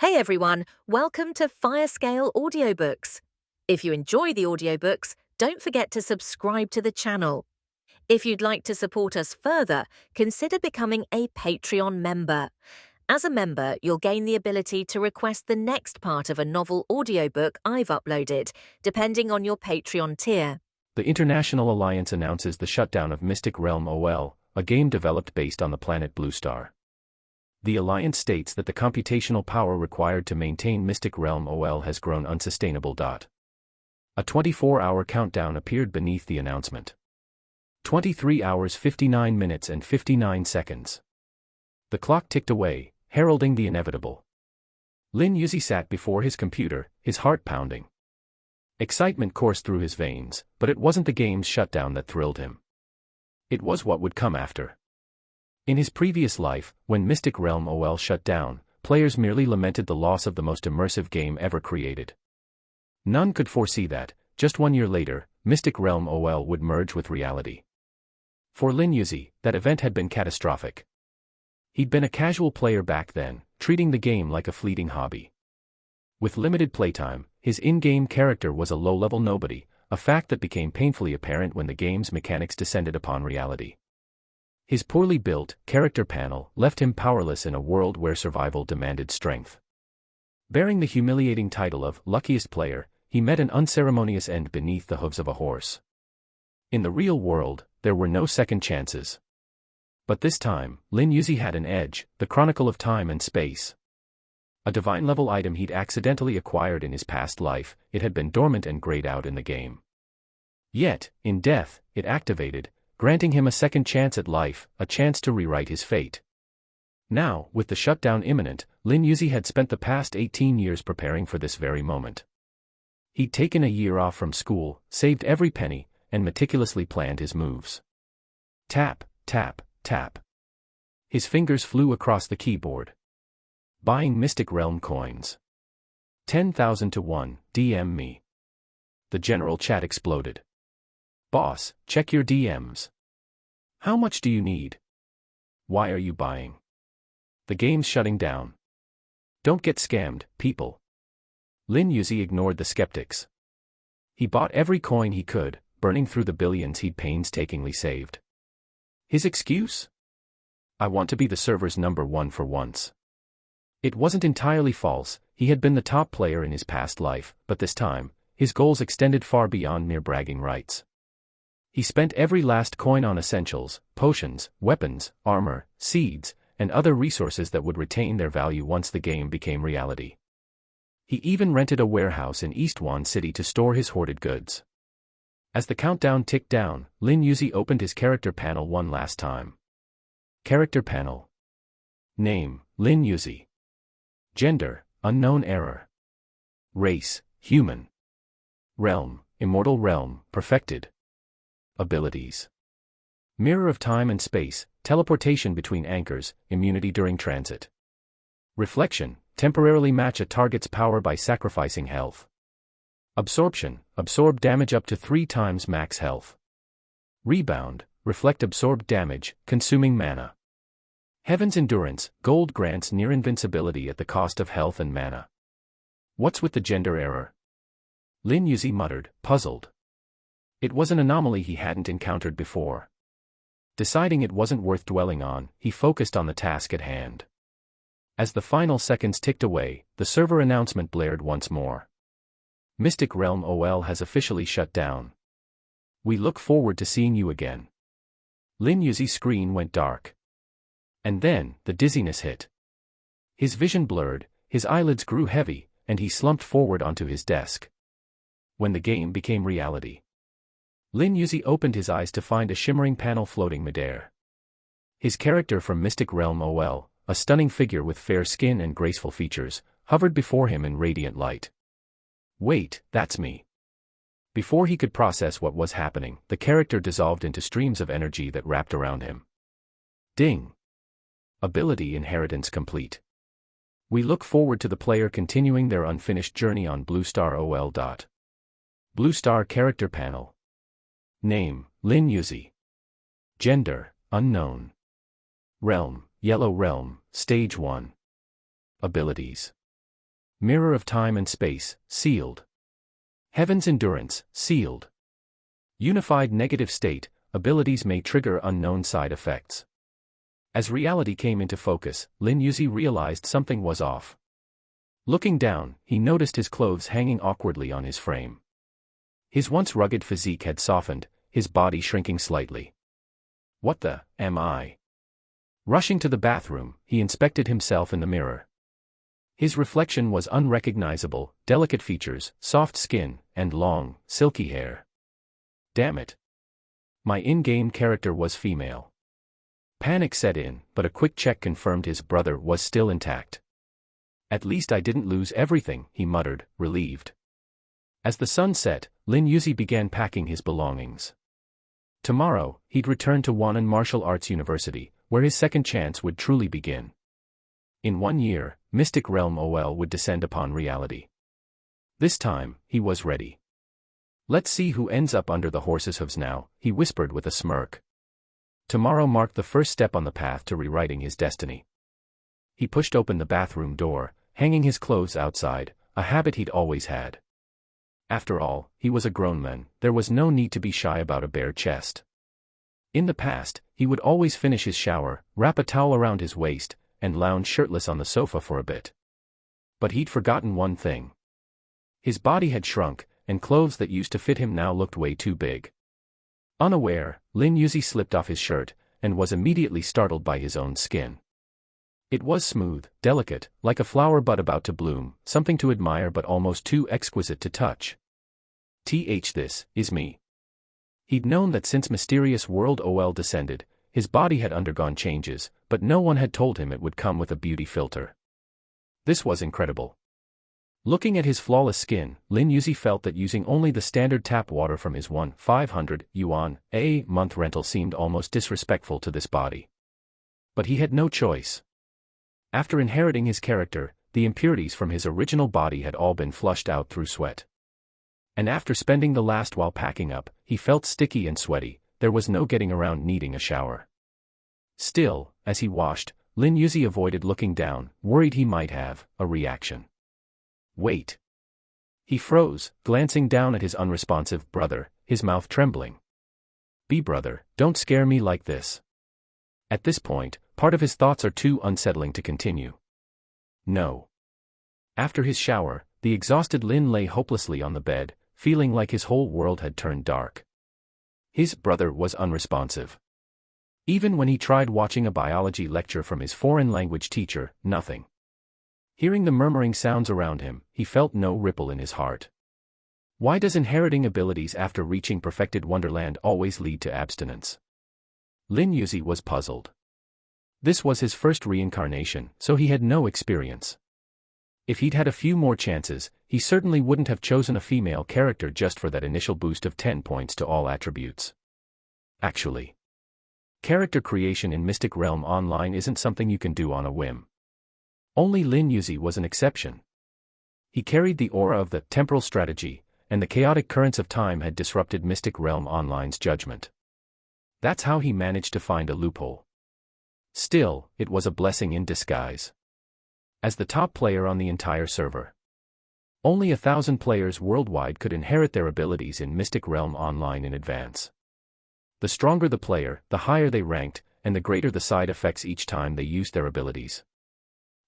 Hey everyone, welcome to Firescale Audiobooks. If you enjoy the audiobooks, don't forget to subscribe to the channel. If you'd like to support us further, consider becoming a Patreon member. As a member, you'll gain the ability to request the next part of a novel audiobook I've uploaded, depending on your Patreon tier. The International Alliance announces the shutdown of Mystic Realm OL, a game developed based on the planet Blue Star. The Alliance states that the computational power required to maintain Mystic Realm OL has grown unsustainable. A 24-hour countdown appeared beneath the announcement. 23 hours 59 minutes and 59 seconds. The clock ticked away, heralding the inevitable. Lin Youzi sat before his computer, his heart pounding. Excitement coursed through his veins, but it wasn't the game's shutdown that thrilled him. It was what would come after. In his previous life, when Mystic Realm OL shut down, players merely lamented the loss of the most immersive game ever created. None could foresee that, just 1 year later, Mystic Realm OL would merge with reality. For Lin Youzi, that event had been catastrophic. He'd been a casual player back then, treating the game like a fleeting hobby. With limited playtime, his in-game character was a low-level nobody, a fact that became painfully apparent when the game's mechanics descended upon reality. His poorly built, character panel left him powerless in a world where survival demanded strength. Bearing the humiliating title of luckiest player, he met an unceremonious end beneath the hooves of a horse. In the real world, there were no second chances. But this time, Lin Youzi had an edge, the Chronicle of Time and Space. A divine-level item he'd accidentally acquired in his past life, it had been dormant and grayed out in the game. Yet, in death, it activated, granting him a second chance at life, a chance to rewrite his fate. Now, with the shutdown imminent, Lin Youzi had spent the past 18 years preparing for this very moment. He'd taken a year off from school, saved every penny, and meticulously planned his moves. Tap, tap, tap. His fingers flew across the keyboard. Buying Mystic Realm coins. 10,000 to 1, DM me. The general chat exploded. Boss, check your DMs. How much do you need? Why are you buying? The game's shutting down. Don't get scammed, people. Lin Youzi ignored the skeptics. He bought every coin he could, burning through the billions he'd painstakingly saved. His excuse? I want to be the server's #1 for once. It wasn't entirely false, he had been the top player in his past life, but this time, his goals extended far beyond mere bragging rights. He spent every last coin on essentials, potions, weapons, armor, seeds, and other resources that would retain their value once the game became reality. He even rented a warehouse in East Wan City to store his hoarded goods. As the countdown ticked down, Lin Youzi opened his character panel one last time. Character panel. Name, Lin Youzi. Gender, unknown error. Race, human. Realm, immortal realm, perfected. Abilities. Mirror of time and space, teleportation between anchors, immunity during transit. Reflection, temporarily match a target's power by sacrificing health. Absorption, absorb damage up to 3 times max health. Rebound, reflect absorbed damage, consuming mana. Heaven's Endurance, gold grants near invincibility at the cost of health and mana. What's with the gender error? Lin Youzi muttered, puzzled. It was an anomaly he hadn't encountered before. Deciding it wasn't worth dwelling on, he focused on the task at hand. As the final seconds ticked away, the server announcement blared once more. Mystic Realm OL has officially shut down. We look forward to seeing you again. Lin Youzi's screen went dark. And then, the dizziness hit. His vision blurred, his eyelids grew heavy, and he slumped forward onto his desk. When the game became reality, Lin Youzi opened his eyes to find a shimmering panel floating midair. His character from Mystic Realm OL, a stunning figure with fair skin and graceful features, hovered before him in radiant light. Wait, that's me. Before he could process what was happening, the character dissolved into streams of energy that wrapped around him. Ding. Ability inheritance complete. We look forward to the player continuing their unfinished journey on Blue Star OL. Blue Star character panel. Name, Lin Youzi. Gender, unknown. Realm, Yellow Realm, Stage 1. Abilities. Mirror of time and space, sealed. Heaven's endurance, sealed. Unified negative state, abilities may trigger unknown side effects. As reality came into focus, Lin Youzi realized something was off. Looking down, he noticed his clothes hanging awkwardly on his frame. His once rugged physique had softened, his body shrinking slightly. What the, am I? Rushing to the bathroom, he inspected himself in the mirror. His reflection was unrecognizable, delicate features, soft skin, and long, silky hair. Damn it. My in-game character was female. Panic set in, but a quick check confirmed his brother was still intact. At least I didn't lose everything, he muttered, relieved. As the sun set, Lin Youzi began packing his belongings. Tomorrow, he'd return to Wannan Martial Arts University, where his second chance would truly begin. In 1 year, Mystic Realm OL would descend upon reality. This time, he was ready. Let's see who ends up under the horse's hooves now, he whispered with a smirk. Tomorrow marked the first step on the path to rewriting his destiny. He pushed open the bathroom door, hanging his clothes outside, a habit he'd always had. After all, he was a grown man, there was no need to be shy about a bare chest. In the past, he would always finish his shower, wrap a towel around his waist, and lounge shirtless on the sofa for a bit. But he'd forgotten one thing. His body had shrunk, and clothes that used to fit him now looked way too big. Unaware, Lin Youzi slipped off his shirt, and was immediately startled by his own skin. It was smooth, delicate, like a flower bud about to bloom, something to admire but almost too exquisite to touch. This is me. He'd known that since Mysterious World OL descended, his body had undergone changes, but no one had told him it would come with a beauty filter. This was incredible. Looking at his flawless skin, Lin Youzi felt that using only the standard tap water from his 500 yuan a month rental seemed almost disrespectful to this body. But he had no choice. After inheriting his character, the impurities from his original body had all been flushed out through sweat. And after spending the last while packing up, he felt sticky and sweaty, there was no getting around needing a shower. Still, as he washed, Lin Youzi avoided looking down, worried he might have a reaction. Wait. He froze, glancing down at his unresponsive brother, his mouth trembling. Brother, don't scare me like this. At this point, part of his thoughts are too unsettling to continue. No. After his shower, the exhausted Lin lay hopelessly on the bed, feeling like his whole world had turned dark. His brother was unresponsive. Even when he tried watching a biology lecture from his foreign language teacher, nothing. Hearing the murmuring sounds around him, he felt no ripple in his heart. Why does inheriting abilities after reaching perfected wonderland always lead to abstinence? Lin Youzi was puzzled. This was his first reincarnation, so he had no experience. If he'd had a few more chances, he certainly wouldn't have chosen a female character just for that initial boost of 10 points to all attributes. Actually, character creation in Mystic Realm Online isn't something you can do on a whim. Only Lin Youzi was an exception. He carried the aura of the temporal strategy, and the chaotic currents of time had disrupted Mystic Realm Online's judgment. That's how he managed to find a loophole. Still, it was a blessing in disguise. As the top player on the entire server, only 1,000 players worldwide could inherit their abilities in Mystic Realm Online in advance. The stronger the player, the higher they ranked, and the greater the side effects each time they used their abilities.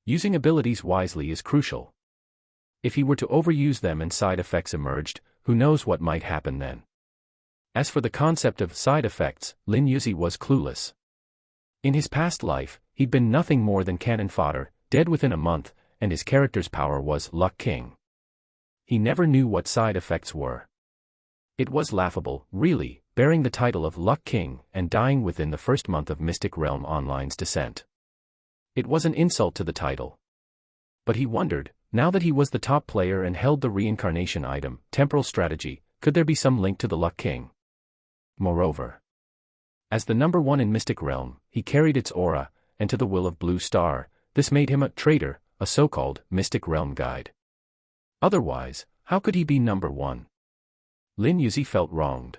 Using abilities wisely is crucial. If he were to overuse them and side effects emerged, who knows what might happen then. As for the concept of side effects, Lin Youzi was clueless. In his past life, he'd been nothing more than cannon fodder, dead within a month, and his character's power was Luck King. He never knew what side effects were. It was laughable, really, bearing the title of Luck King and dying within the first month of Mystic Realm Online's descent. It was an insult to the title. But he wondered, now that he was the top player and held the reincarnation item, temporal strategy, could there be some link to the Luck King? Moreover, as the number one in Mystic Realm, he carried its aura, and to the will of Blue Star, this made him a traitor, a so-called Mystic Realm guide. Otherwise, how could he be number one? Lin Youzi felt wronged.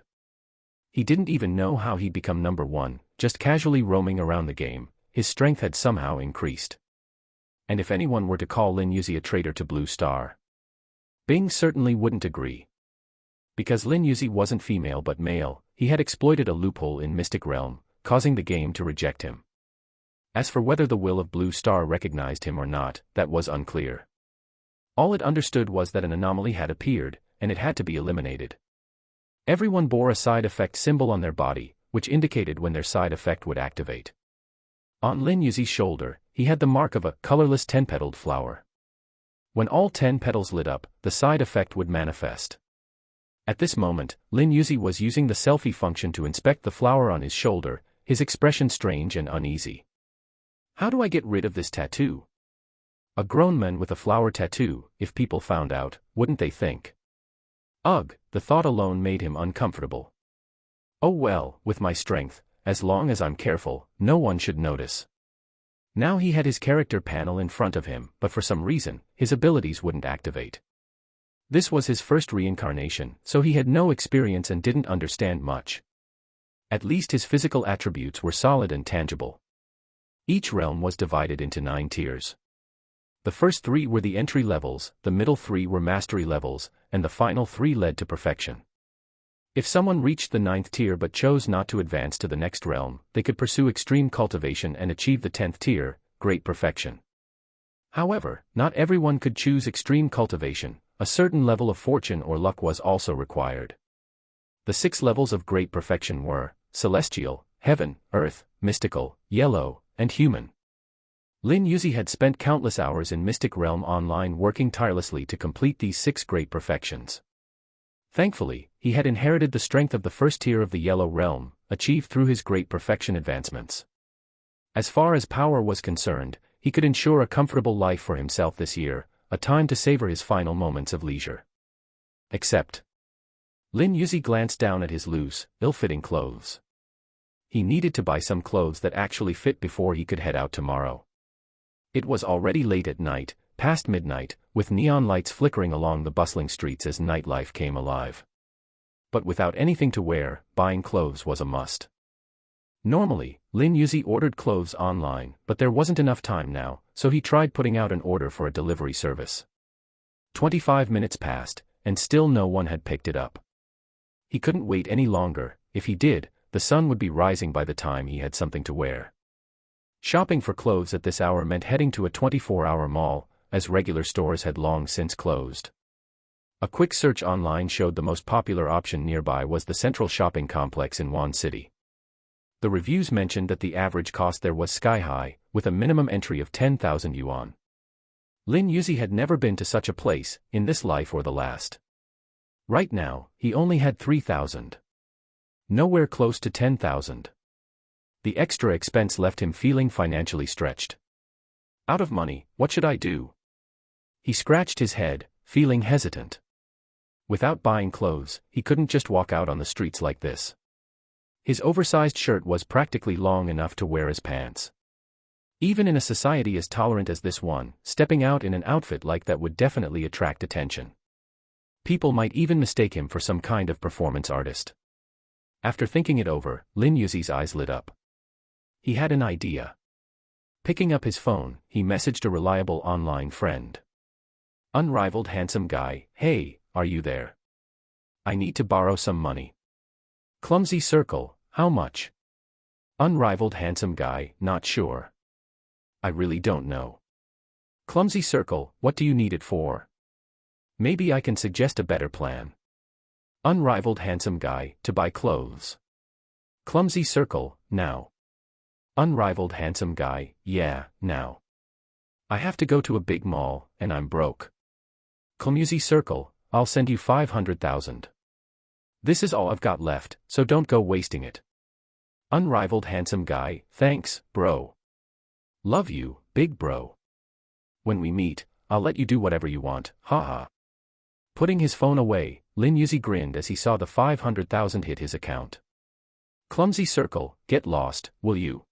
He didn't even know how he'd become number one, just casually roaming around the game, his strength had somehow increased. And if anyone were to call Lin Youzi a traitor to Blue Star, Bing certainly wouldn't agree. Because Lin Youzi wasn't female but male, he had exploited a loophole in Mystic Realm, causing the game to reject him. As for whether the will of Blue Star recognized him or not, that was unclear. All it understood was that an anomaly had appeared, and it had to be eliminated. Everyone bore a side effect symbol on their body, which indicated when their side effect would activate. On Lin Youzi's shoulder, he had the mark of a colorless 10-petaled flower. When all 10 petals lit up, the side effect would manifest. At this moment, Lin Youzi was using the selfie function to inspect the flower on his shoulder, his expression strange and uneasy. How do I get rid of this tattoo? A grown man with a flower tattoo, if people found out, wouldn't they think? Ugh, the thought alone made him uncomfortable. Oh well, with my strength, as long as I'm careful, no one should notice. Now he had his character panel in front of him, but for some reason, his abilities wouldn't activate. This was his first reincarnation, so he had no experience and didn't understand much. At least his physical attributes were solid and tangible. Each realm was divided into 9 tiers. The first 3 were the entry levels, the middle 3 were mastery levels, and the final 3 led to perfection. If someone reached the 9th tier but chose not to advance to the next realm, they could pursue extreme cultivation and achieve the 10th tier, great perfection. However, not everyone could choose extreme cultivation, a certain level of fortune or luck was also required. The 6 levels of great perfection were celestial, heaven, earth, mystical, yellow, and human. Lin Youzi had spent countless hours in Mystic Realm Online working tirelessly to complete these 6 great perfections. Thankfully, he had inherited the strength of the first tier of the Yellow Realm, achieved through his great perfection advancements. As far as power was concerned, he could ensure a comfortable life for himself this year, a time to savor his final moments of leisure. Except, Lin Youzi glanced down at his loose, ill-fitting clothes. He needed to buy some clothes that actually fit before he could head out tomorrow. It was already late at night, past midnight, with neon lights flickering along the bustling streets as nightlife came alive. But without anything to wear, buying clothes was a must. Normally, Lin Youzi ordered clothes online, but there wasn't enough time now, so he tried putting out an order for a delivery service. 25 minutes passed, and still no one had picked it up. He couldn't wait any longer. If he did, the sun would be rising by the time he had something to wear. Shopping for clothes at this hour meant heading to a 24-hour mall, as regular stores had long since closed. A quick search online showed the most popular option nearby was the Central Shopping Complex in Wan City. The reviews mentioned that the average cost there was sky-high, with a minimum entry of 10,000 yuan. Lin Youzi had never been to such a place, in this life or the last. Right now, he only had 3,000. Nowhere close to 10,000. The extra expense left him feeling financially stretched. Out of money, what should I do? He scratched his head, feeling hesitant. Without buying clothes, he couldn't just walk out on the streets like this. His oversized shirt was practically long enough to wear as pants. Even in a society as tolerant as this one, stepping out in an outfit like that would definitely attract attention. People might even mistake him for some kind of performance artist. After thinking it over, Lin Youzi's eyes lit up. He had an idea. Picking up his phone, he messaged a reliable online friend. Unrivaled handsome guy, hey, are you there? I need to borrow some money. Clumsy circle, how much? Unrivaled handsome guy, not sure. I really don't know. Clumsy circle, what do you need it for? Maybe I can suggest a better plan. Unrivaled handsome guy, to buy clothes. Clumsy circle, now. Unrivaled handsome guy, yeah, now. I have to go to a big mall, and I'm broke. Clumsy circle, I'll send you 500,000. This is all I've got left, so don't go wasting it. Unrivaled handsome guy, thanks, bro. Love you, big bro. When we meet, I'll let you do whatever you want, haha. Putting his phone away, Lin Youzi grinned as he saw the 500,000 hit his account. Clumsy circle, get lost, will you?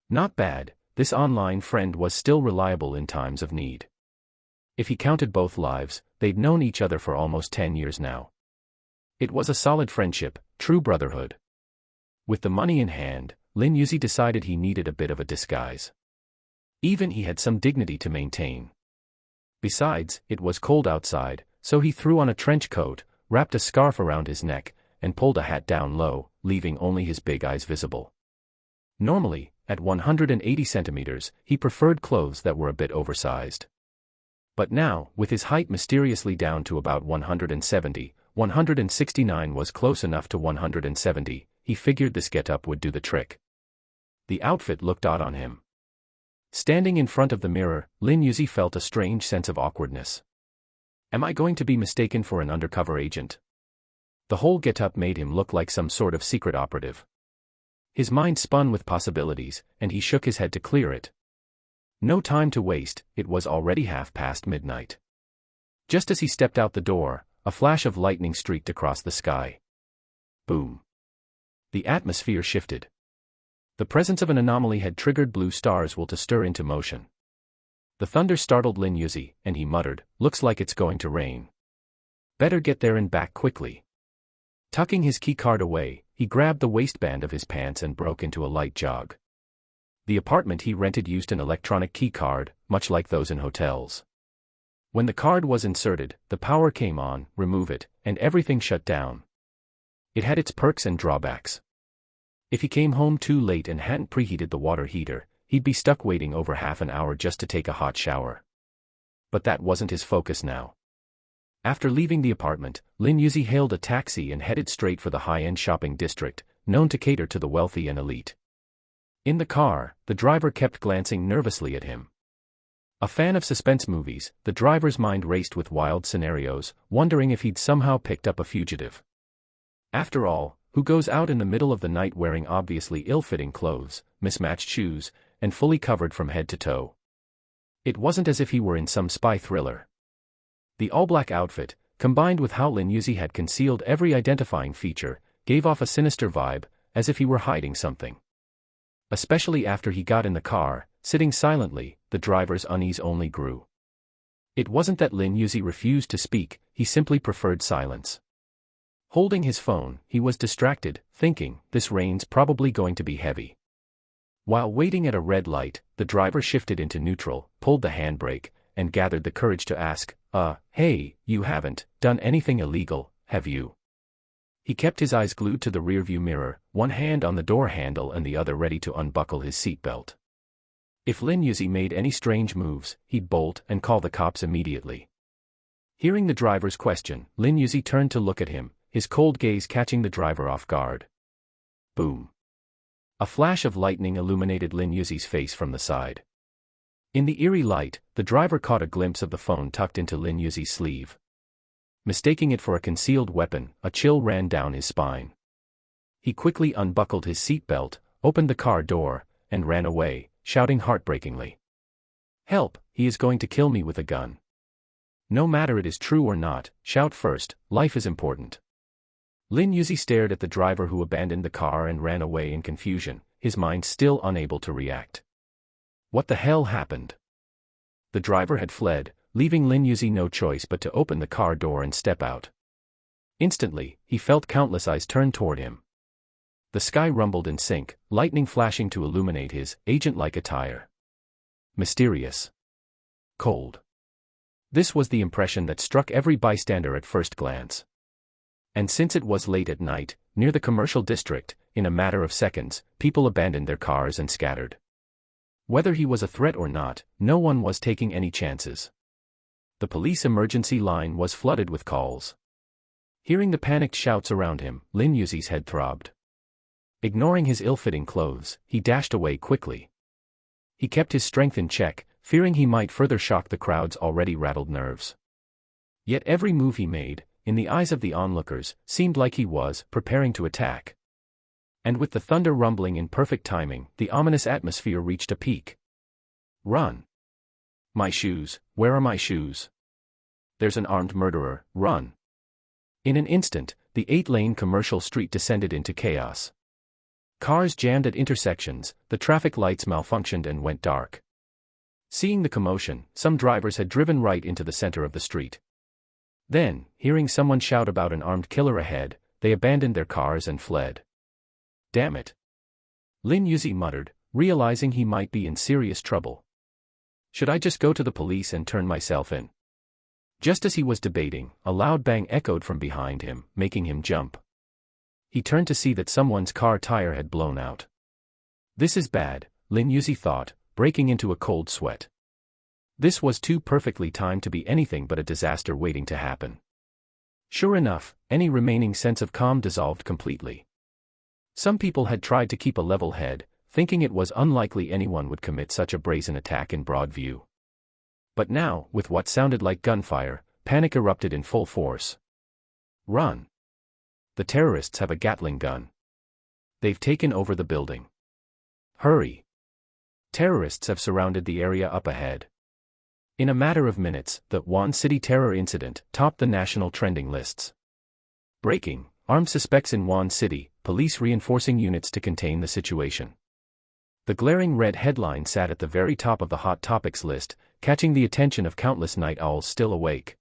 Not bad, this online friend was still reliable in times of need. If he counted both lives, they'd known each other for almost 10 years now. It was a solid friendship, true brotherhood. With the money in hand, Lin Youzi decided he needed a bit of a disguise. Even he had some dignity to maintain. Besides, it was cold outside, so he threw on a trench coat, wrapped a scarf around his neck, and pulled a hat down low, leaving only his big eyes visible. Normally, at 180 centimeters, he preferred clothes that were a bit oversized. But now, with his height mysteriously down to about 170, 169 was close enough to 170, he figured this get-up would do the trick. The outfit looked odd on him. Standing in front of the mirror, Lin Youzi felt a strange sense of awkwardness. Am I going to be mistaken for an undercover agent? The whole get-up made him look like some sort of secret operative. His mind spun with possibilities, and he shook his head to clear it. No time to waste, it was already midnight. Just as he stepped out the door, a flash of lightning streaked across the sky. Boom. The atmosphere shifted. The presence of an anomaly had triggered blue stars to stir into motion. The thunder startled Lin Youzi, and he muttered, "Looks like it's going to rain. Better get there and back quickly." Tucking his key card away, he grabbed the waistband of his pants and broke into a light jog. The apartment he rented used an electronic key card, much like those in hotels. When the card was inserted, the power came on, remove it, and everything shut down. It had its perks and drawbacks. If he came home too late and hadn't preheated the water heater, he'd be stuck waiting over half an hour just to take a hot shower. But that wasn't his focus now. After leaving the apartment, Lin Youzi hailed a taxi and headed straight for the high-end shopping district, known to cater to the wealthy and elite. In the car, the driver kept glancing nervously at him. A fan of suspense movies, the driver's mind raced with wild scenarios, wondering if he'd somehow picked up a fugitive. After all, who goes out in the middle of the night wearing obviously ill-fitting clothes, mismatched shoes, and fully covered from head to toe? It wasn't as if he were in some spy thriller. The all-black outfit, combined with how Lin Youzi had concealed every identifying feature, gave off a sinister vibe, as if he were hiding something. Especially after he got in the car, sitting silently, the driver's unease only grew. It wasn't that Lin Youzi refused to speak, he simply preferred silence. Holding his phone, he was distracted, thinking, this rain's probably going to be heavy. While waiting at a red light, the driver shifted into neutral, pulled the handbrake, and gathered the courage to ask, hey, you haven't done anything illegal, have you? He kept his eyes glued to the rearview mirror, one hand on the door handle and the other ready to unbuckle his seatbelt. If Lin Youzi made any strange moves, he'd bolt and call the cops immediately. Hearing the driver's question, Lin Youzi turned to look at him, his cold gaze catching the driver off guard. Boom. A flash of lightning illuminated Lin Youzi's face from the side. In the eerie light, the driver caught a glimpse of the phone tucked into Lin Youzi's sleeve. Mistaking it for a concealed weapon, a chill ran down his spine. He quickly unbuckled his seatbelt, opened the car door, and ran away, shouting heartbreakingly. Help, he is going to kill me with a gun. No matter it is true or not, shout first, life is important. Lin Youzi stared at the driver who abandoned the car and ran away in confusion, his mind still unable to react. What the hell happened? The driver had fled, leaving Lin Youzi no choice but to open the car door and step out. Instantly, he felt countless eyes turn toward him. The sky rumbled in sync, lightning flashing to illuminate his agent-like attire. Mysterious. Cold. This was the impression that struck every bystander at first glance. And since it was late at night, near the commercial district, in a matter of seconds, people abandoned their cars and scattered. Whether he was a threat or not, no one was taking any chances. The police emergency line was flooded with calls. Hearing the panicked shouts around him, Lin Youzi's head throbbed. Ignoring his ill-fitting clothes, he dashed away quickly. He kept his strength in check, fearing he might further shock the crowd's already rattled nerves. Yet every move he made, in the eyes of the onlookers, seemed like he was preparing to attack. And with the thunder rumbling in perfect timing, the ominous atmosphere reached a peak. Run! My shoes, where are my shoes? There's an armed murderer, run! In an instant, the 8-lane commercial street descended into chaos. Cars jammed at intersections, the traffic lights malfunctioned and went dark. Seeing the commotion, some drivers had driven right into the center of the street. Then, hearing someone shout about an armed killer ahead, they abandoned their cars and fled. Damn it! Lin Youzi muttered, realizing he might be in serious trouble. Should I just go to the police and turn myself in? Just as he was debating, a loud bang echoed from behind him, making him jump. He turned to see that someone's car tire had blown out. This is bad, Lin Youzi thought, breaking into a cold sweat. This was too perfectly timed to be anything but a disaster waiting to happen. Sure enough, any remaining sense of calm dissolved completely. Some people had tried to keep a level head, thinking it was unlikely anyone would commit such a brazen attack in broad view. But now, with what sounded like gunfire, panic erupted in full force. Run! The terrorists have a Gatling gun. They've taken over the building. Hurry! Terrorists have surrounded the area up ahead. In a matter of minutes, the Wuhan City terror incident topped the national trending lists. Breaking: armed suspects in Wuhan City, police reinforcing units to contain the situation. The glaring red headline sat at the very top of the hot topics list, catching the attention of countless night owls still awake.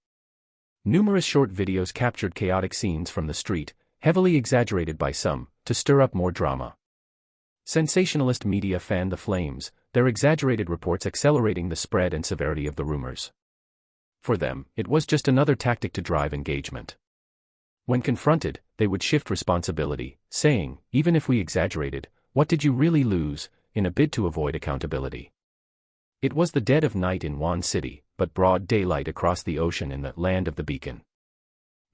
Numerous short videos captured chaotic scenes from the street, heavily exaggerated by some, to stir up more drama. Sensationalist media fanned the flames, their exaggerated reports accelerating the spread and severity of the rumors. For them, it was just another tactic to drive engagement. When confronted, they would shift responsibility, saying, even if we exaggerated, what did you really lose, in a bid to avoid accountability. It was the dead of night in Wuhan City, but broad daylight across the ocean in the land of the beacon.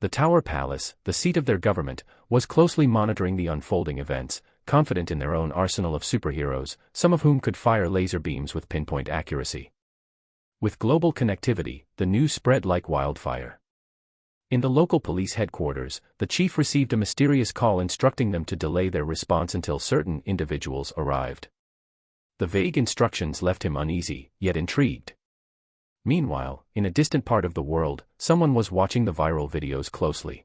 The Tower Palace, the seat of their government, was closely monitoring the unfolding events, confident in their own arsenal of superheroes, some of whom could fire laser beams with pinpoint accuracy. With global connectivity, the news spread like wildfire. In the local police headquarters, the chief received a mysterious call instructing them to delay their response until certain individuals arrived. The vague instructions left him uneasy, yet intrigued. Meanwhile, in a distant part of the world, someone was watching the viral videos closely.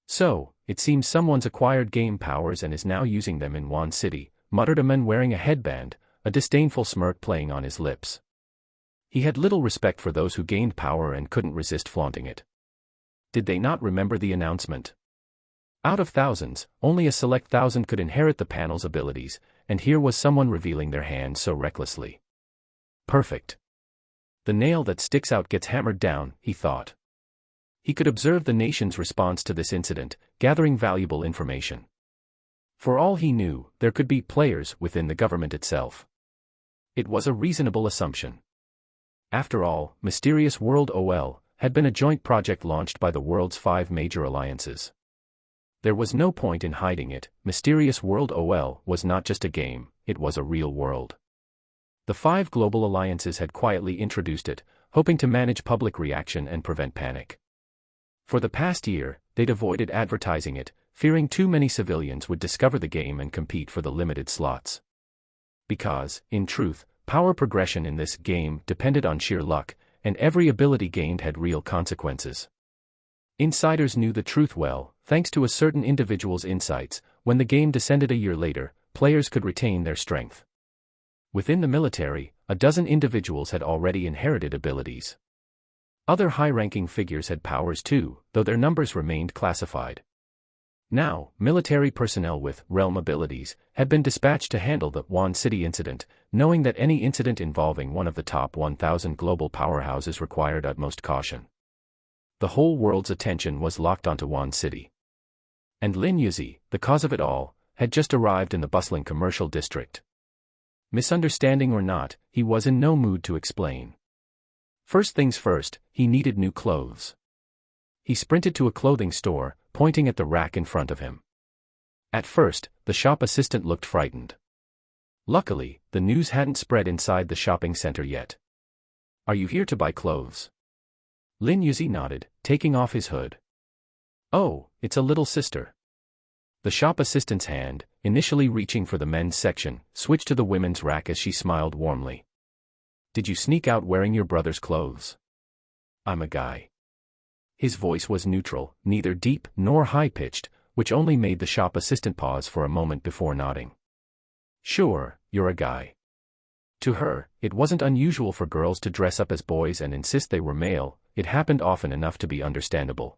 So, it seems someone's acquired game powers and is now using them in Wuhan City, muttered a man wearing a headband, a disdainful smirk playing on his lips. He had little respect for those who gained power and couldn't resist flaunting it. Did they not remember the announcement? Out of thousands, only a select thousand could inherit the panel's abilities, and here was someone revealing their hand so recklessly. Perfect. The nail that sticks out gets hammered down, he thought. He could observe the nation's response to this incident, gathering valuable information. For all he knew, there could be players within the government itself. It was a reasonable assumption. After all, Mysterious World OL had been a joint project launched by the world's 5 major alliances. There was no point in hiding it. Mysterious World OL was not just a game, it was a real world. The 5 global alliances had quietly introduced it, hoping to manage public reaction and prevent panic. For the past year, they'd avoided advertising it, fearing too many civilians would discover the game and compete for the limited slots. Because, in truth, power progression in this game depended on sheer luck, and every ability gained had real consequences. Insiders knew the truth well, thanks to a certain individual's insights. When the game descended a year later, players could retain their strength. Within the military, a dozen individuals had already inherited abilities. Other high-ranking figures had powers too, though their numbers remained classified. Now, military personnel with realm abilities had been dispatched to handle the Wuhan City incident, knowing that any incident involving one of the top 1,000 global powerhouses required utmost caution. The whole world's attention was locked onto Wuhan City. And Lin Youzi, the cause of it all, had just arrived in the bustling commercial district. Misunderstanding or not, he was in no mood to explain. First things first, he needed new clothes. He sprinted to a clothing store, pointing at the rack in front of him. At first, the shop assistant looked frightened. Luckily, the news hadn't spread inside the shopping center yet. Are you here to buy clothes? Lin Youzi nodded, taking off his hood. Oh, it's a little sister. The shop assistant's hand, initially reaching for the men's section, switched to the women's rack as she smiled warmly. Did you sneak out wearing your brother's clothes? I'm a guy. His voice was neutral, neither deep nor high-pitched, which only made the shop assistant pause for a moment before nodding. Sure, you're a guy. To her, it wasn't unusual for girls to dress up as boys and insist they were male. It happened often enough to be understandable.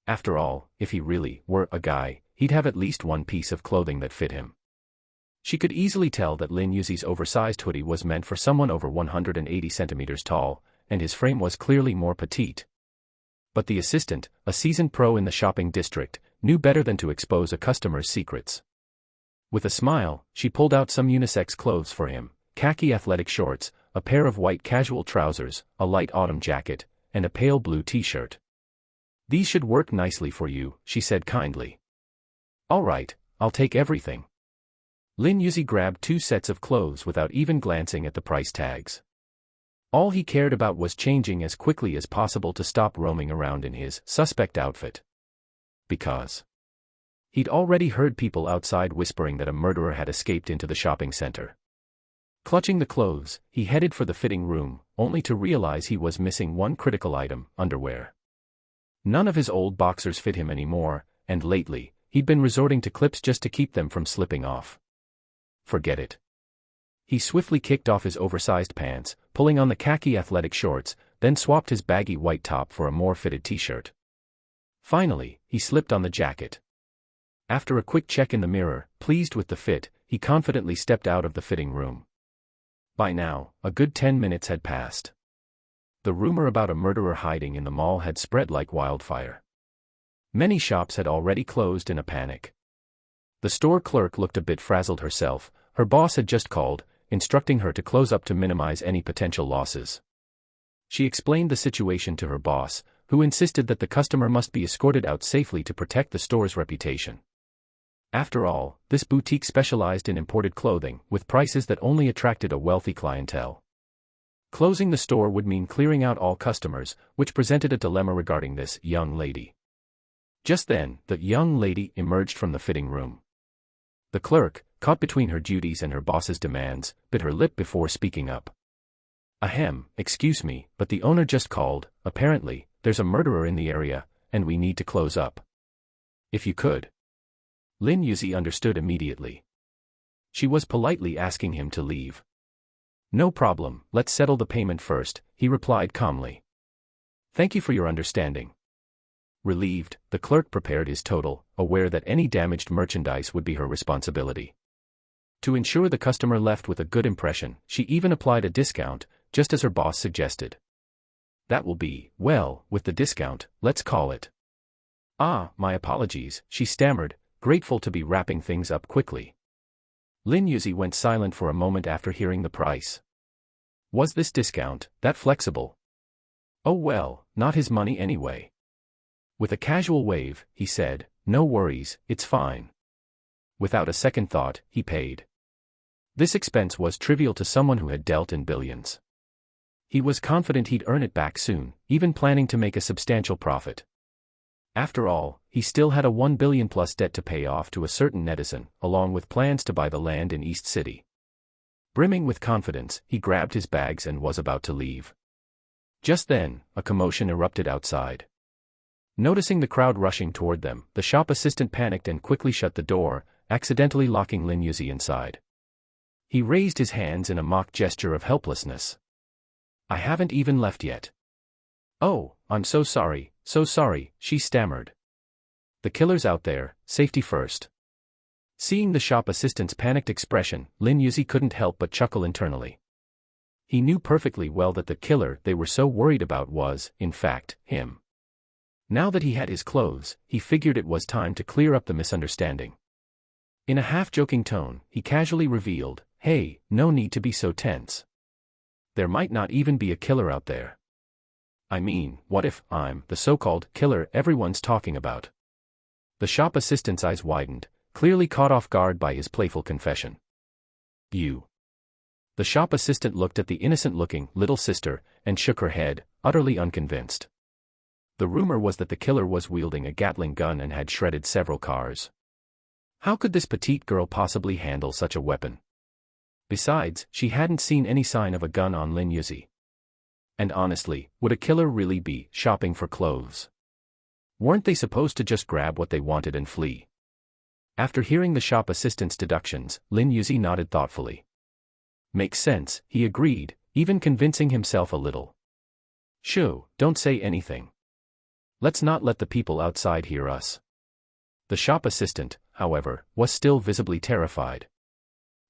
After all, if he really were a guy, he'd have at least one piece of clothing that fit him. She could easily tell that Lin Youzi's oversized hoodie was meant for someone over 180 centimeters tall, and his frame was clearly more petite. But the assistant, a seasoned pro in the shopping district, knew better than to expose a customer's secrets. With a smile, she pulled out some unisex clothes for him: khaki athletic shorts, a pair of white casual trousers, a light autumn jacket, and a pale blue t-shirt. "These should work nicely for you," she said kindly. "All right, I'll take everything." Lin Youzi grabbed 2 sets of clothes without even glancing at the price tags. All he cared about was changing as quickly as possible to stop roaming around in his suspect outfit. Because he'd already heard people outside whispering that a murderer had escaped into the shopping center. Clutching the clothes, he headed for the fitting room, only to realize he was missing one critical item: underwear. None of his old boxers fit him anymore, and lately, he'd been resorting to clips just to keep them from slipping off. Forget it. He swiftly kicked off his oversized pants, pulling on the khaki athletic shorts, then swapped his baggy white top for a more fitted t-shirt. Finally, he slipped on the jacket. After a quick check in the mirror, pleased with the fit, he confidently stepped out of the fitting room. By now, a good 10 minutes had passed. The rumor about a murderer hiding in the mall had spread like wildfire. Many shops had already closed in a panic. The store clerk looked a bit frazzled herself. Her boss had just called, instructing her to close up to minimize any potential losses. She explained the situation to her boss, who insisted that the customer must be escorted out safely to protect the store's reputation. After all, this boutique specialized in imported clothing, with prices that only attracted a wealthy clientele. Closing the store would mean clearing out all customers, which presented a dilemma regarding this young lady. Just then, the young lady emerged from the fitting room. The clerk, caught between her duties and her boss's demands, bit her lip before speaking up. "Ahem, excuse me, but the owner just called. Apparently, there's a murderer in the area, and we need to close up. If you could." Lin Youzi understood immediately. She was politely asking him to leave. "No problem, let's settle the payment first," he replied calmly. "Thank you for your understanding." Relieved, the clerk prepared his total, aware that any damaged merchandise would be her responsibility. To ensure the customer left with a good impression, she even applied a discount, just as her boss suggested. "That will be, well, with the discount, let's call it." "Ah, my apologies," she stammered, grateful to be wrapping things up quickly. Lin Youzi went silent for a moment after hearing the price. Was this discount that flexible? Oh well, not his money anyway. With a casual wave, he said, "No worries, it's fine." Without a second thought, he paid. This expense was trivial to someone who had dealt in billions. He was confident he'd earn it back soon, even planning to make a substantial profit. After all, he still had a $1 billion+ debt to pay off to a certain netizen, along with plans to buy the land in East City. Brimming with confidence, he grabbed his bags and was about to leave. Just then, a commotion erupted outside. Noticing the crowd rushing toward them, the shop assistant panicked and quickly shut the door, accidentally locking Lin Youzi inside. He raised his hands in a mock gesture of helplessness. "I haven't even left yet." "Oh, I'm so sorry, she stammered. "The killer's out there, safety first." Seeing the shop assistant's panicked expression, Lin Youzi couldn't help but chuckle internally. He knew perfectly well that the killer they were so worried about was, in fact, him. Now that he had his clothes, he figured it was time to clear up the misunderstanding. In a half-joking tone, he casually revealed, "Hey, no need to be so tense. There might not even be a killer out there. I mean, what if I'm the so-called killer everyone's talking about?" The shop assistant's eyes widened, clearly caught off guard by his playful confession. "You?" The shop assistant looked at the innocent-looking little sister and shook her head, utterly unconvinced. The rumor was that the killer was wielding a Gatling gun and had shredded several cars. How could this petite girl possibly handle such a weapon? Besides, she hadn't seen any sign of a gun on Lin Youzi. And honestly, would a killer really be shopping for clothes? Weren't they supposed to just grab what they wanted and flee? After hearing the shop assistant's deductions, Lin Youzi nodded thoughtfully. "Makes sense," he agreed, even convincing himself a little. "Shoo, don't say anything. Let's not let the people outside hear us." The shop assistant, however, was still visibly terrified.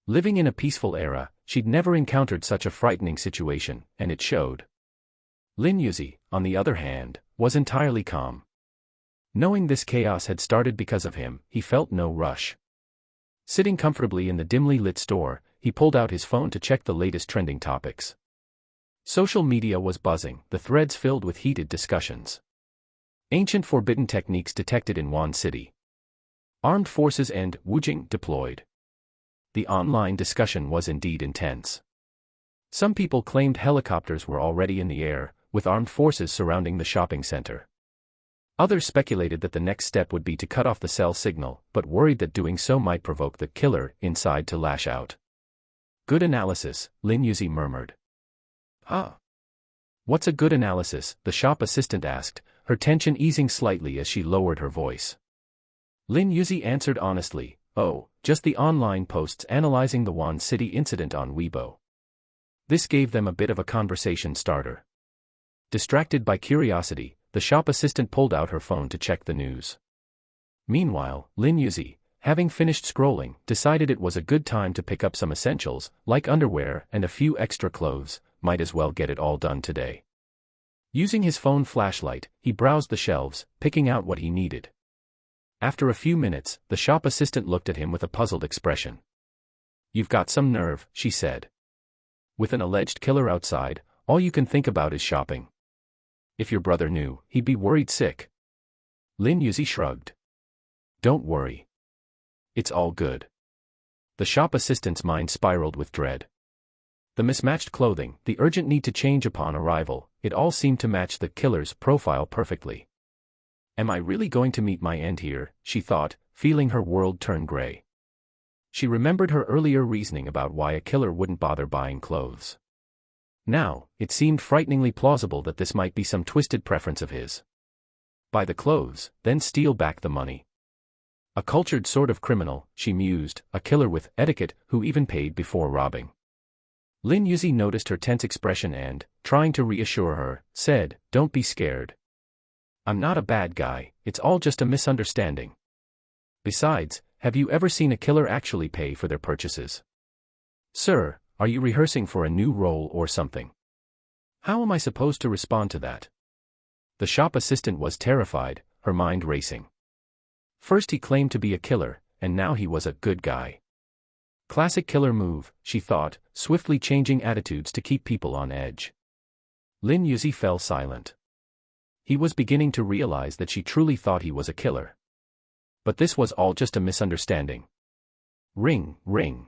Living in a peaceful era, she'd never encountered such a frightening situation, and it showed. Lin Youzi, on the other hand, was entirely calm. Knowing this chaos had started because of him, he felt no rush. Sitting comfortably in the dimly lit store, he pulled out his phone to check the latest trending topics. Social media was buzzing, the threads filled with heated discussions. Ancient forbidden techniques detected in Wan City. Armed forces and Wujing deployed. The online discussion was indeed intense. Some people claimed helicopters were already in the air, with armed forces surrounding the shopping center. Others speculated that the next step would be to cut off the cell signal, but worried that doing so might provoke the killer inside to lash out. Good analysis, Lin Youzi murmured. Huh? What's a good analysis? The shop assistant asked, her tension easing slightly as she lowered her voice. Lin Youzi answered honestly, oh, just the online posts analyzing the Wan City incident on Weibo. This gave them a bit of a conversation starter. Distracted by curiosity, the shop assistant pulled out her phone to check the news. Meanwhile, Lin Youzi, having finished scrolling, decided it was a good time to pick up some essentials, like underwear and a few extra clothes, might as well get it all done today. Using his phone flashlight, he browsed the shelves, picking out what he needed. After a few minutes, the shop assistant looked at him with a puzzled expression. You've got some nerve, she said. With an alleged killer outside, all you can think about is shopping. If your brother knew, he'd be worried sick. Lin Youzi shrugged. Don't worry. It's all good. The shop assistant's mind spiraled with dread. The mismatched clothing, the urgent need to change upon arrival, it all seemed to match the killer's profile perfectly. Am I really going to meet my end here, she thought, feeling her world turn gray. She remembered her earlier reasoning about why a killer wouldn't bother buying clothes. Now, it seemed frighteningly plausible that this might be some twisted preference of his. Buy the clothes, then steal back the money. A cultured sort of criminal, she mused, a killer with etiquette who even paid before robbing. Lin Youzi noticed her tense expression and, trying to reassure her, said, Don't be scared. I'm not a bad guy, it's all just a misunderstanding. Besides, have you ever seen a killer actually pay for their purchases? Sir, are you rehearsing for a new role or something? How am I supposed to respond to that? The shop assistant was terrified, her mind racing. First he claimed to be a killer, and now he was a good guy. Classic killer move, she thought, swiftly changing attitudes to keep people on edge. Lin Youzi fell silent. He was beginning to realize that she truly thought he was a killer. But this was all just a misunderstanding. Ring, ring.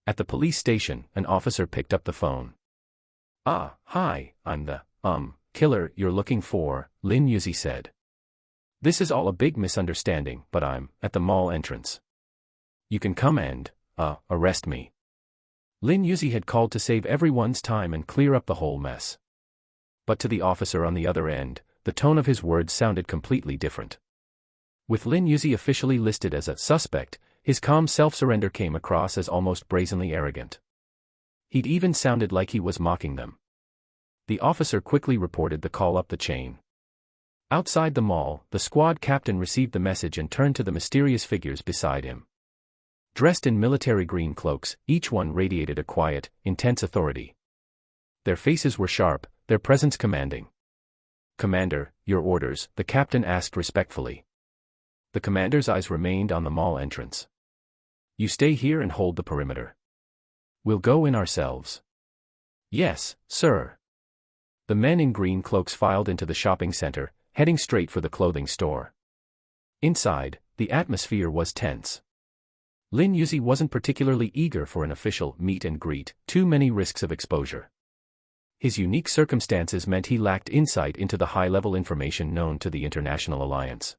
At the police station, an officer picked up the phone. Ah, hi, I'm the, killer you're looking for, Lin Youzi said. This is all a big misunderstanding, but I'm at the mall entrance. You can come and, arrest me. Lin Youzi had called to save everyone's time and clear up the whole mess. But to the officer on the other end, the tone of his words sounded completely different. With Lin Youzi officially listed as a suspect, his calm self-surrender came across as almost brazenly arrogant. He'd even sounded like he was mocking them. The officer quickly reported the call up the chain. Outside the mall, the squad captain received the message and turned to the mysterious figures beside him. Dressed in military green cloaks, each one radiated a quiet, intense authority. Their faces were sharp, their presence commanding. Commander, your orders, the captain asked respectfully. The commander's eyes remained on the mall entrance. You stay here and hold the perimeter. We'll go in ourselves. Yes, sir. The men in green cloaks filed into the shopping center, heading straight for the clothing store. Inside, the atmosphere was tense. Lin Youzi wasn't particularly eager for an official meet and greet, too many risks of exposure. His unique circumstances meant he lacked insight into the high-level information known to the International Alliance.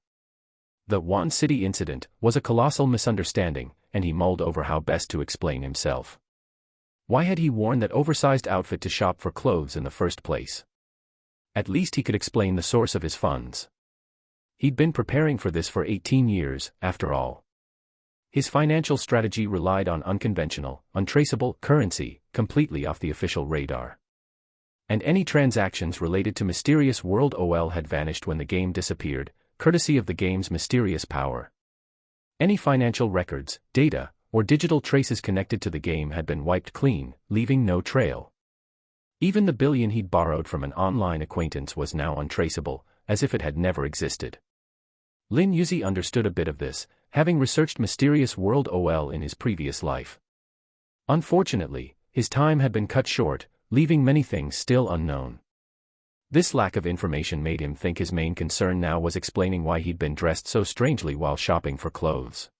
The Wan City incident was a colossal misunderstanding, and he mulled over how best to explain himself. Why had he worn that oversized outfit to shop for clothes in the first place? At least he could explain the source of his funds. He'd been preparing for this for 18 years, after all. His financial strategy relied on unconventional, untraceable currency, completely off the official radar. And any transactions related to mysterious world OL had vanished when the game disappeared, courtesy of the game's mysterious power. Any financial records, data, or digital traces connected to the game had been wiped clean, leaving no trail. Even the billion he'd borrowed from an online acquaintance was now untraceable, as if it had never existed. Lin Youzi understood a bit of this, having researched mysterious world OL in his previous life. Unfortunately, his time had been cut short, leaving many things still unknown. This lack of information made him think his main concern now was explaining why he'd been dressed so strangely while shopping for clothes.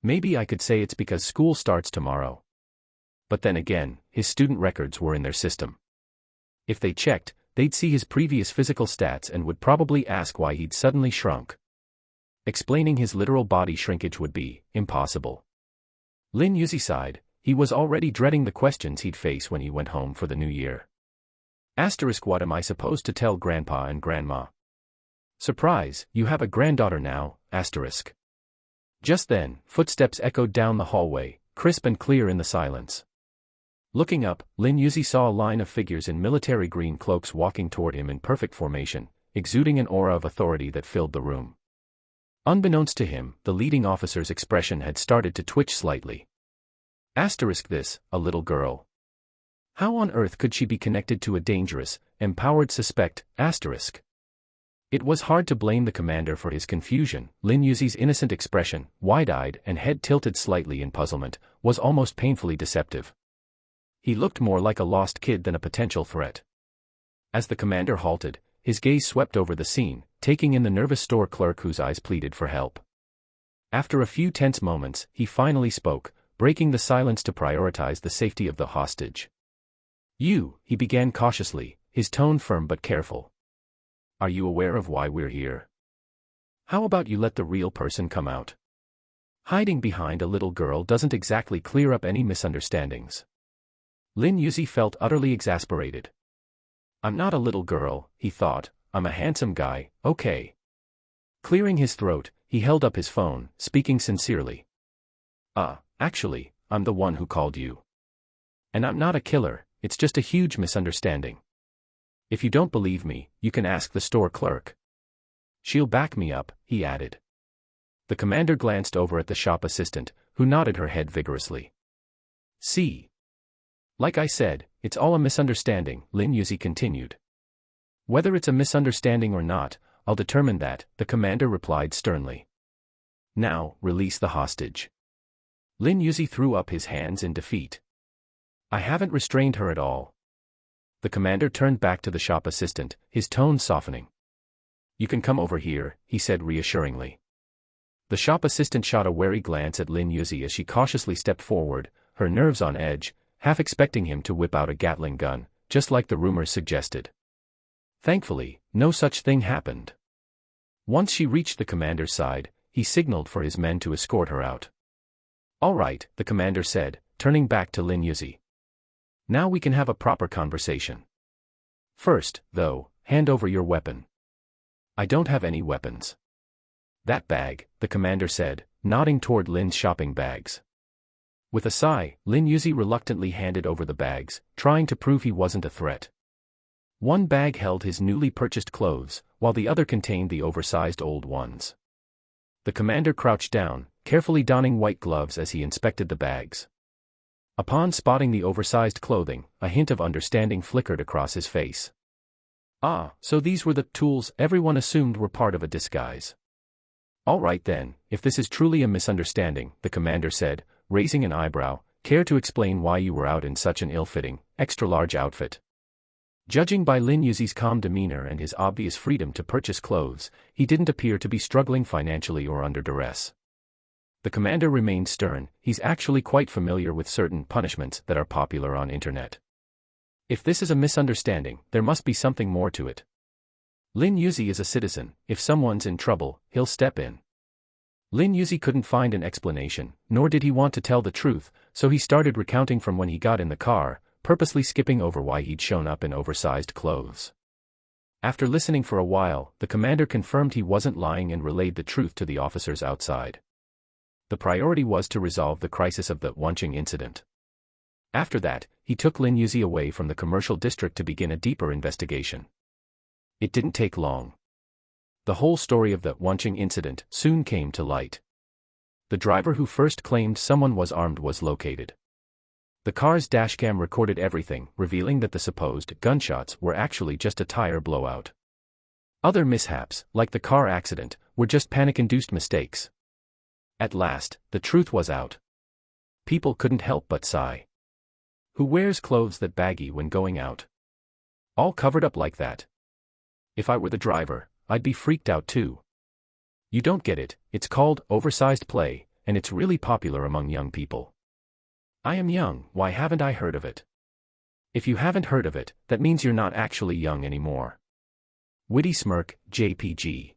Maybe I could say it's because school starts tomorrow. But then again, his student records were in their system. If they checked, they'd see his previous physical stats and would probably ask why he'd suddenly shrunk. Explaining his literal body shrinkage would be impossible. Lin Youzi sighed. He was already dreading the questions he'd face when he went home for the new year. What am I supposed to tell Grandpa and Grandma? Surprise, you have a granddaughter now, Just then, footsteps echoed down the hallway, crisp and clear in the silence. Looking up, Lin Youzi saw a line of figures in military green cloaks walking toward him in perfect formation, exuding an aura of authority that filled the room. Unbeknownst to him, the leading officer's expression had started to twitch slightly. This, a little girl. How on earth could she be connected to a dangerous, empowered suspect, It was hard to blame the commander for his confusion. Lin Youzi's innocent expression, wide-eyed and head tilted slightly in puzzlement, was almost painfully deceptive. He looked more like a lost kid than a potential threat. As the commander halted, his gaze swept over the scene, taking in the nervous store clerk whose eyes pleaded for help. After a few tense moments, he finally spoke, breaking the silence to prioritize the safety of the hostage. He began cautiously, his tone firm but careful. Are you aware of why we're here? How about you let the real person come out? Hiding behind a little girl doesn't exactly clear up any misunderstandings. Lin Youzi felt utterly exasperated. I'm not a little girl, he thought, I'm a handsome guy, okay. Clearing his throat, he held up his phone, speaking sincerely. Actually, I'm the one who called you. And I'm not a killer, it's just a huge misunderstanding. If you don't believe me, you can ask the store clerk. She'll back me up, he added. The commander glanced over at the shop assistant, who nodded her head vigorously. See? Like I said, it's all a misunderstanding, Lin Youzi continued. Whether it's a misunderstanding or not, I'll determine that, the commander replied sternly. Now, release the hostage. Lin Youzi threw up his hands in defeat. I haven't restrained her at all. The commander turned back to the shop assistant, his tone softening. You can come over here, he said reassuringly. The shop assistant shot a wary glance at Lin Youzi as she cautiously stepped forward, her nerves on edge, half expecting him to whip out a Gatling gun, just like the rumors suggested. Thankfully, no such thing happened. Once she reached the commander's side, he signaled for his men to escort her out. All right, the commander said, turning back to Lin Youzi. Now we can have a proper conversation. First, though, hand over your weapon. I don't have any weapons. That bag, the commander said, nodding toward Lin's shopping bags. With a sigh, Lin Youzi reluctantly handed over the bags, trying to prove he wasn't a threat. One bag held his newly purchased clothes, while the other contained the oversized old ones. The commander crouched down, carefully donning white gloves as he inspected the bags. Upon spotting the oversized clothing, a hint of understanding flickered across his face. So these were the tools everyone assumed were part of a disguise. All right then, if this is truly a misunderstanding, the commander said, raising an eyebrow, care to explain why you were out in such an ill-fitting, extra-large outfit? Judging by Lin Youzi's calm demeanor and his obvious freedom to purchase clothes, he didn't appear to be struggling financially or under duress. The commander remained stern. He's actually quite familiar with certain punishments that are popular on internet. If this is a misunderstanding, there must be something more to it. Lin Youzi is a citizen. If someone's in trouble, he'll step in. Lin Youzi couldn't find an explanation, nor did he want to tell the truth, so he started recounting from when he got in the car, purposely skipping over why he'd shown up in oversized clothes. After listening for a while, the commander confirmed he wasn't lying and relayed the truth to the officers outside. The priority was to resolve the crisis of the Wanqing incident. After that, he took Lin Youzi away from the commercial district to begin a deeper investigation. It didn't take long. The whole story of the Wanqing incident soon came to light. The driver who first claimed someone was armed was located. The car's dashcam recorded everything, revealing that the supposed gunshots were actually just a tire blowout. Other mishaps, like the car accident, were just panic-induced mistakes. At last, the truth was out. People couldn't help but sigh. Who wears clothes that baggy when going out? All covered up like that. If I were the driver, I'd be freaked out too. You don't get it, it's called oversized play, and it's really popular among young people. I am young, why haven't I heard of it? If you haven't heard of it, that means you're not actually young anymore. Witty smirk, JPG.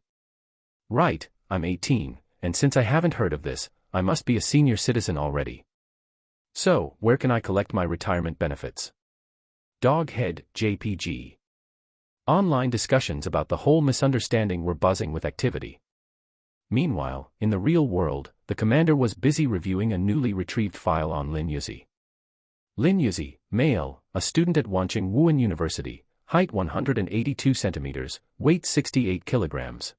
Right, I'm 18, and since I haven't heard of this, I must be a senior citizen already. So, where can I collect my retirement benefits? Doghead, JPG. Online discussions about the whole misunderstanding were buzzing with activity. Meanwhile, in the real world, the commander was busy reviewing a newly retrieved file on Lin Youzi. Lin Youzi, male, a student at Wancheng Wuhan University, height 182 centimeters, weight 68 kilograms.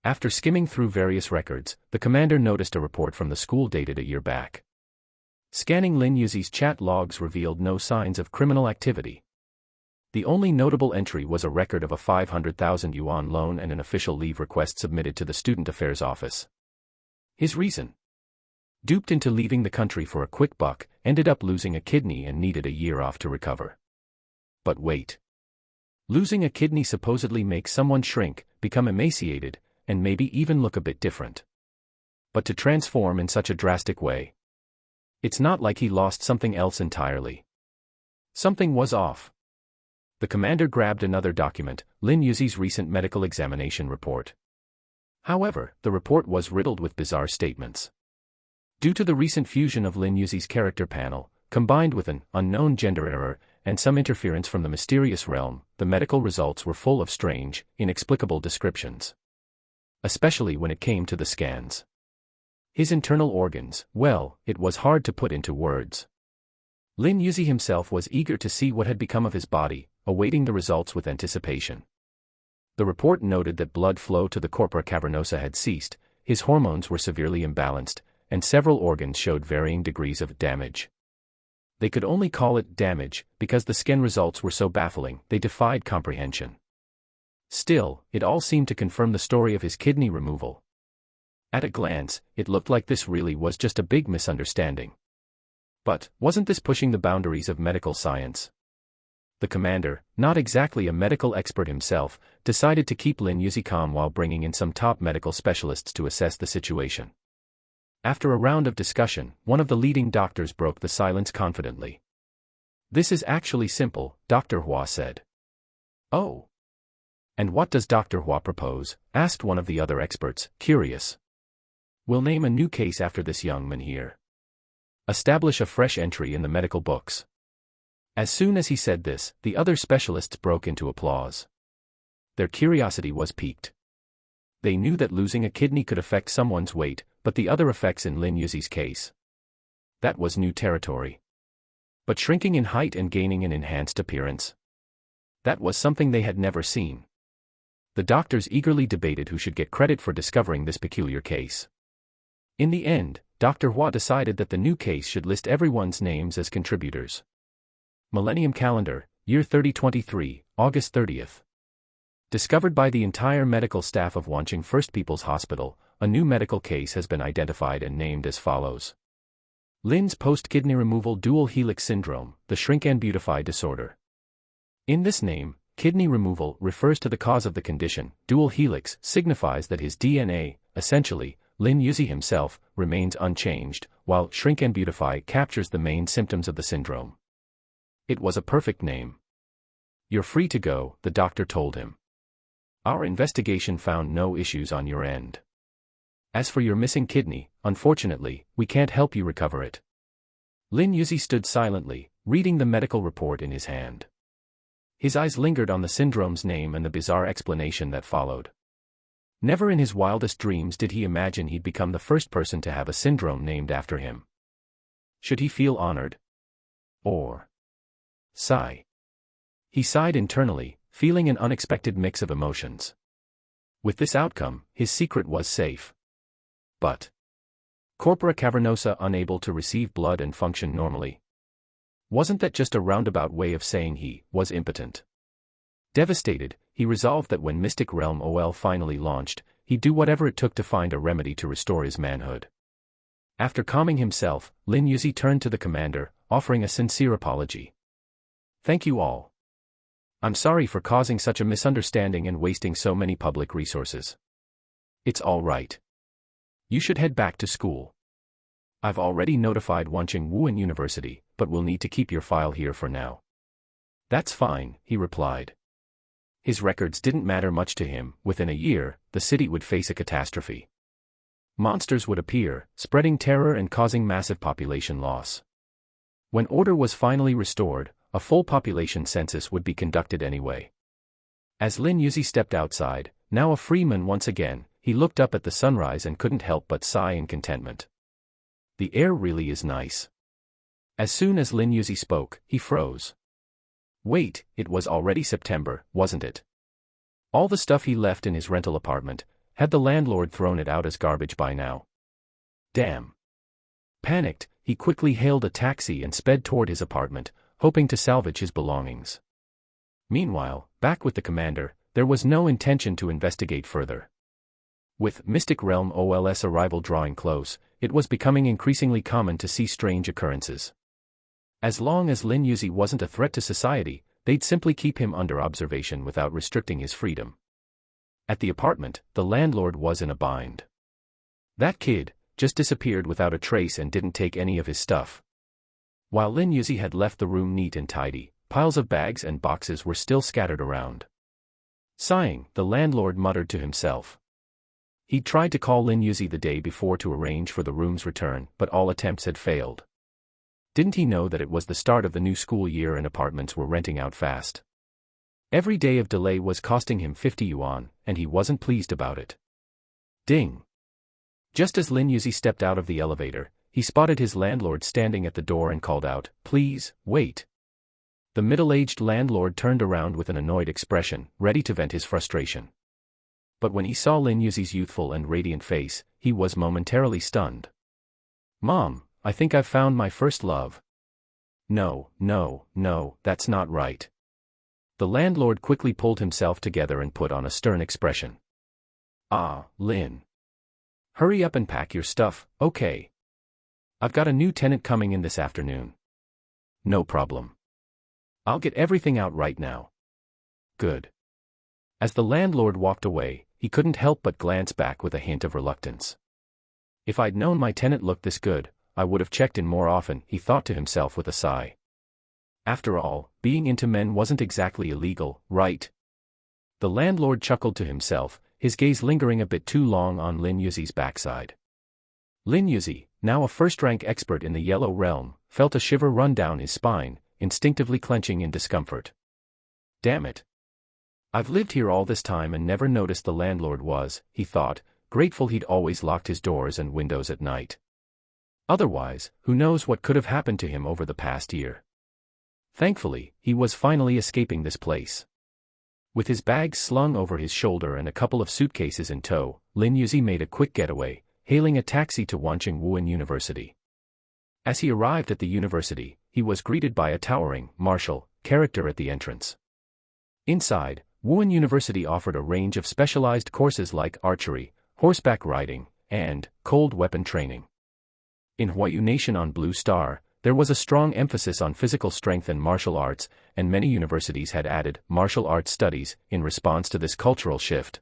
After skimming through various records, the commander noticed a report from the school dated a year back. Scanning Lin Youzi's chat logs revealed no signs of criminal activity. The only notable entry was a record of a 500,000 yuan loan and an official leave request submitted to the Student Affairs Office. His reason? Duped into leaving the country for a quick buck, ended up losing a kidney and needed a year off to recover. But wait. Losing a kidney supposedly makes someone shrink, become emaciated, and maybe even look a bit different. But to transform in such a drastic way? It's not like he lost something else entirely. Something was off. The commander grabbed another document, Lin Youzi's recent medical examination report. However, the report was riddled with bizarre statements. Due to the recent fusion of Lin Youzi's character panel, combined with an unknown gender error, and some interference from the mysterious realm, the medical results were full of strange, inexplicable descriptions. Especially when it came to the scans. His internal organs, well, it was hard to put into words. Lin Youzi himself was eager to see what had become of his body, awaiting the results with anticipation. The report noted that blood flow to the corpora cavernosa had ceased, his hormones were severely imbalanced, and several organs showed varying degrees of damage. They could only call it damage because the scan results were so baffling, they defied comprehension. Still, it all seemed to confirm the story of his kidney removal. At a glance, it looked like this really was just a big misunderstanding. But, wasn't this pushing the boundaries of medical science? The commander, not exactly a medical expert himself, decided to keep Lin Youzi calm while bringing in some top medical specialists to assess the situation. After a round of discussion, one of the leading doctors broke the silence confidently. "This is actually simple," Dr. Hua said. "Oh. And what does Dr. Hua propose?" asked one of the other experts, curious. "We'll name a new case after this young man here. Establish a fresh entry in the medical books." As soon as he said this, the other specialists broke into applause. Their curiosity was piqued. They knew that losing a kidney could affect someone's weight, but the other effects in Lin Youzi's case. That was new territory. But shrinking in height and gaining an enhanced appearance? That was something they had never seen. The doctors eagerly debated who should get credit for discovering this peculiar case. In the end, Dr. Hua decided that the new case should list everyone's names as contributors. Millennium Calendar, Year 3023, August 30th. Discovered by the entire medical staff of Wancheng First People's Hospital, a new medical case has been identified and named as follows. Lin's post-kidney removal dual helix syndrome, the shrink and beautify disorder. In this name, kidney removal refers to the cause of the condition, dual helix signifies that his DNA, essentially, Lin Youzi himself, remains unchanged, while shrink and beautify captures the main symptoms of the syndrome. It was a perfect name. "You're free to go," the doctor told him. "Our investigation found no issues on your end. As for your missing kidney, unfortunately, we can't help you recover it." Lin Youzi stood silently, reading the medical report in his hand. His eyes lingered on the syndrome's name and the bizarre explanation that followed. Never in his wildest dreams did he imagine he'd become the first person to have a syndrome named after him. Should he feel honored? Or sigh? He sighed internally, feeling an unexpected mix of emotions. With this outcome, his secret was safe. But Corpora cavernosa unable to receive blood and function normally. Wasn't that just a roundabout way of saying he was impotent? Devastated, he resolved that when Mystic Realm OL finally launched, he'd do whatever it took to find a remedy to restore his manhood. After calming himself, Lin Youzi turned to the commander, offering a sincere apology. "Thank you all. I'm sorry for causing such a misunderstanding and wasting so many public resources. It's all right. You should head back to school. I've already notified Wancheng Wuhan University, but we'll need to keep your file here for now." "That's fine," he replied. His records didn't matter much to him. Within a year, the city would face a catastrophe. Monsters would appear, spreading terror and causing massive population loss. When order was finally restored, a full population census would be conducted anyway. As Lin Youzi stepped outside, now a freeman once again, he looked up at the sunrise and couldn't help but sigh in contentment. The air really is nice. As soon as Lin Youzi spoke, he froze. Wait, it was already September, wasn't it? All the stuff he left in his rental apartment, had the landlord thrown it out as garbage by now? Damn. Panicked, he quickly hailed a taxi and sped toward his apartment, hoping to salvage his belongings. Meanwhile, back with the commander, there was no intention to investigate further. With Mystic Realm OL's arrival drawing close, it was becoming increasingly common to see strange occurrences. As long as Lin Youzi wasn't a threat to society, they'd simply keep him under observation without restricting his freedom. At the apartment, the landlord was in a bind. That kid just disappeared without a trace and didn't take any of his stuff. While Lin Youzi had left the room neat and tidy, piles of bags and boxes were still scattered around. Sighing, the landlord muttered to himself. He'd tried to call Lin Youzi the day before to arrange for the room's return, but all attempts had failed. Didn't he know that it was the start of the new school year and apartments were renting out fast? Every day of delay was costing him 50 yuan, and he wasn't pleased about it. Ding! Just as Lin Youzi stepped out of the elevator, he spotted his landlord standing at the door and called out, "Please, wait." The middle-aged landlord turned around with an annoyed expression, ready to vent his frustration. But when he saw Lin Youzi's youthful and radiant face, he was momentarily stunned. "Mom, I think I've found my first love." No, that's not right." The landlord quickly pulled himself together and put on a stern expression. "Ah, Lin. Hurry up and pack your stuff, okay? I've got a new tenant coming in this afternoon." "No problem. I'll get everything out right now." "Good." As the landlord walked away, he couldn't help but glance back with a hint of reluctance. "If I'd known my tenant looked this good, I would have checked in more often," he thought to himself with a sigh. After all, being into men wasn't exactly illegal, right? The landlord chuckled to himself, his gaze lingering a bit too long on Lin Youzi's backside. Lin Youzi, now a first-rank expert in the Yellow Realm, felt a shiver run down his spine, instinctively clenching in discomfort. Damn it. I've lived here all this time and never noticed the landlord was, he thought, grateful he'd always locked his doors and windows at night. Otherwise, who knows what could have happened to him over the past year. Thankfully, he was finally escaping this place. With his bags slung over his shoulder and a couple of suitcases in tow, Lin Youzi made a quick getaway, hailing a taxi to Wancheng Wuhan University. As he arrived at the university, he was greeted by a towering, martial character at the entrance. Inside, Wuhan University offered a range of specialized courses like archery, horseback riding, and cold weapon training. In Huayu Nation on Blue Star, there was a strong emphasis on physical strength and martial arts, and many universities had added martial arts studies in response to this cultural shift.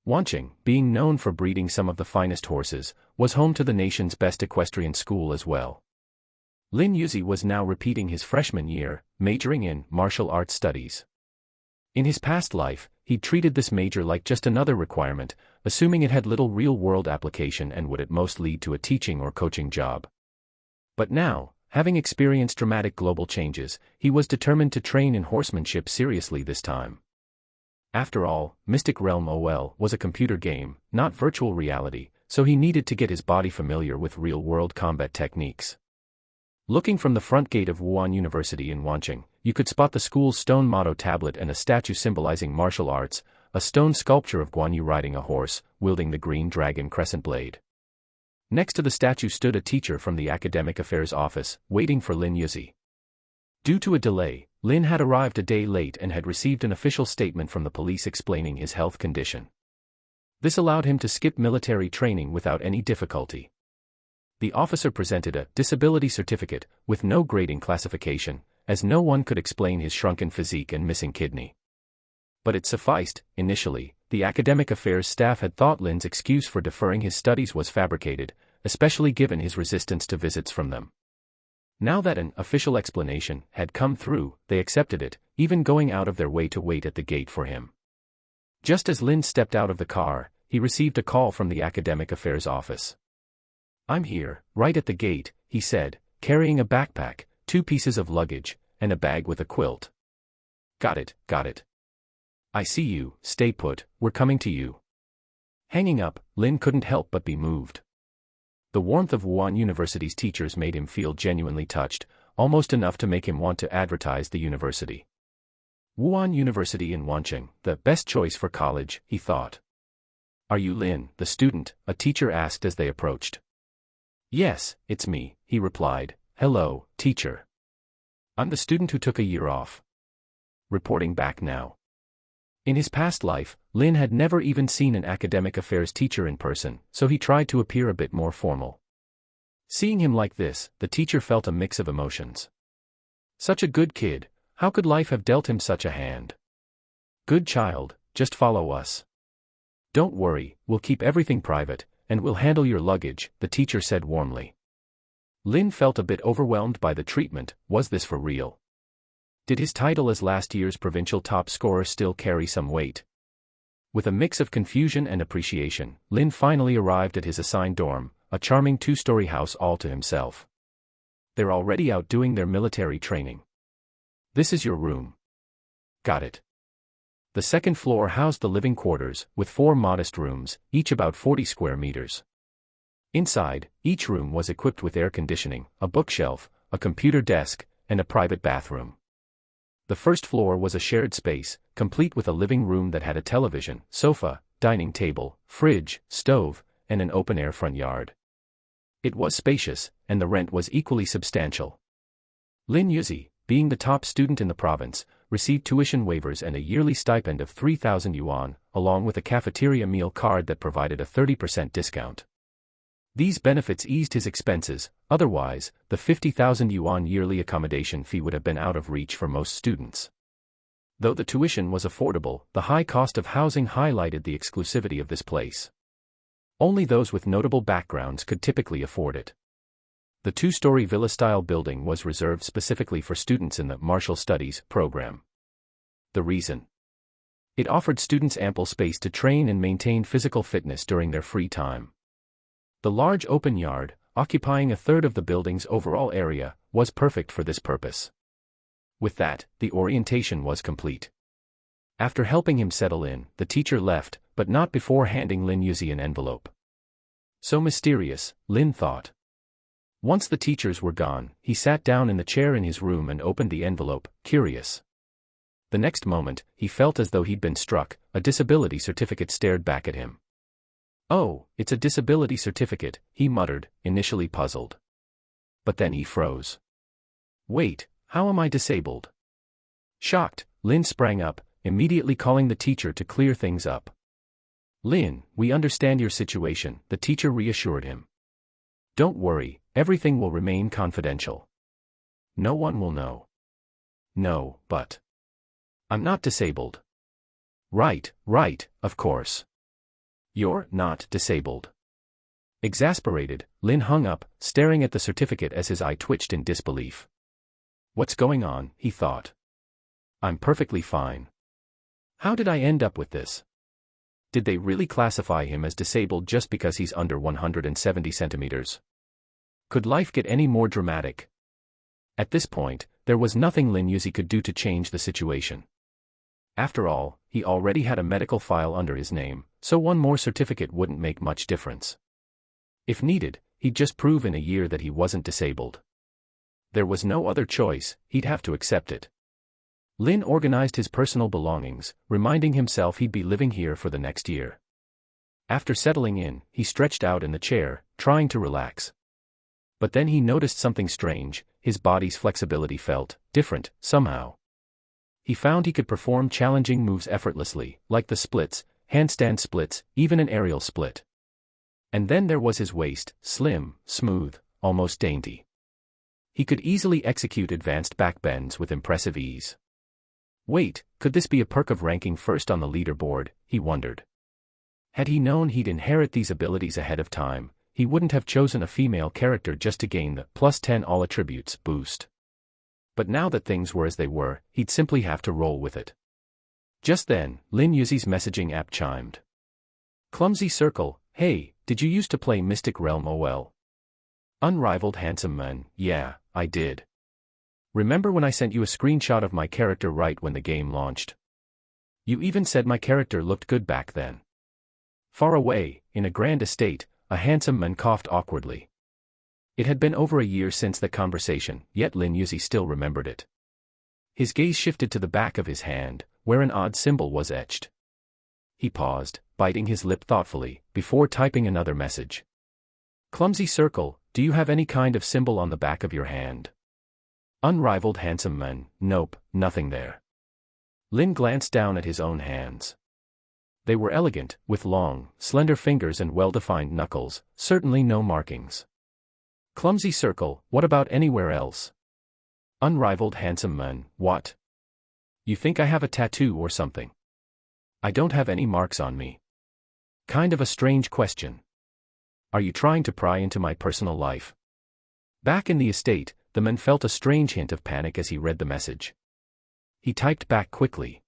Wancheng, being known for breeding some of the finest horses, was home to the nation's best equestrian school as well. Lin Youzi was now repeating his freshman year, majoring in martial arts studies. In his past life, he'd treated this major like just another requirement, assuming it had little real-world application and would at most lead to a teaching or coaching job. But now, having experienced dramatic global changes, he was determined to train in horsemanship seriously this time. After all, Mystic Realm OL was a computer game, not virtual reality, so he needed to get his body familiar with real-world combat techniques. Looking from the front gate of Wuhan University in Wancheng, you could spot the school's stone motto tablet and a statue symbolizing martial arts, a stone sculpture of Guan Yu riding a horse, wielding the green dragon crescent blade. Next to the statue stood a teacher from the Academic Affairs Office, waiting for Lin Youzi. Due to a delay, Lin had arrived a day late and had received an official statement from the police explaining his health condition. This allowed him to skip military training without any difficulty. The officer presented a disability certificate with no grading classification, as no one could explain his shrunken physique and missing kidney. But it sufficed. Initially, the academic affairs staff had thought Lin's excuse for deferring his studies was fabricated, especially given his resistance to visits from them. Now that an official explanation had come through, they accepted it, even going out of their way to wait at the gate for him. Just as Lin stepped out of the car, he received a call from the academic affairs office. "I'm here, right at the gate," he said, carrying a backpack, 2 pieces of luggage, and a bag with a quilt. Got it. I see you, stay put, we're coming to you." Hanging up, Lin couldn't help but be moved. The warmth of Wuhan University's teachers made him feel genuinely touched, almost enough to make him want to advertise the university. Wuhan University in Wancheng, the best choice for college, he thought. "Are you Lin, the student?" a teacher asked as they approached. "Yes, it's me," he replied. "Hello, teacher. I'm the student who took a year off. Reporting back now." In his past life, Lin had never even seen an academic affairs teacher in person, so he tried to appear a bit more formal. Seeing him like this, the teacher felt a mix of emotions. Such a good kid, how could life have dealt him such a hand? "Good child, just follow us. Don't worry, we'll keep everything private, and we'll handle your luggage," the teacher said warmly. Lin felt a bit overwhelmed by the treatment. Was this for real? Did his title as last year's provincial top scorer still carry some weight? With a mix of confusion and appreciation, Lin finally arrived at his assigned dorm, a charming 2-story house all to himself. They're already out doing their military training. "This is your room." Got it. The second floor housed the living quarters, with 4 modest rooms, each about 40 square meters. Inside, each room was equipped with air conditioning, a bookshelf, a computer desk, and a private bathroom. The first floor was a shared space, complete with a living room that had a television, sofa, dining table, fridge, stove, and an open-air front yard. It was spacious, and the rent was equally substantial. Lin Youzi, being the top student in the province, received tuition waivers and a yearly stipend of 3,000 yuan, along with a cafeteria meal card that provided a 30% discount. These benefits eased his expenses, otherwise, the 50,000 yuan yearly accommodation fee would have been out of reach for most students. Though the tuition was affordable, the high cost of housing highlighted the exclusivity of this place. Only those with notable backgrounds could typically afford it. The 2-story villa-style building was reserved specifically for students in the Martial Studies program. The reason? It offered students ample space to train and maintain physical fitness during their free time. The large open yard, occupying a third of the building's overall area, was perfect for this purpose. With that, the orientation was complete. After helping him settle in, the teacher left, but not before handing Lin Youzi an envelope. So mysterious, Lin thought. Once the teachers were gone, he sat down in the chair in his room and opened the envelope, curious. The next moment, he felt as though he'd been struck. A disability certificate stared back at him. "Oh, it's a disability certificate," he muttered, initially puzzled. But then he froze. "Wait, how am I disabled?" Shocked, Lin sprang up, immediately calling the teacher to clear things up. "Lin, we understand your situation," the teacher reassured him. "Don't worry, everything will remain confidential. No one will know." "No, but I'm not disabled." Right, of course. You're not disabled." Exasperated, Lin hung up, staring at the certificate as his eye twitched in disbelief. "What's going on?" he thought. "I'm perfectly fine. How did I end up with this? Did they really classify him as disabled just because he's under 170 centimeters? Could life get any more dramatic?" At this point, there was nothing Lin Youzi could do to change the situation. After all, he already had a medical file under his name, so one more certificate wouldn't make much difference. If needed, he'd just prove in a year that he wasn't disabled. There was no other choice, he'd have to accept it. Lin organized his personal belongings, reminding himself he'd be living here for the next year. After settling in, he stretched out in the chair, trying to relax. But then he noticed something strange. His body's flexibility felt different, somehow. He found he could perform challenging moves effortlessly, like the splits, handstand splits, even an aerial split. And then there was his waist, slim, smooth, almost dainty. He could easily execute advanced backbends with impressive ease. Wait, could this be a perk of ranking first on the leaderboard, he wondered. Had he known he'd inherit these abilities ahead of time, he wouldn't have chosen a female character just to gain the +10 all attributes boost. But now that things were as they were, he'd simply have to roll with it. Just then, Lin Youzi's messaging app chimed. Clumsy Circle, hey, did you used to play Mystic Realm OL? Unrivaled handsome man, yeah, I did. Remember when I sent you a screenshot of my character right when the game launched? You even said my character looked good back then. Far away, in a grand estate, a handsome man coughed awkwardly. It had been over a year since the conversation, yet Lin Youzi still remembered it. His gaze shifted to the back of his hand, where an odd symbol was etched. He paused, biting his lip thoughtfully, before typing another message. Clumsy Circle, do you have any kind of symbol on the back of your hand? Unrivaled handsome man, nope, nothing there. Lin glanced down at his own hands. They were elegant, with long, slender fingers and well-defined knuckles, certainly no markings. Clumsy Circle, what about anywhere else? Unrivaled handsome man, what? You think I have a tattoo or something? I don't have any marks on me. Kind of a strange question. Are you trying to pry into my personal life? Back in the estate, the man felt a strange hint of panic as he read the message. He typed back quickly.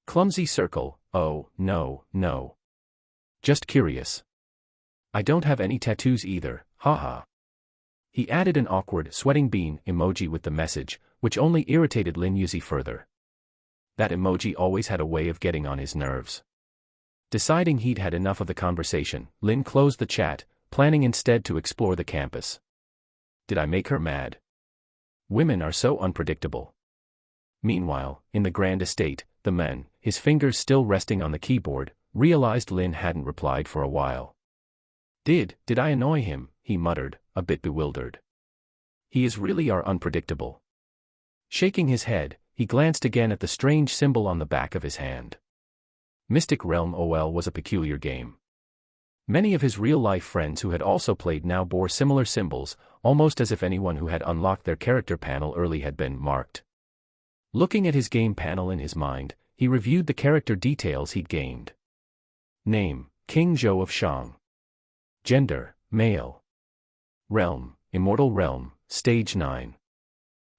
Clumsy Circle, oh, no, no. Just curious. I don't have any tattoos either, haha. He added an awkward, sweating bean emoji with the message, which only irritated Lin Youzi further. That emoji always had a way of getting on his nerves. Deciding he'd had enough of the conversation, Lin closed the chat, planning instead to explore the campus. Did I make her mad? Women are so unpredictable. Meanwhile, in the grand estate, the man, his fingers still resting on the keyboard, realized Lin hadn't replied for a while. Did I annoy him? He muttered, a bit bewildered. He is really unpredictable. Shaking his head, he glanced again at the strange symbol on the back of his hand. Mystic Realm OL was a peculiar game. Many of his real-life friends who had also played now bore similar symbols, almost as if anyone who had unlocked their character panel early had been marked. Looking at his game panel in his mind, he reviewed the character details he'd gained. Name, King Zhou of Shang. Gender, male. Realm, Immortal Realm, Stage 9.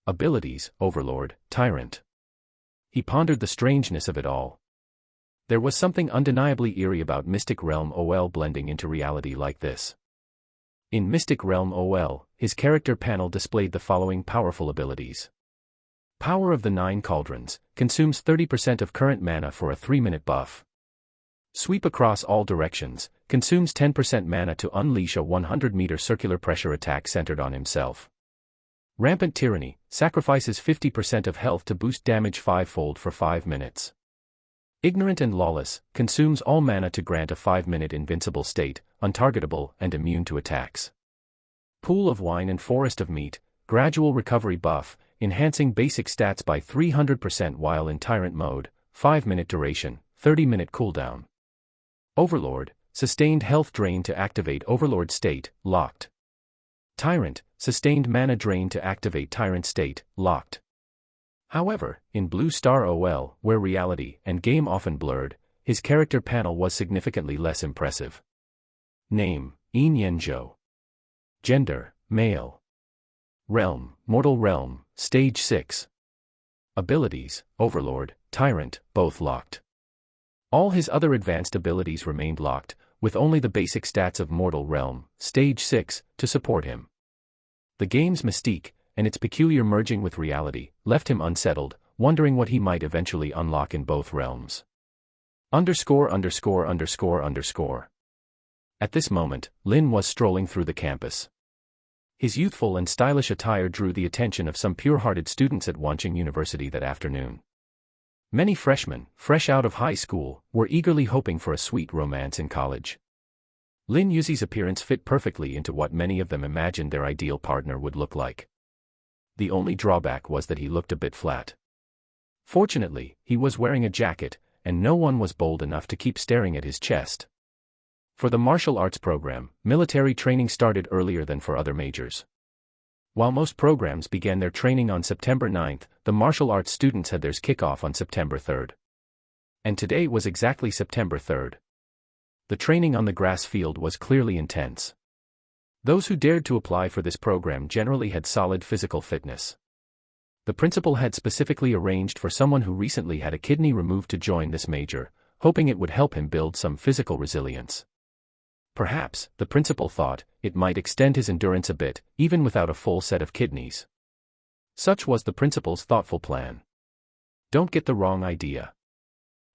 Abilities, Overlord, Tyrant. He pondered the strangeness of it all. There was something undeniably eerie about Mystic Realm OL blending into reality like this. In Mystic Realm OL, his character panel displayed the following powerful abilities. Power of the 9 Cauldrons, consumes 30% of current mana for a 3-minute buff. Sweep across all directions, consumes 10% mana to unleash a 100-meter circular pressure attack centered on himself. Rampant Tyranny, sacrifices 50% of health to boost damage 5-fold for 5 minutes. Ignorant and Lawless, consumes all mana to grant a 5-minute invincible state, untargetable and immune to attacks. Pool of Wine and Forest of Meat, gradual recovery buff, enhancing basic stats by 300% while in Tyrant mode, 5-minute duration, 30-minute cooldown. Overlord, sustained health drain to activate Overlord state, locked. Tyrant, sustained mana drain to activate Tyrant state, locked. However, in Blue Star OL, where reality and game often blurred, his character panel was significantly less impressive. Name, Yin Zhou. Gender, male. Realm, Mortal Realm, Stage 6. Abilities, Overlord, Tyrant, both locked. All his other advanced abilities remained locked, with only the basic stats of Mortal Realm, Stage 6, to support him. The game's mystique, and its peculiar merging with reality, left him unsettled, wondering what he might eventually unlock in both realms. At this moment, Lin was strolling through the campus. His youthful and stylish attire drew the attention of some pure-hearted students at Wancheng University that afternoon. Many freshmen, fresh out of high school, were eagerly hoping for a sweet romance in college. Lin Youzi's appearance fit perfectly into what many of them imagined their ideal partner would look like. The only drawback was that he looked a bit flat. Fortunately, he was wearing a jacket, and no one was bold enough to keep staring at his chest. For the martial arts program, military training started earlier than for other majors. While most programs began their training on September 9th, the martial arts students had theirs kick off on September 3rd. And today was exactly September 3rd. The training on the grass field was clearly intense. Those who dared to apply for this program generally had solid physical fitness. The principal had specifically arranged for someone who recently had a kidney removed to join this major, hoping it would help him build some physical resilience. Perhaps, the principal thought, it might extend his endurance a bit, even without a full set of kidneys. Such was the principal's thoughtful plan. Don't get the wrong idea.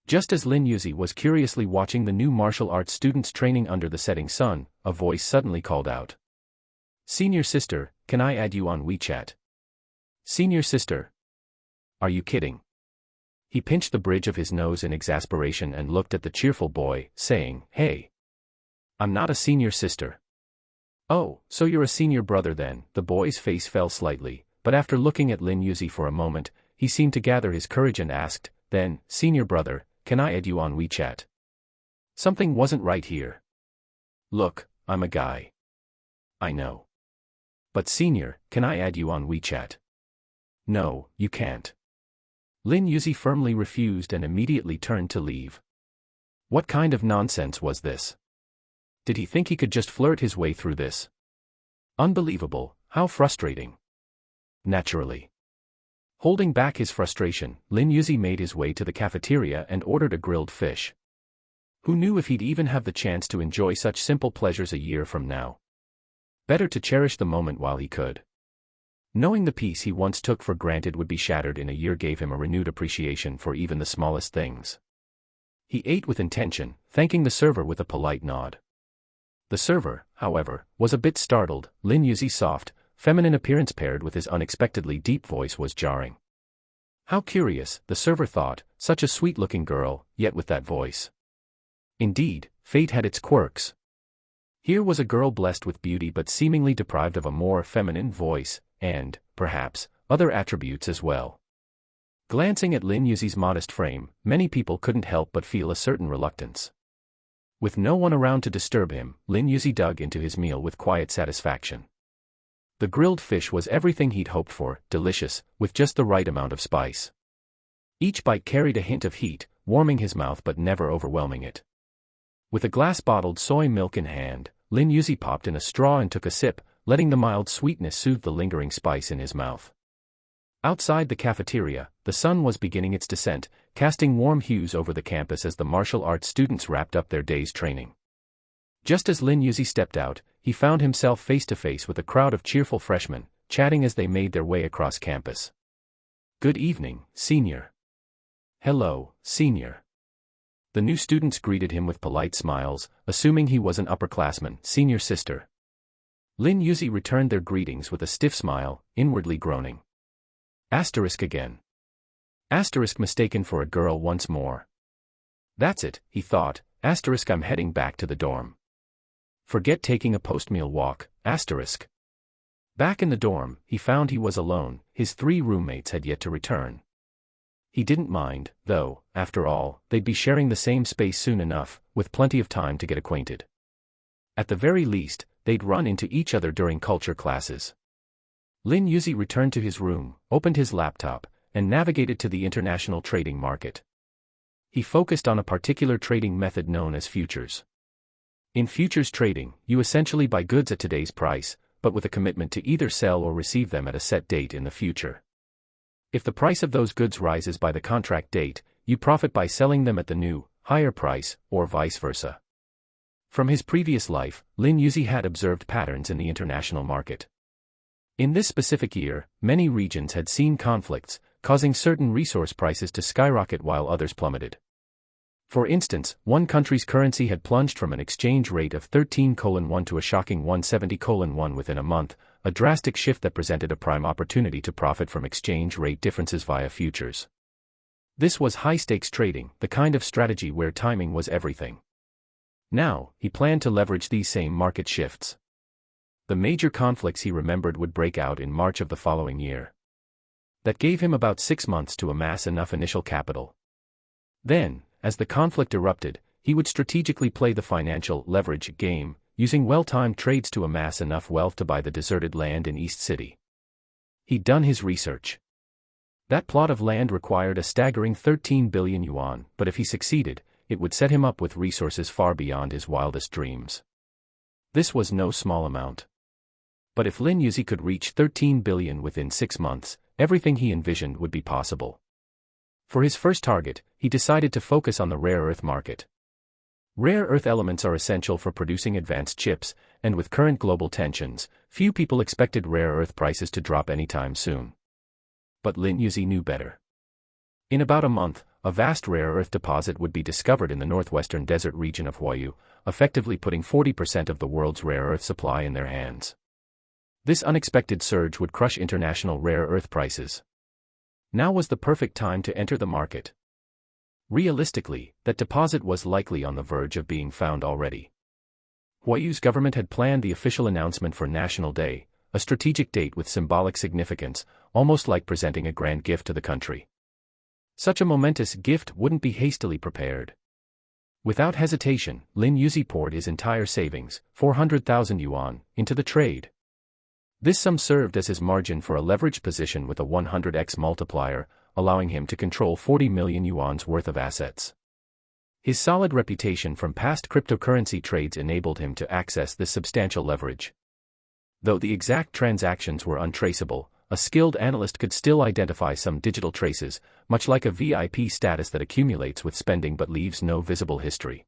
Just as Lin Youzi was curiously watching the new martial arts students training under the setting sun, a voice suddenly called out. "Senior sister, can I add you on WeChat?" "Senior sister? Are you kidding?" He pinched the bridge of his nose in exasperation and looked at the cheerful boy, saying, "Hey. I'm not a senior sister." "Oh, so you're a senior brother then." The boy's face fell slightly, but after looking at Lin Youzi for a moment, he seemed to gather his courage and asked, "Then, senior brother, can I add you on WeChat?" Something wasn't right here. "Look, I'm a guy. I know. But senior, can I add you on WeChat?" "No, you can't." Lin Youzi firmly refused and immediately turned to leave. What kind of nonsense was this? Did he think he could just flirt his way through this? Unbelievable, how frustrating. Naturally. Holding back his frustration, Lin Youzi made his way to the cafeteria and ordered a grilled fish. Who knew if he'd even have the chance to enjoy such simple pleasures a year from now? Better to cherish the moment while he could. Knowing the peace he once took for granted would be shattered in a year gave him a renewed appreciation for even the smallest things. He ate with intention, thanking the server with a polite nod. The server, however, was a bit startled. Lin Youzi's soft, feminine appearance paired with his unexpectedly deep voice was jarring. How curious, the server thought, such a sweet-looking girl, yet with that voice. Indeed, fate had its quirks. Here was a girl blessed with beauty but seemingly deprived of a more feminine voice, and, perhaps, other attributes as well. Glancing at Lin Youzi's modest frame, many people couldn't help but feel a certain reluctance. With no one around to disturb him, Lin Youzi dug into his meal with quiet satisfaction. The grilled fish was everything he'd hoped for, delicious, with just the right amount of spice. Each bite carried a hint of heat, warming his mouth but never overwhelming it. With a glass-bottled soy milk in hand, Lin Youzi popped in a straw and took a sip, letting the mild sweetness soothe the lingering spice in his mouth. Outside the cafeteria, the sun was beginning its descent, casting warm hues over the campus as the martial arts students wrapped up their day's training. Just as Lin Youzi stepped out, he found himself face to face with a crowd of cheerful freshmen, chatting as they made their way across campus. "Good evening, senior." "Hello, senior." The new students greeted him with polite smiles, assuming he was an upperclassman. "Senior sister." Lin Youzi returned their greetings with a stiff smile, inwardly groaning. Asterisk again. Asterisk mistaken for a girl once more. That's it, he thought, asterisk I'm heading back to the dorm. Forget taking a post-meal walk, asterisk. Back in the dorm, he found he was alone, his 3 roommates had yet to return. He didn't mind, though, after all, they'd be sharing the same space soon enough, with plenty of time to get acquainted. At the very least, they'd run into each other during culture classes. Lin Youzi returned to his room, opened his laptop, and navigated to the international trading market. He focused on a particular trading method known as futures. In futures trading, you essentially buy goods at today's price, but with a commitment to either sell or receive them at a set date in the future. If the price of those goods rises by the contract date, you profit by selling them at the new, higher price, or vice versa. From his previous life, Lin Youzi had observed patterns in the international market. In this specific year, many regions had seen conflicts, causing certain resource prices to skyrocket while others plummeted. For instance, one country's currency had plunged from an exchange rate of 13:1 to a shocking 170:1 within a month, a drastic shift that presented a prime opportunity to profit from exchange rate differences via futures. This was high-stakes trading, the kind of strategy where timing was everything. Now, he planned to leverage these same market shifts. The major conflicts he remembered would break out in March of the following year. That gave him about 6 months to amass enough initial capital. Then, as the conflict erupted, he would strategically play the financial leverage game, using well-timed trades to amass enough wealth to buy the deserted land in East City. He'd done his research. That plot of land required a staggering 13 billion yuan, but if he succeeded, it would set him up with resources far beyond his wildest dreams. This was no small amount. But if Lin Youzi could reach 13 billion within 6 months, everything he envisioned would be possible. For his first target, he decided to focus on the rare earth market. Rare earth elements are essential for producing advanced chips, and with current global tensions, few people expected rare earth prices to drop anytime soon. But Lin Youzi knew better. In about a month, a vast rare earth deposit would be discovered in the northwestern desert region of Huayu, effectively putting 40% of the world's rare earth supply in their hands. This unexpected surge would crush international rare earth prices. Now was the perfect time to enter the market. Realistically, that deposit was likely on the verge of being found already. Huayu's government had planned the official announcement for National Day, a strategic date with symbolic significance, almost like presenting a grand gift to the country. Such a momentous gift wouldn't be hastily prepared. Without hesitation, Lin Youzi poured his entire savings, 400,000 yuan, into the trade. This sum served as his margin for a leveraged position with a 100x multiplier, allowing him to control 40 million yuan's worth of assets. His solid reputation from past cryptocurrency trades enabled him to access this substantial leverage. Though the exact transactions were untraceable, a skilled analyst could still identify some digital traces, much like a VIP status that accumulates with spending but leaves no visible history.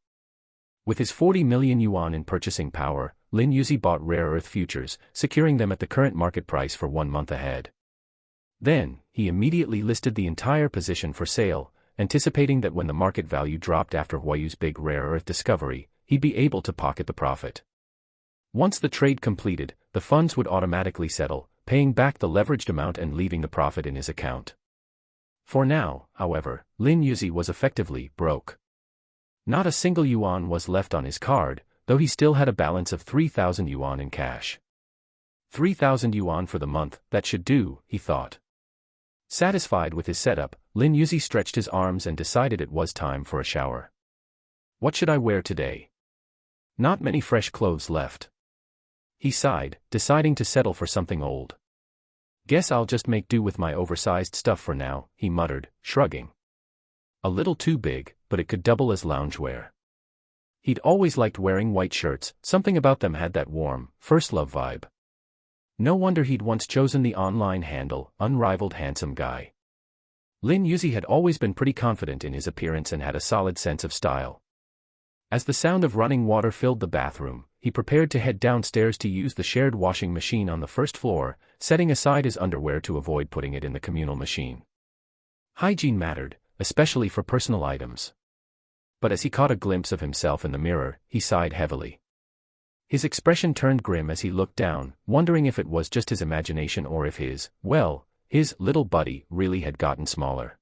With his 40 million yuan in purchasing power, Lin Youzi bought rare earth futures, securing them at the current market price for 1 month ahead. Then, he immediately listed the entire position for sale, anticipating that when the market value dropped after Huayu's big rare earth discovery, he'd be able to pocket the profit. Once the trade completed, the funds would automatically settle, paying back the leveraged amount and leaving the profit in his account. For now, however, Lin Youzi was effectively broke. Not a single yuan was left on his card, though he still had a balance of 3,000 yuan in cash. 3,000 yuan for the month, that should do, he thought. Satisfied with his setup, Lin Youzi stretched his arms and decided it was time for a shower. What should I wear today? Not many fresh clothes left. He sighed, deciding to settle for something old. Guess I'll just make do with my oversized stuff for now, he muttered, shrugging. A little too big, but it could double as loungewear. He'd always liked wearing white shirts, something about them had that warm, first love vibe. No wonder he'd once chosen the online handle, unrivaled handsome guy. Lin Youzi had always been pretty confident in his appearance and had a solid sense of style. As the sound of running water filled the bathroom, he prepared to head downstairs to use the shared washing machine on the first floor, setting aside his underwear to avoid putting it in the communal machine. Hygiene mattered, especially for personal items. But as he caught a glimpse of himself in the mirror, he sighed heavily. His expression turned grim as he looked down, wondering if it was just his imagination or if his little buddy really had gotten smaller.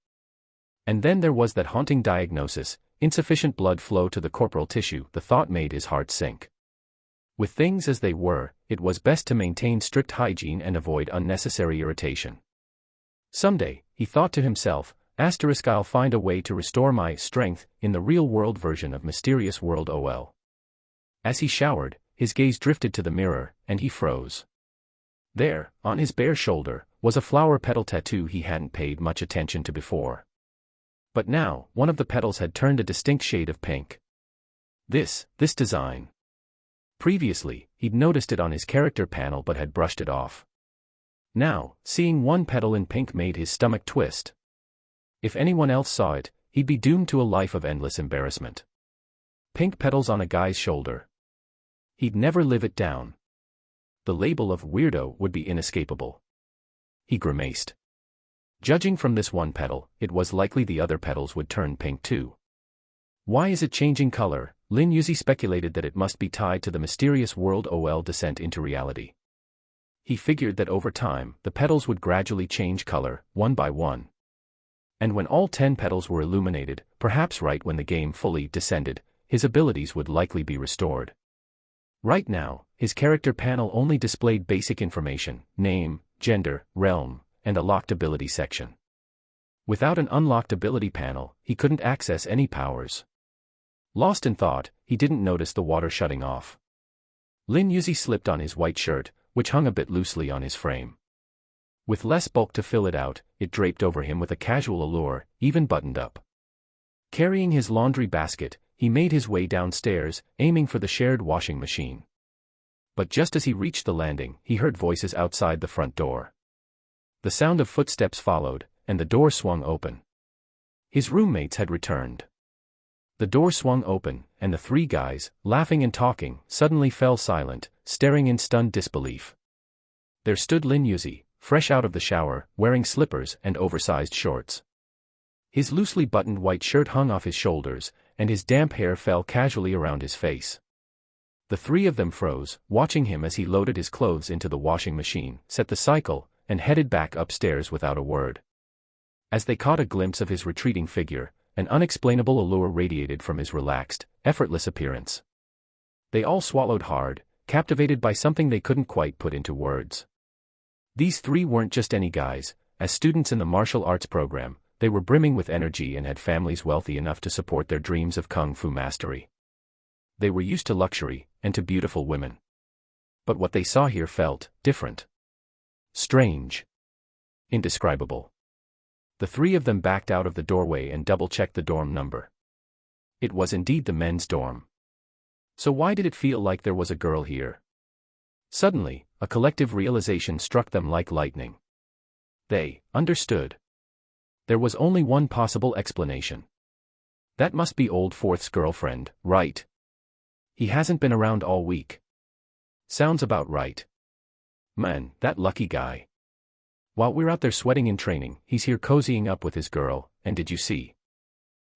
And then there was that haunting diagnosis, insufficient blood flow to the corporal tissue. The thought made his heart sink. With things as they were, it was best to maintain strict hygiene and avoid unnecessary irritation. Someday, he thought to himself, I'll find a way to restore my strength in the real-world version of Mysterious World OL. As he showered, his gaze drifted to the mirror, and he froze. There, on his bare shoulder, was a flower petal tattoo he hadn't paid much attention to before. But now, one of the petals had turned a distinct shade of pink. This design. Previously, he'd noticed it on his character panel but had brushed it off. Now, seeing one petal in pink made his stomach twist. If anyone else saw it, he'd be doomed to a life of endless embarrassment. Pink petals on a guy's shoulder. He'd never live it down. The label of weirdo would be inescapable. He grimaced. Judging from this one petal, it was likely the other petals would turn pink too. Why is it changing color? Lin Youzi speculated that it must be tied to the Mysterious World OL descent into reality. He figured that over time, the petals would gradually change color, one by one. And when all 10 petals were illuminated, perhaps right when the game fully descended, his abilities would likely be restored. Right now, his character panel only displayed basic information: name, gender, realm, and a locked ability section. Without an unlocked ability panel, he couldn't access any powers. Lost in thought, he didn't notice the water shutting off. Lin Youzi slipped on his white shirt, which hung a bit loosely on his frame. With less bulk to fill it out, it draped over him with a casual allure, even buttoned up. Carrying his laundry basket, he made his way downstairs, aiming for the shared washing machine. But just as he reached the landing, he heard voices outside the front door. The sound of footsteps followed, and the door swung open. His roommates had returned. The door swung open, and the three guys, laughing and talking, suddenly fell silent, staring in stunned disbelief. There stood Lin Youzi, fresh out of the shower, wearing slippers and oversized shorts. His loosely buttoned white shirt hung off his shoulders, and his damp hair fell casually around his face. The three of them froze, watching him as he loaded his clothes into the washing machine, set the cycle, and headed back upstairs without a word. As they caught a glimpse of his retreating figure, an unexplainable allure radiated from his relaxed, effortless appearance. They all swallowed hard, captivated by something they couldn't quite put into words. These three weren't just any guys. As students in the martial arts program, they were brimming with energy and had families wealthy enough to support their dreams of kung fu mastery. They were used to luxury, and to beautiful women. But what they saw here felt different. Strange. Indescribable. The three of them backed out of the doorway and double-checked the dorm number. It was indeed the men's dorm. So why did it feel like there was a girl here? Suddenly, a collective realization struck them like lightning. They understood. There was only one possible explanation. That must be Old Fourth's girlfriend, right? He hasn't been around all week. Sounds about right. Man, that lucky guy. While we're out there sweating in training, he's here cozying up with his girl, and did you see?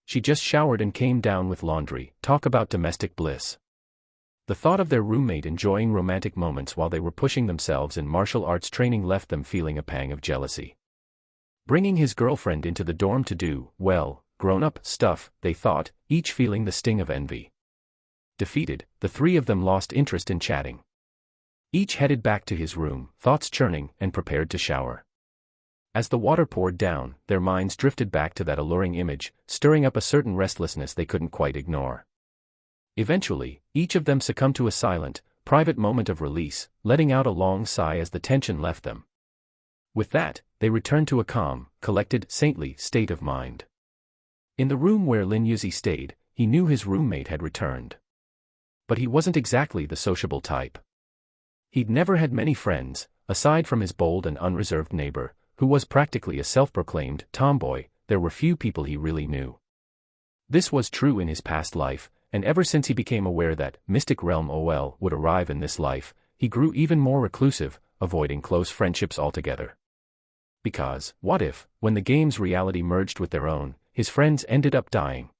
She just showered and came down with laundry. Talk about domestic bliss. The thought of their roommate enjoying romantic moments while they were pushing themselves in martial arts training left them feeling a pang of jealousy. Bringing his girlfriend into the dorm to do, well, grown-up stuff, they thought, each feeling the sting of envy. Defeated, the three of them lost interest in chatting. Each headed back to his room, thoughts churning, and prepared to shower. As the water poured down, their minds drifted back to that alluring image, stirring up a certain restlessness they couldn't quite ignore. Eventually, each of them succumbed to a silent, private moment of release, letting out a long sigh as the tension left them. With that, they returned to a calm, collected, saintly state of mind. In the room where Lin Youzi stayed, he knew his roommate had returned. But he wasn't exactly the sociable type. He'd never had many friends, aside from his bold and unreserved neighbor, who was practically a self-proclaimed tomboy. There were few people he really knew. This was true in his past life, and ever since he became aware that Mystic Realm OL would arrive in this life, he grew even more reclusive, avoiding close friendships altogether. Because, what if, when the game's reality merged with their own, his friends ended up dying?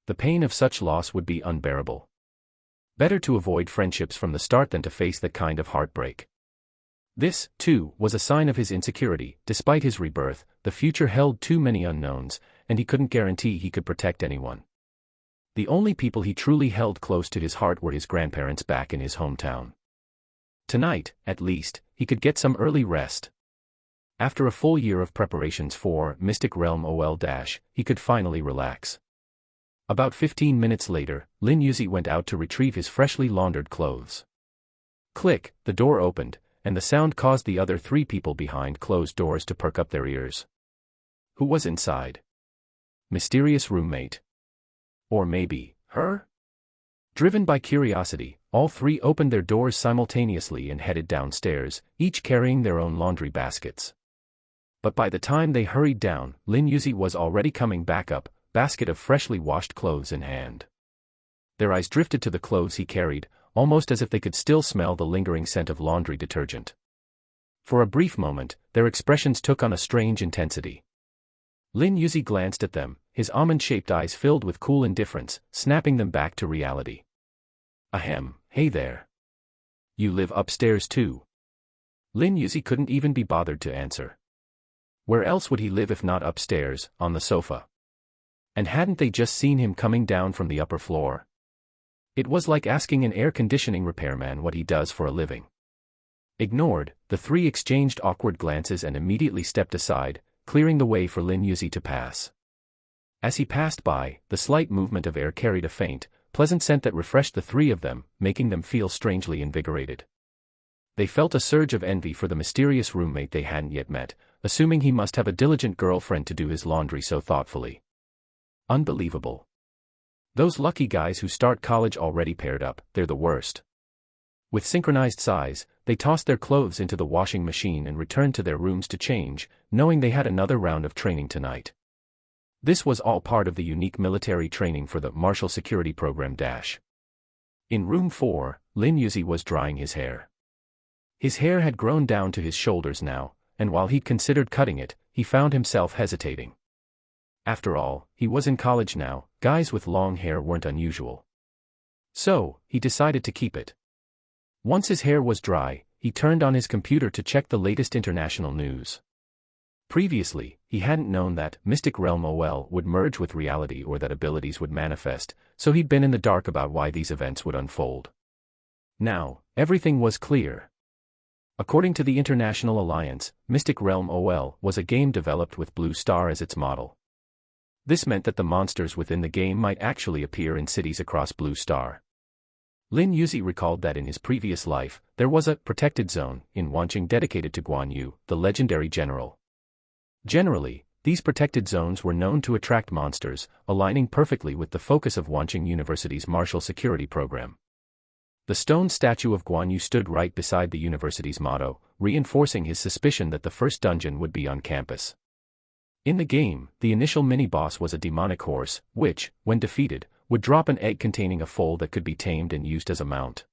The pain of such loss would be unbearable. Better to avoid friendships from the start than to face that kind of heartbreak. This, too, was a sign of his insecurity. Despite his rebirth, the future held too many unknowns, and he couldn't guarantee he could protect anyone. The only people he truly held close to his heart were his grandparents back in his hometown. Tonight, at least, he could get some early rest. After a full year of preparations for Mystic Realm OL-, he could finally relax. About 15 minutes later, Lin Youzi went out to retrieve his freshly laundered clothes. Click, the door opened, and the sound caused the other three people behind closed doors to perk up their ears. Who was inside? Mysterious roommate. Or maybe, her? Driven by curiosity, all three opened their doors simultaneously and headed downstairs, each carrying their own laundry baskets. But by the time they hurried down, Lin Youzi was already coming back up, basket of freshly washed clothes in hand. Their eyes drifted to the clothes he carried, almost as if they could still smell the lingering scent of laundry detergent. For a brief moment, their expressions took on a strange intensity. Lin Youzi glanced at them, his almond-shaped eyes filled with cool indifference, snapping them back to reality. Ahem, hey there. You live upstairs too? Lin Youzi couldn't even be bothered to answer. Where else would he live if not upstairs, on the sofa? And hadn't they just seen him coming down from the upper floor? It was like asking an air conditioning repairman what he does for a living. Ignored, the three exchanged awkward glances and immediately stepped aside, clearing the way for Lin Youzi to pass. As he passed by, the slight movement of air carried a faint, pleasant scent that refreshed the three of them, making them feel strangely invigorated. They felt a surge of envy for the mysterious roommate they hadn't yet met, assuming he must have a diligent girlfriend to do his laundry so thoughtfully. Unbelievable. Those lucky guys who start college already paired up, they're the worst. With synchronized sighs, they tossed their clothes into the washing machine and returned to their rooms to change, knowing they had another round of training tonight. This was all part of the unique military training for the Martial Security Program Dash. In room 4, Lin Youzi was drying his hair. His hair had grown down to his shoulders now, and while he'd considered cutting it, he found himself hesitating. After all, he was in college now, guys with long hair weren't unusual. So, he decided to keep it. Once his hair was dry, he turned on his computer to check the latest international news. Previously, he hadn't known that Mystic Realm OL would merge with reality or that abilities would manifest, so he'd been in the dark about why these events would unfold. Now, everything was clear. According to the International Alliance, Mystic Realm OL was a game developed with Blue Star as its model. This meant that the monsters within the game might actually appear in cities across Blue Star. Lin Youzi recalled that in his previous life, there was a protected zone in Wanqing dedicated to Guan Yu, the legendary general. Generally, these protected zones were known to attract monsters, aligning perfectly with the focus of Wanqing University's martial security program. The stone statue of Guan Yu stood right beside the university's motto, reinforcing his suspicion that the first dungeon would be on campus. In the game, the initial mini-boss was a demonic horse, which, when defeated, would drop an egg containing a foal that could be tamed and used as a mount.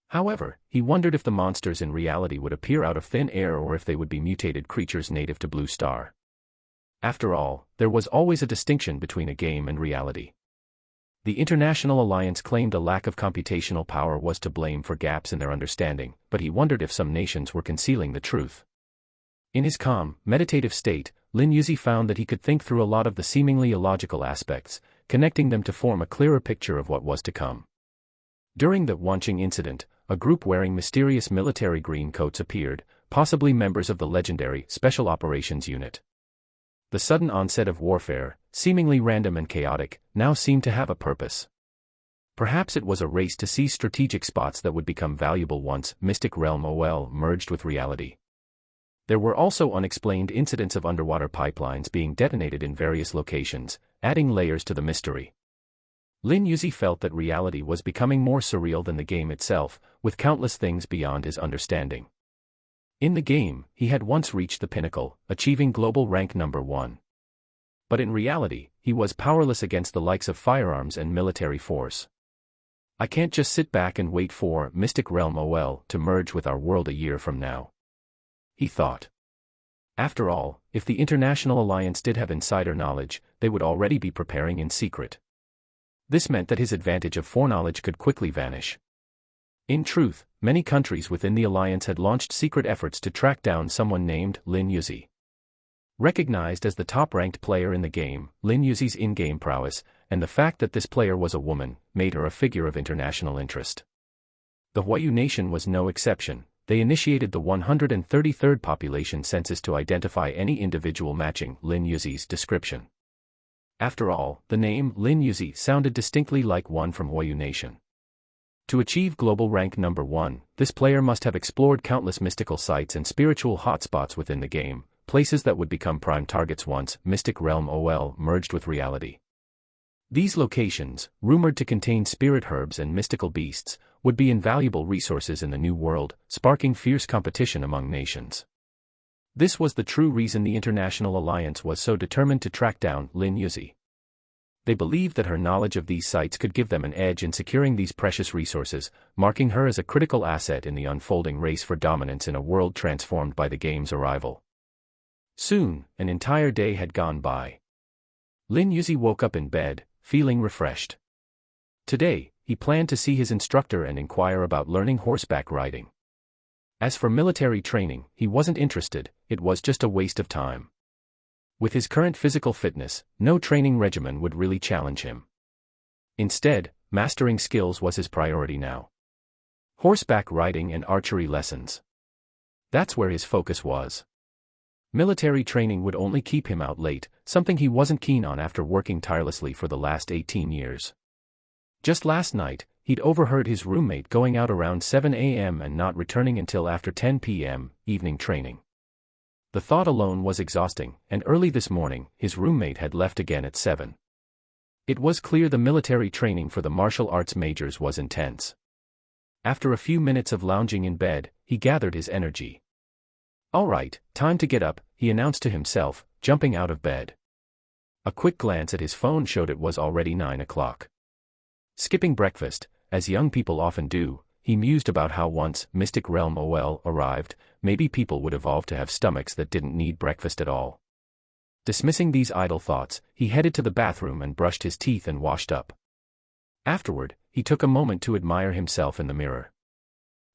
However, he wondered if the monsters in reality would appear out of thin air or if they would be mutated creatures native to Blue Star. After all, there was always a distinction between a game and reality. The International Alliance claimed a lack of computational power was to blame for gaps in their understanding, but he wondered if some nations were concealing the truth. In his calm, meditative state, Lin Youzi found that he could think through a lot of the seemingly illogical aspects, connecting them to form a clearer picture of what was to come. During the Wanqing incident, a group wearing mysterious military green coats appeared, possibly members of the legendary Special Operations Unit. The sudden onset of warfare, seemingly random and chaotic, now seemed to have a purpose. Perhaps it was a race to seize strategic spots that would become valuable once Mystic Realm OL merged with reality. There were also unexplained incidents of underwater pipelines being detonated in various locations, adding layers to the mystery. Lin Youzi felt that reality was becoming more surreal than the game itself, with countless things beyond his understanding. In the game, he had once reached the pinnacle, achieving global rank number 1. But in reality, he was powerless against the likes of firearms and military force. I can't just sit back and wait for Mystic Realm OL to merge with our world a year from now, he thought. After all, if the International Alliance did have insider knowledge, they would already be preparing in secret. This meant that his advantage of foreknowledge could quickly vanish. In truth, many countries within the Alliance had launched secret efforts to track down someone named Lin Youzi. Recognized as the top-ranked player in the game, Lin Youzi's in-game prowess, and the fact that this player was a woman, made her a figure of international interest. The Huayu nation was no exception. They initiated the 133rd population census to identify any individual matching Lin Youzi's description. After all, the name Lin Youzi sounded distinctly like one from Huayu Nation. To achieve global rank number 1, this player must have explored countless mystical sites and spiritual hotspots within the game, places that would become prime targets once Mystic Realm OL merged with reality. These locations, rumored to contain spirit herbs and mystical beasts, would be invaluable resources in the new world, sparking fierce competition among nations. This was the true reason the International Alliance was so determined to track down Lin Youzi. They believed that her knowledge of these sites could give them an edge in securing these precious resources, marking her as a critical asset in the unfolding race for dominance in a world transformed by the game's arrival. Soon, an entire day had gone by. Lin Youzi woke up in bed, feeling refreshed. Today, he planned to see his instructor and inquire about learning horseback riding. As for military training, he wasn't interested, it was just a waste of time. With his current physical fitness, no training regimen would really challenge him. Instead, mastering skills was his priority now. Horseback riding and archery lessons. That's where his focus was. Military training would only keep him out late, something he wasn't keen on after working tirelessly for the last 18 years. Just last night, he'd overheard his roommate going out around 7 a.m. and not returning until after 10 p.m., evening training. The thought alone was exhausting, and early this morning, his roommate had left again at 7. It was clear the military training for the martial arts majors was intense. After a few minutes of lounging in bed, he gathered his energy. "All right, time to get up," he announced to himself, jumping out of bed. A quick glance at his phone showed it was already 9 o'clock. Skipping breakfast, as young people often do, he mused about how once Mystic Realm OL arrived, maybe people would evolve to have stomachs that didn't need breakfast at all. Dismissing these idle thoughts, he headed to the bathroom and brushed his teeth and washed up. Afterward, he took a moment to admire himself in the mirror.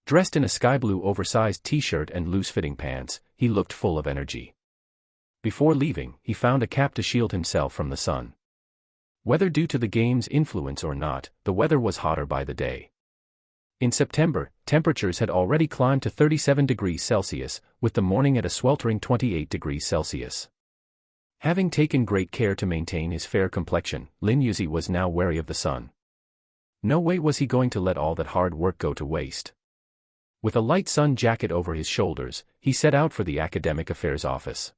Dressed in a sky-blue oversized t-shirt and loose-fitting pants, he looked full of energy. Before leaving, he found a cap to shield himself from the sun. Whether due to the game's influence or not, the weather was hotter by the day. In September, temperatures had already climbed to 37 degrees Celsius, with the morning at a sweltering 28 degrees Celsius. Having taken great care to maintain his fair complexion, Lin Youzi was now wary of the sun. No way was he going to let all that hard work go to waste. With a light sun jacket over his shoulders, he set out for the academic affairs office.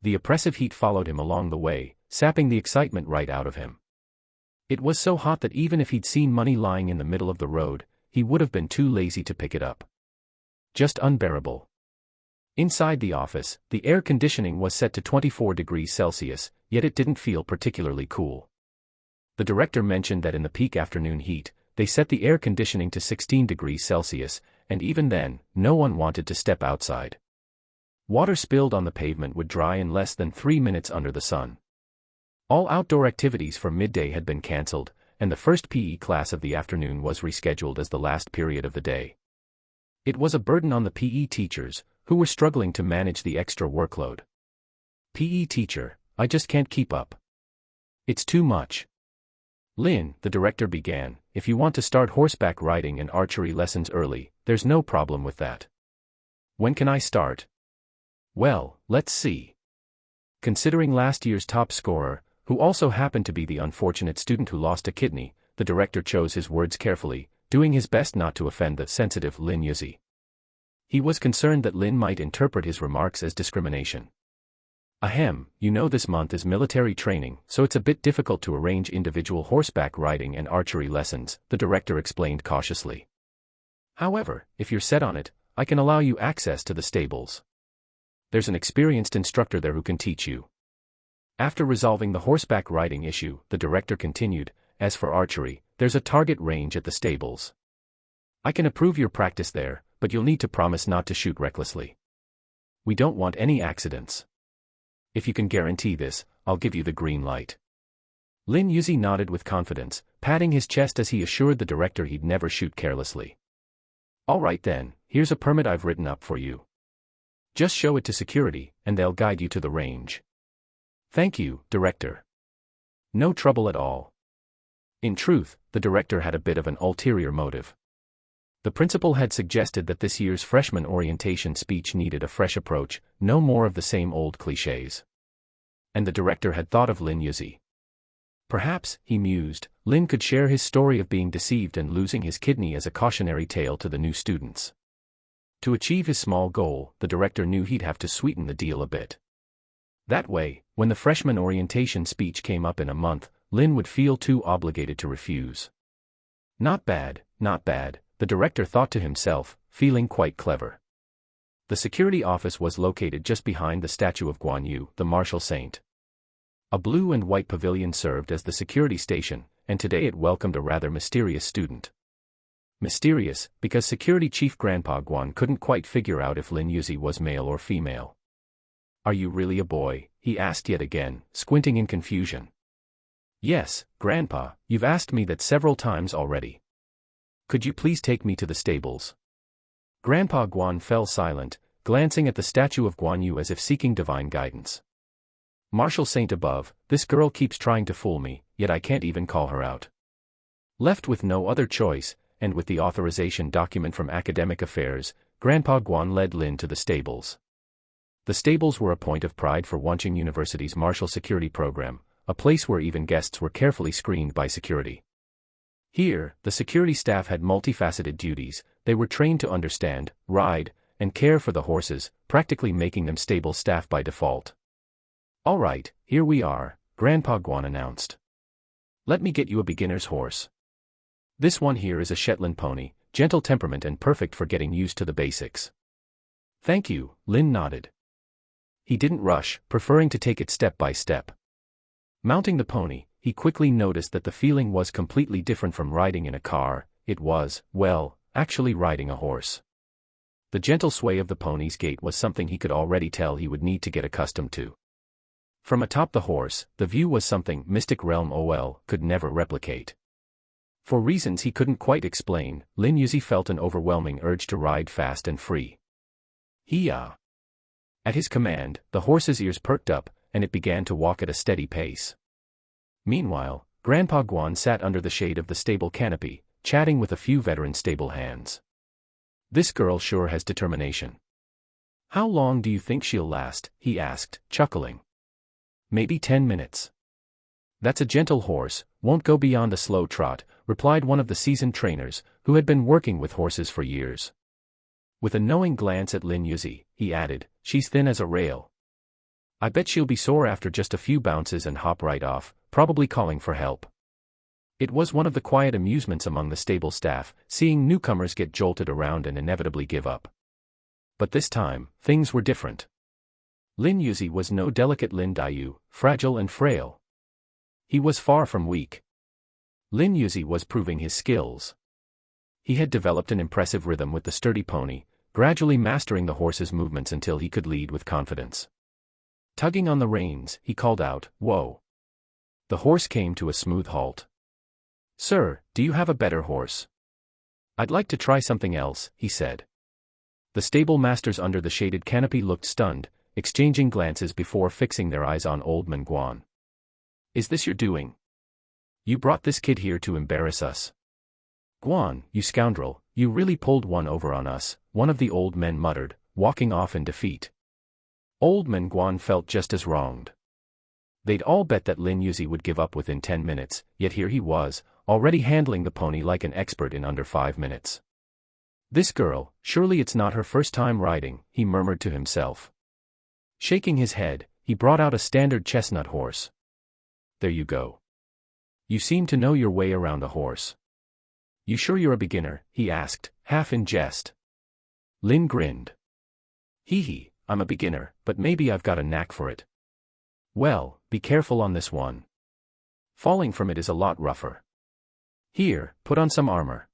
The oppressive heat followed him along the way, sapping the excitement right out of him. It was so hot that even if he'd seen money lying in the middle of the road, he would have been too lazy to pick it up. Just unbearable. Inside the office, the air conditioning was set to 24 degrees Celsius, yet it didn't feel particularly cool. The director mentioned that in the peak afternoon heat, they set the air conditioning to 16 degrees Celsius, and even then, no one wanted to step outside. Water spilled on the pavement would dry in less than 3 minutes under the sun. All outdoor activities for midday had been cancelled, and the first PE class of the afternoon was rescheduled as the last period of the day. It was a burden on the PE teachers, who were struggling to manage the extra workload. "PE teacher, I just can't keep up. It's too much." "Lin," the director began, "if you want to start horseback riding and archery lessons early, there's no problem with that. When can I start?" "Well, let's see. Considering last year's top scorer, who also happened to be the unfortunate student who lost a kidney," the director chose his words carefully, doing his best not to offend the sensitive Lin Youzi. He was concerned that Lin might interpret his remarks as discrimination. "Ahem, you know this month is military training, so it's a bit difficult to arrange individual horseback riding and archery lessons," the director explained cautiously. "However, if you're set on it, I can allow you access to the stables. There's an experienced instructor there who can teach you." After resolving the horseback riding issue, the director continued, "As for archery, there's a target range at the stables. I can approve your practice there, but you'll need to promise not to shoot recklessly. We don't want any accidents. If you can guarantee this, I'll give you the green light." Lin Youzi nodded with confidence, patting his chest as he assured the director he'd never shoot carelessly. "All right then, here's a permit I've written up for you. Just show it to security, and they'll guide you to the range." "Thank you, director." "No trouble at all." In truth, the director had a bit of an ulterior motive. The principal had suggested that this year's freshman orientation speech needed a fresh approach, no more of the same old clichés. And the director had thought of Lin Youzi. Perhaps, he mused, Lin could share his story of being deceived and losing his kidney as a cautionary tale to the new students. To achieve his small goal, the director knew he'd have to sweeten the deal a bit. That way, when the freshman orientation speech came up in a month, Lin would feel too obligated to refuse. Not bad, not bad, the director thought to himself, feeling quite clever. The security office was located just behind the statue of Guan Yu, the martial saint. A blue and white pavilion served as the security station, and today it welcomed a rather mysterious student. Mysterious, because Security Chief Grandpa Guan couldn't quite figure out if Lin Youzi was male or female. "Are you really a boy?" he asked yet again, squinting in confusion. "Yes, Grandpa, you've asked me that several times already. Could you please take me to the stables?" Grandpa Guan fell silent, glancing at the statue of Guan Yu as if seeking divine guidance. Marshal Saint above, this girl keeps trying to fool me, yet I can't even call her out. Left with no other choice, and with the authorization document from Academic Affairs, Grandpa Guan led Lin to the stables. The stables were a point of pride for Wancheng University's martial security program, a place where even guests were carefully screened by security. Here, the security staff had multifaceted duties. They were trained to understand, ride, and care for the horses, practically making them stable staff by default. "All right, here we are," Grandpa Guan announced. "Let me get you a beginner's horse. This one here is a Shetland pony, gentle temperament and perfect for getting used to the basics." "Thank you," Lin nodded. He didn't rush, preferring to take it step by step. Mounting the pony, he quickly noticed that the feeling was completely different from riding in a car. It was, well, actually riding a horse. The gentle sway of the pony's gait was something he could already tell he would need to get accustomed to. From atop the horse, the view was something Mystic Realm OL could never replicate. For reasons he couldn't quite explain, Lin Youzi felt an overwhelming urge to ride fast and free. At his command, the horse's ears perked up, and it began to walk at a steady pace. Meanwhile, Grandpa Guan sat under the shade of the stable canopy, chatting with a few veteran stable hands. "This girl sure has determination. How long do you think she'll last?" he asked, chuckling. "Maybe 10 minutes. That's a gentle horse, won't go beyond a slow trot," replied one of the seasoned trainers, who had been working with horses for years. With a knowing glance at Lin Youzi, he added, "She's thin as a rail. I bet she'll be sore after just a few bounces and hop right off, probably calling for help." It was one of the quiet amusements among the stable staff, seeing newcomers get jolted around and inevitably give up. But this time, things were different. Lin Youzi was no delicate Lin Dayu, fragile and frail. He was far from weak. Lin Youzi was proving his skills. He had developed an impressive rhythm with the sturdy pony, gradually mastering the horse's movements until he could lead with confidence. Tugging on the reins, he called out, "Whoa!" The horse came to a smooth halt. "Sir, do you have a better horse?" "I'd like to try something else," he said. The stable masters under the shaded canopy looked stunned, exchanging glances before fixing their eyes on Old Man Guan. "Is this your doing? You brought this kid here to embarrass us." "Guan, you scoundrel, you really pulled one over on us," one of the old men muttered, walking off in defeat. Old Man Guan felt just as wronged. They'd all bet that Lin Youzi would give up within 10 minutes, yet here he was, already handling the pony like an expert in under 5 minutes. "This girl, surely it's not her first time riding," he murmured to himself. Shaking his head, he brought out a standard chestnut horse. "There you go. You seem to know your way around a horse. You sure you're a beginner?" he asked, half in jest. Lin grinned. Hee, I'm a beginner, but maybe I've got a knack for it." "Well, be careful on this one. Falling from it is a lot rougher. Here, put on some armor."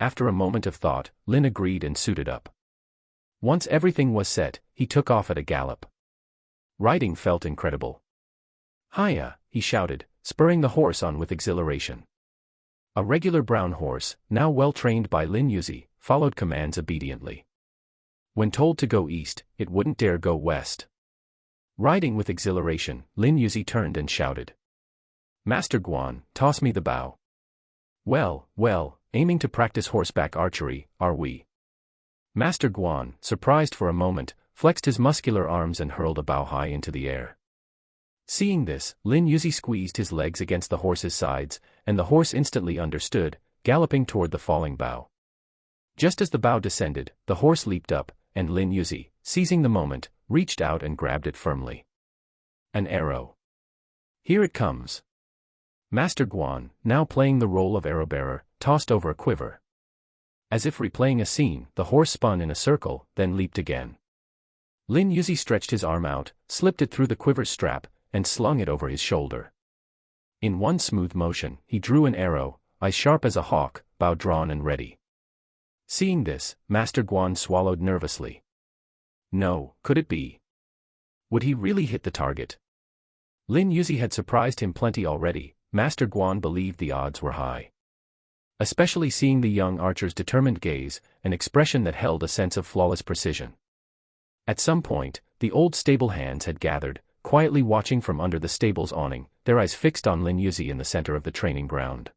After a moment of thought, Lin agreed and suited up. Once everything was set, he took off at a gallop. Riding felt incredible. "Hiya," he shouted, spurring the horse on with exhilaration. A regular brown horse, now well trained by Lin Youzi, followed commands obediently. When told to go east, it wouldn't dare go west. Riding with exhilaration, Lin Youzi turned and shouted, "Master Guan, toss me the bow." Well, aiming to practice horseback archery, are we?" Master Guan, surprised for a moment, flexed his muscular arms and hurled a bow high into the air. Seeing this, Lin Youzi squeezed his legs against the horse's sides, and the horse instantly understood, galloping toward the falling bow. Just as the bow descended, the horse leaped up, and Lin Youzi, seizing the moment, reached out and grabbed it firmly. An arrow. "Here it comes." Master Guan, now playing the role of arrow-bearer, tossed over a quiver. As if replaying a scene, the horse spun in a circle, then leaped again. Lin Youzi stretched his arm out, slipped it through the quiver's strap, and slung it over his shoulder. In one smooth motion, he drew an arrow, eyes sharp as a hawk, bow drawn and ready. Seeing this, Master Guan swallowed nervously. No, could it be? Would he really hit the target? Lin Youzi had surprised him plenty already. Master Guan believed the odds were high. Especially seeing the young archer's determined gaze, an expression that held a sense of flawless precision. At some point, the old stable hands had gathered, quietly watching from under the stable's awning, their eyes fixed on Lin Youzi in the center of the training ground.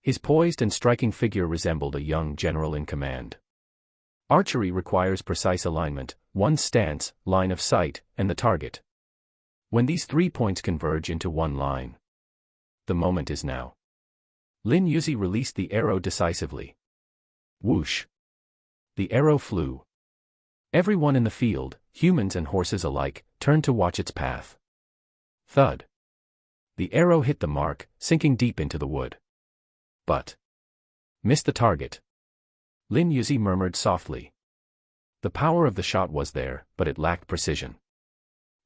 His poised and striking figure resembled a young general in command. Archery requires precise alignment, one's stance, line of sight, and the target. When these 3 points converge into one line, the moment is now. Lin Youzi released the arrow decisively. Whoosh! The arrow flew. Everyone in the field, humans and horses alike, turned to watch its path. Thud! The arrow hit the mark, sinking deep into the wood. But missed the target. Lin Youzi murmured softly. The power of the shot was there, but it lacked precision.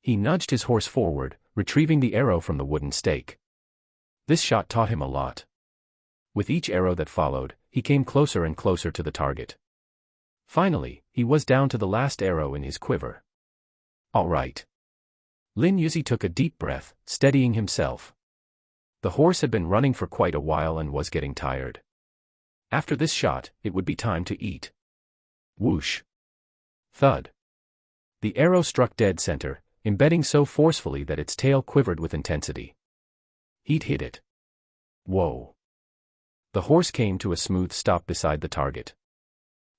He nudged his horse forward, retrieving the arrow from the wooden stake. This shot taught him a lot. With each arrow that followed, he came closer and closer to the target. Finally, he was down to the last arrow in his quiver. All right. Lin Youzi took a deep breath, steadying himself. The horse had been running for quite a while and was getting tired. After this shot, it would be time to eat. Whoosh! Thud! The arrow struck dead center, embedding so forcefully that its tail quivered with intensity. He'd hit it. Whoa! The horse came to a smooth stop beside the target.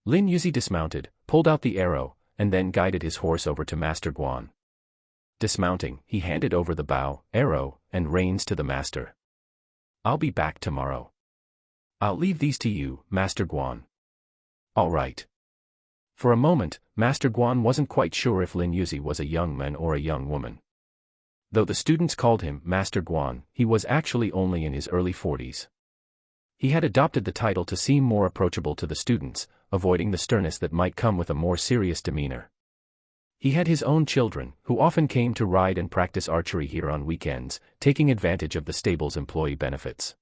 Lin Youzi dismounted, pulled out the arrow, and then guided his horse over to Master Guan. Dismounting, he handed over the bow, arrow, and reins to the master. I'll be back tomorrow. I'll leave these to you, Master Guan. All right. For a moment, Master Guan wasn't quite sure if Lin Youzi was a young man or a young woman. Though the students called him Master Guan, he was actually only in his early 40s. He had adopted the title to seem more approachable to the students, avoiding the sternness that might come with a more serious demeanor. He had his own children, who often came to ride and practice archery here on weekends, taking advantage of the stable's employee benefits.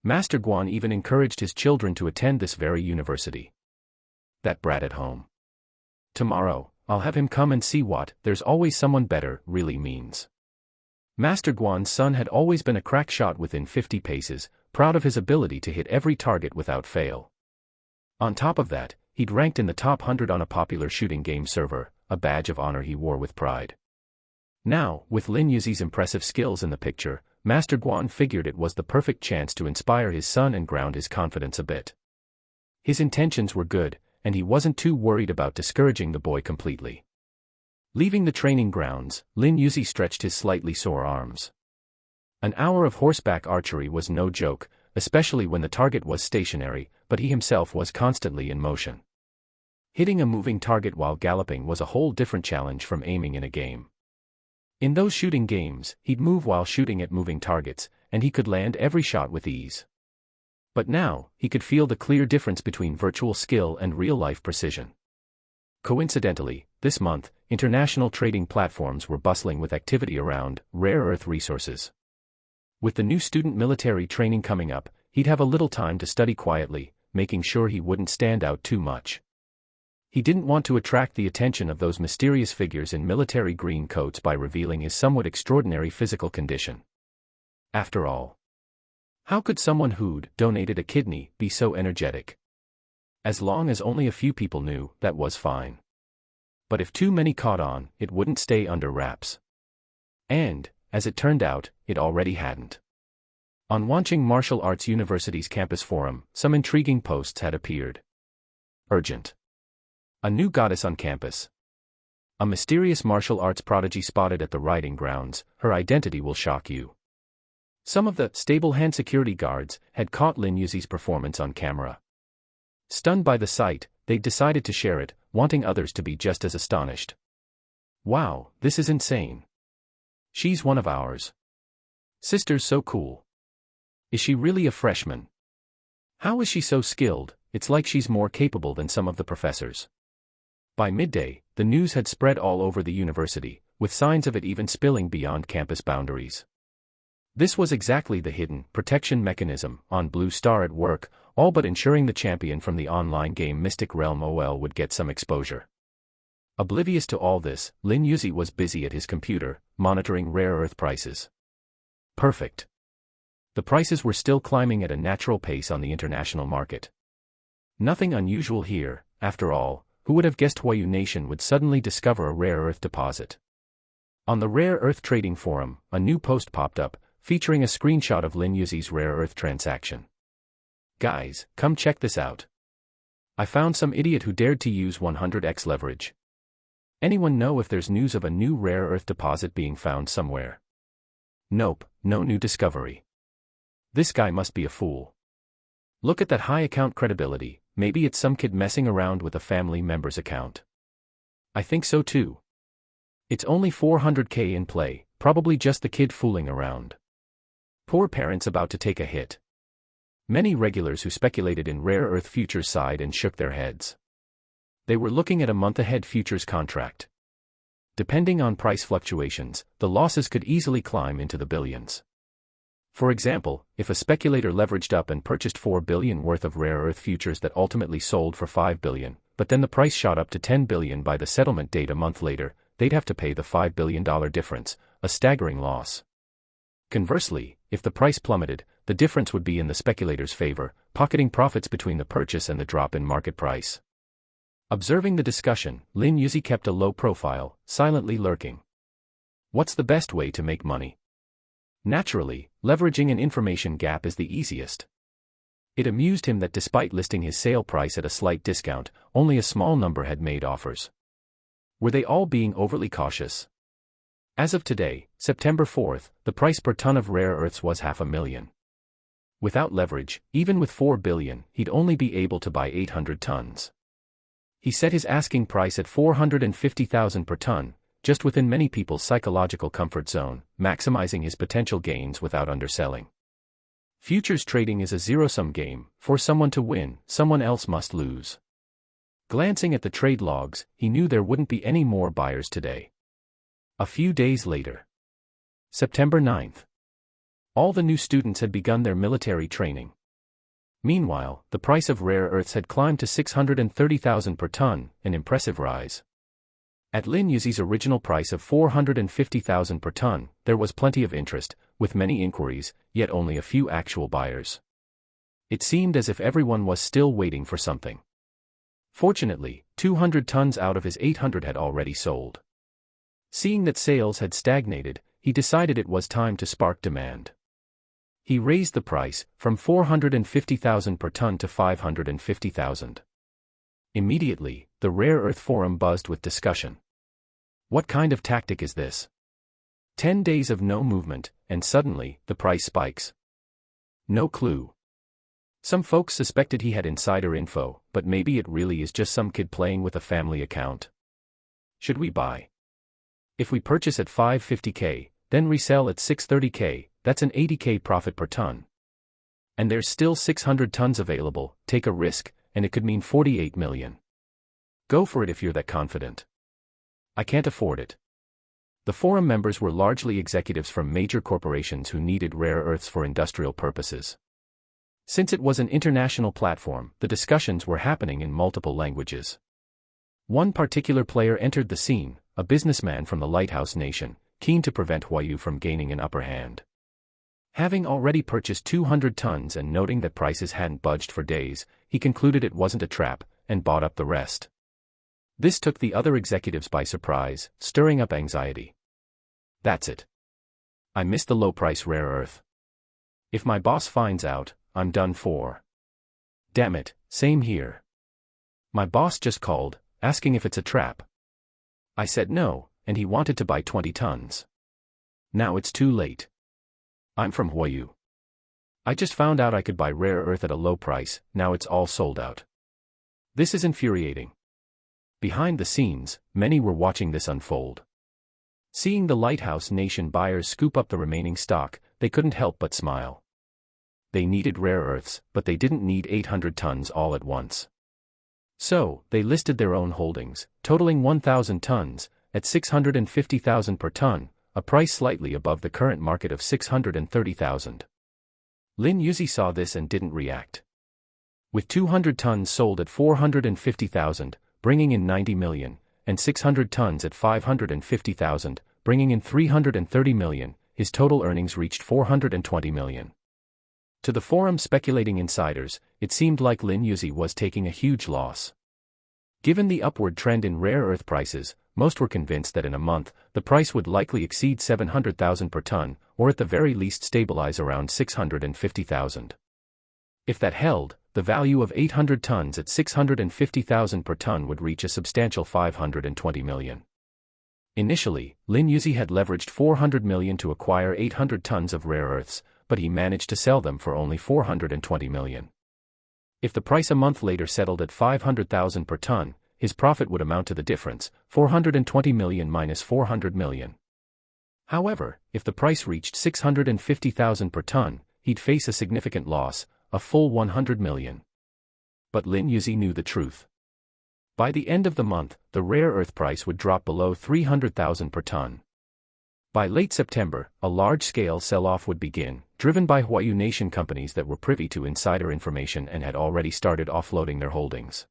Master Guan even encouraged his children to attend this very university. That brat at home. Tomorrow, I'll have him come and see what "there's always someone better" really means. Master Guan's son had always been a crack shot within 50 paces, proud of his ability to hit every target without fail. On top of that, he'd ranked in the top 100 on a popular shooting game server, a badge of honor he wore with pride. Now, with Lin Youzi's impressive skills in the picture, Master Guan figured it was the perfect chance to inspire his son and ground his confidence a bit. His intentions were good, and he wasn't too worried about discouraging the boy completely. Leaving the training grounds, Lin Youzi stretched his slightly sore arms. An hour of horseback archery was no joke, especially when the target was stationary, but he himself was constantly in motion. Hitting a moving target while galloping was a whole different challenge from aiming in a game. In those shooting games, he'd move while shooting at moving targets, and he could land every shot with ease. But now, he could feel the clear difference between virtual skill and real-life precision. Coincidentally, this month, international trading platforms were bustling with activity around rare earth resources. With the new student military training coming up, he'd have a little time to study quietly, making sure he wouldn't stand out too much. He didn't want to attract the attention of those mysterious figures in military green coats by revealing his somewhat extraordinary physical condition. After all, how could someone who'd donated a kidney be so energetic? As long as only a few people knew, that was fine. But if too many caught on, it wouldn't stay under wraps. And, as it turned out, it already hadn't. On Wancheng Martial Arts University's campus forum, some intriguing posts had appeared. Urgent. A new goddess on campus. A mysterious martial arts prodigy spotted at the riding grounds, her identity will shock you. Some of the stable hand security guards had caught Lin Youzi's performance on camera. Stunned by the sight, they decided to share it, wanting others to be just as astonished. Wow, this is insane. She's one of ours. Sister's so cool. Is she really a freshman? How is she so skilled? It's like she's more capable than some of the professors. By midday, the news had spread all over the university, with signs of it even spilling beyond campus boundaries. This was exactly the hidden protection mechanism on Blue Star at work, all but ensuring the champion from the online game Mystic Realm OL would get some exposure. Oblivious to all this, Lin Youzi was busy at his computer, monitoring rare earth prices. Perfect. The prices were still climbing at a natural pace on the international market. Nothing unusual here, after all. Who would have guessed Huayu Nation would suddenly discover a rare earth deposit? On the Rare Earth Trading Forum, a new post popped up, featuring a screenshot of Lin Youzi's rare earth transaction. Guys, come check this out. I found some idiot who dared to use 100x leverage. Anyone know if there's news of a new rare earth deposit being found somewhere? Nope, no new discovery. This guy must be a fool. Look at that high account credibility, maybe it's some kid messing around with a family member's account. I think so too. It's only 400k in play, probably just the kid fooling around. Poor parents about to take a hit. Many regulars who speculated in rare earth futures sighed and shook their heads. They were looking at a month-ahead futures contract. Depending on price fluctuations, the losses could easily climb into the billions. For example, if a speculator leveraged up and purchased 4 billion worth of rare earth futures that ultimately sold for 5 billion, but then the price shot up to 10 billion by the settlement date a month later, they'd have to pay the $5 billion difference, a staggering loss. Conversely, if the price plummeted, the difference would be in the speculator's favor, pocketing profits between the purchase and the drop in market price. Observing the discussion, Lin Youzi kept a low profile, silently lurking. What's the best way to make money? Naturally, leveraging an information gap is the easiest. It amused him that despite listing his sale price at a slight discount, only a small number had made offers. Were they all being overly cautious? As of today, September 4th, the price per ton of rare earths was $500,000. Without leverage, even with 4 billion, he'd only be able to buy 800 tons. He set his asking price at $450,000 per ton, just within many people's psychological comfort zone, maximizing his potential gains without underselling. Futures trading is a zero-sum game. For someone to win, someone else must lose. Glancing at the trade logs, he knew there wouldn't be any more buyers today. A few days later, September 9th, all the new students had begun their military training. Meanwhile, the price of rare earths had climbed to $630,000 per ton, an impressive rise. At Lin Youzi's original price of $450,000 per ton, there was plenty of interest, with many inquiries, yet only a few actual buyers. It seemed as if everyone was still waiting for something. Fortunately, 200 tons out of his 800 had already sold. Seeing that sales had stagnated, he decided it was time to spark demand. He raised the price, from $450,000 per ton to $550,000. Immediately, the Rare Earth Forum buzzed with discussion. What kind of tactic is this? 10 days of no movement, and suddenly, the price spikes. No clue. Some folks suspected he had insider info, but maybe it really is just some kid playing with a family account. Should we buy? If we purchase at $550K, then resell at $630K, that's an $80K profit per ton. And there's still 600 tons available, take a risk, and it could mean $48 million. Go for it if you're that confident. I can't afford it. The forum members were largely executives from major corporations who needed rare earths for industrial purposes. Since it was an international platform, the discussions were happening in multiple languages. One particular player entered the scene, a businessman from the Lighthouse Nation, keen to prevent Huayu from gaining an upper hand. Having already purchased 200 tons and noting that prices hadn't budged for days, he concluded it wasn't a trap, and bought up the rest. This took the other executives by surprise, stirring up anxiety. That's it. I missed the low-price rare earth. If my boss finds out, I'm done for. Damn it, same here. My boss just called, asking if it's a trap. I said no, and he wanted to buy 20 tons. Now it's too late. I'm from Huayu. I just found out I could buy rare earth at a low price, now it's all sold out. This is infuriating. Behind the scenes, many were watching this unfold. Seeing the Lighthouse Nation buyers scoop up the remaining stock, they couldn't help but smile. They needed rare earths, but they didn't need 800 tons all at once. So, they listed their own holdings, totaling 1,000 tons, at $650,000 per ton, a price slightly above the current market of $630,000. Lin Youzi saw this and didn't react. With 200 tons sold at $450,000, bringing in $90 million, and 600 tons at $550,000, bringing in $330 million, his total earnings reached $420 million. To the forum speculating insiders, it seemed like Lin Youzi was taking a huge loss. Given the upward trend in rare earth prices, most were convinced that in a month, the price would likely exceed 700,000 per ton, or at the very least stabilize around 650,000. If that held, the value of 800 tons at 650,000 per ton would reach a substantial 520 million. Initially, Lin Youzi had leveraged 400 million to acquire 800 tons of rare earths, but he managed to sell them for only 420 million. If the price a month later settled at 500,000 per ton, his profit would amount to the difference, 420 million minus 400 million. However, if the price reached 650,000 per ton, he'd face a significant loss, a full 100 million. But Lin Youzi knew the truth. By the end of the month, the rare earth price would drop below 300,000 per ton. By late September, a large-scale sell-off would begin, driven by Huayu Nation companies that were privy to insider information and had already started offloading their holdings.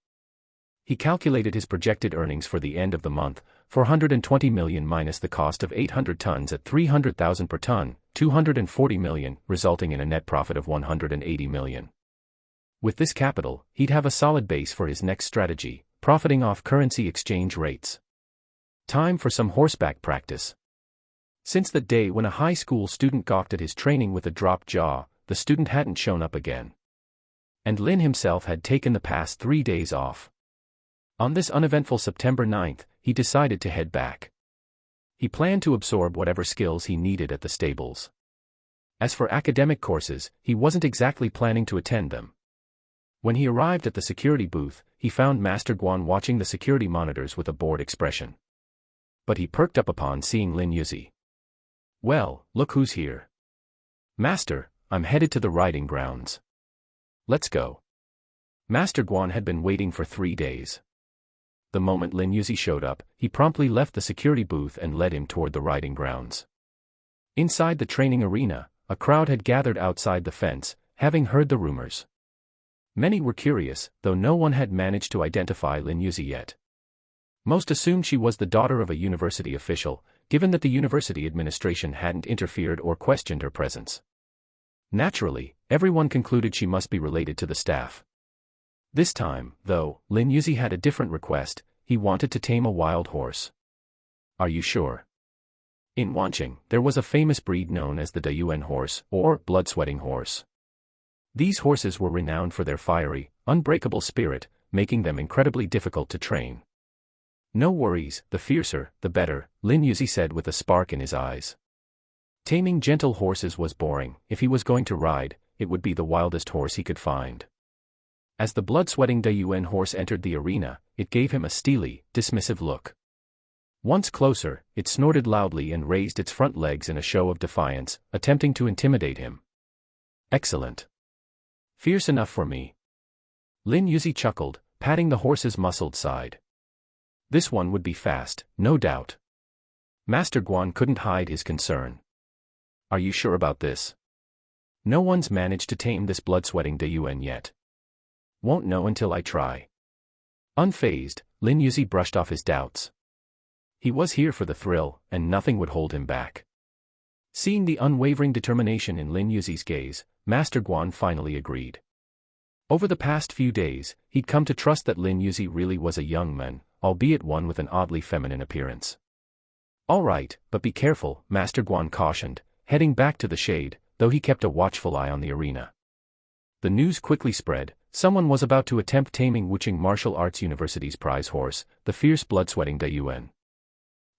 He calculated his projected earnings for the end of the month, 420 million minus the cost of 800 tons at 300,000 per ton, 240 million, resulting in a net profit of 180 million. With this capital, he'd have a solid base for his next strategy, profiting off currency exchange rates. Time for some horseback practice. Since the day when a high school student gawked at his training with a dropped jaw, the student hadn't shown up again. And Lin himself had taken the past 3 days off. On this uneventful September 9th, he decided to head back. He planned to absorb whatever skills he needed at the stables. As for academic courses, he wasn't exactly planning to attend them. When he arrived at the security booth, he found Master Guan watching the security monitors with a bored expression. But he perked up upon seeing Lin Youzi. "Well, look who's here." "Master, I'm headed to the riding grounds." "Let's go." Master Guan had been waiting for 3 days. The moment Lin Youzi showed up, he promptly left the security booth and led him toward the riding grounds. Inside the training arena, a crowd had gathered outside the fence, having heard the rumors. Many were curious, though no one had managed to identify Lin Youzi yet. Most assumed she was the daughter of a university official, given that the university administration hadn't interfered or questioned her presence. Naturally, everyone concluded she must be related to the staff. This time, though, Lin Youzi had a different request. He wanted to tame a wild horse. "Are you sure?" In Wanqing, there was a famous breed known as the Dayuan horse, or blood-sweating horse. These horses were renowned for their fiery, unbreakable spirit, making them incredibly difficult to train. "No worries, the fiercer, the better," Lin Youzi said with a spark in his eyes. Taming gentle horses was boring. If he was going to ride, it would be the wildest horse he could find. As the blood-sweating Dayuan horse entered the arena, it gave him a steely, dismissive look. Once closer, it snorted loudly and raised its front legs in a show of defiance, attempting to intimidate him. "Excellent. Fierce enough for me." Lin Youzi chuckled, patting the horse's muscled side. "This one would be fast, no doubt." Master Guan couldn't hide his concern. "Are you sure about this? No one's managed to tame this blood-sweating Dayuan yet." "Won't know until I try." Unfazed, Lin Youzi brushed off his doubts. He was here for the thrill, and nothing would hold him back. Seeing the unwavering determination in Lin Youzi's gaze, Master Guan finally agreed. Over the past few days, he'd come to trust that Lin Youzi really was a young man, albeit one with an oddly feminine appearance. "All right, but be careful," Master Guan cautioned, heading back to the shade, though he kept a watchful eye on the arena. The news quickly spread. Someone was about to attempt taming Wuching Martial Arts University's prize horse, the fierce blood-sweating Dayuan.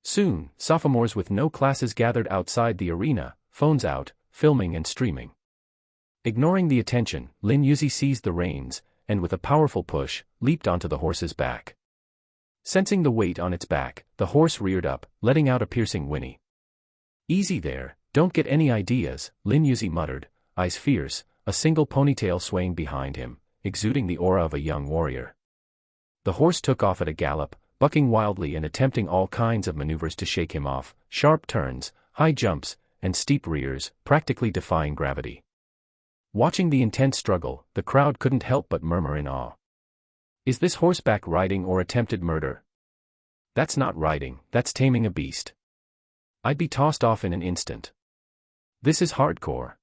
Soon, sophomores with no classes gathered outside the arena, phones out, filming and streaming. Ignoring the attention, Lin Youzi seized the reins, and with a powerful push, leaped onto the horse's back. Sensing the weight on its back, the horse reared up, letting out a piercing whinny. "Easy there, don't get any ideas," Lin Youzi muttered, eyes fierce, a single ponytail swaying behind him, exuding the aura of a young warrior. The horse took off at a gallop, bucking wildly and attempting all kinds of maneuvers to shake him off, sharp turns, high jumps, and steep rears, practically defying gravity. Watching the intense struggle, the crowd couldn't help but murmur in awe. Is this horseback riding or attempted murder? That's not riding, that's taming a beast. I'd be tossed off in an instant. This is hardcore.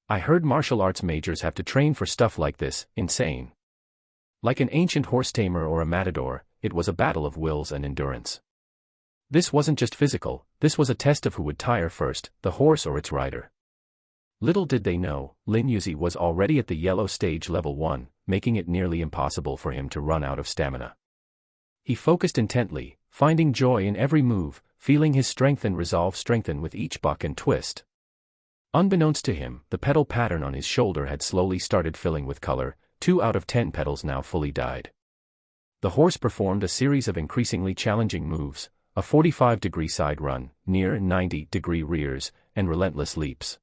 I heard martial arts majors have to train for stuff like this, insane. Like an ancient horse tamer or a matador, it was a battle of wills and endurance. This wasn't just physical, this was a test of who would tire first, the horse or its rider. Little did they know, Lin Youzi was already at the yellow stage level 1, making it nearly impossible for him to run out of stamina. He focused intently, finding joy in every move, feeling his strength and resolve strengthen with each buck and twist. Unbeknownst to him, the petal pattern on his shoulder had slowly started filling with color, 2 out of 10 petals now fully dyed. The horse performed a series of increasingly challenging moves, a 45-degree side run, near 90-degree rears, and relentless leaps.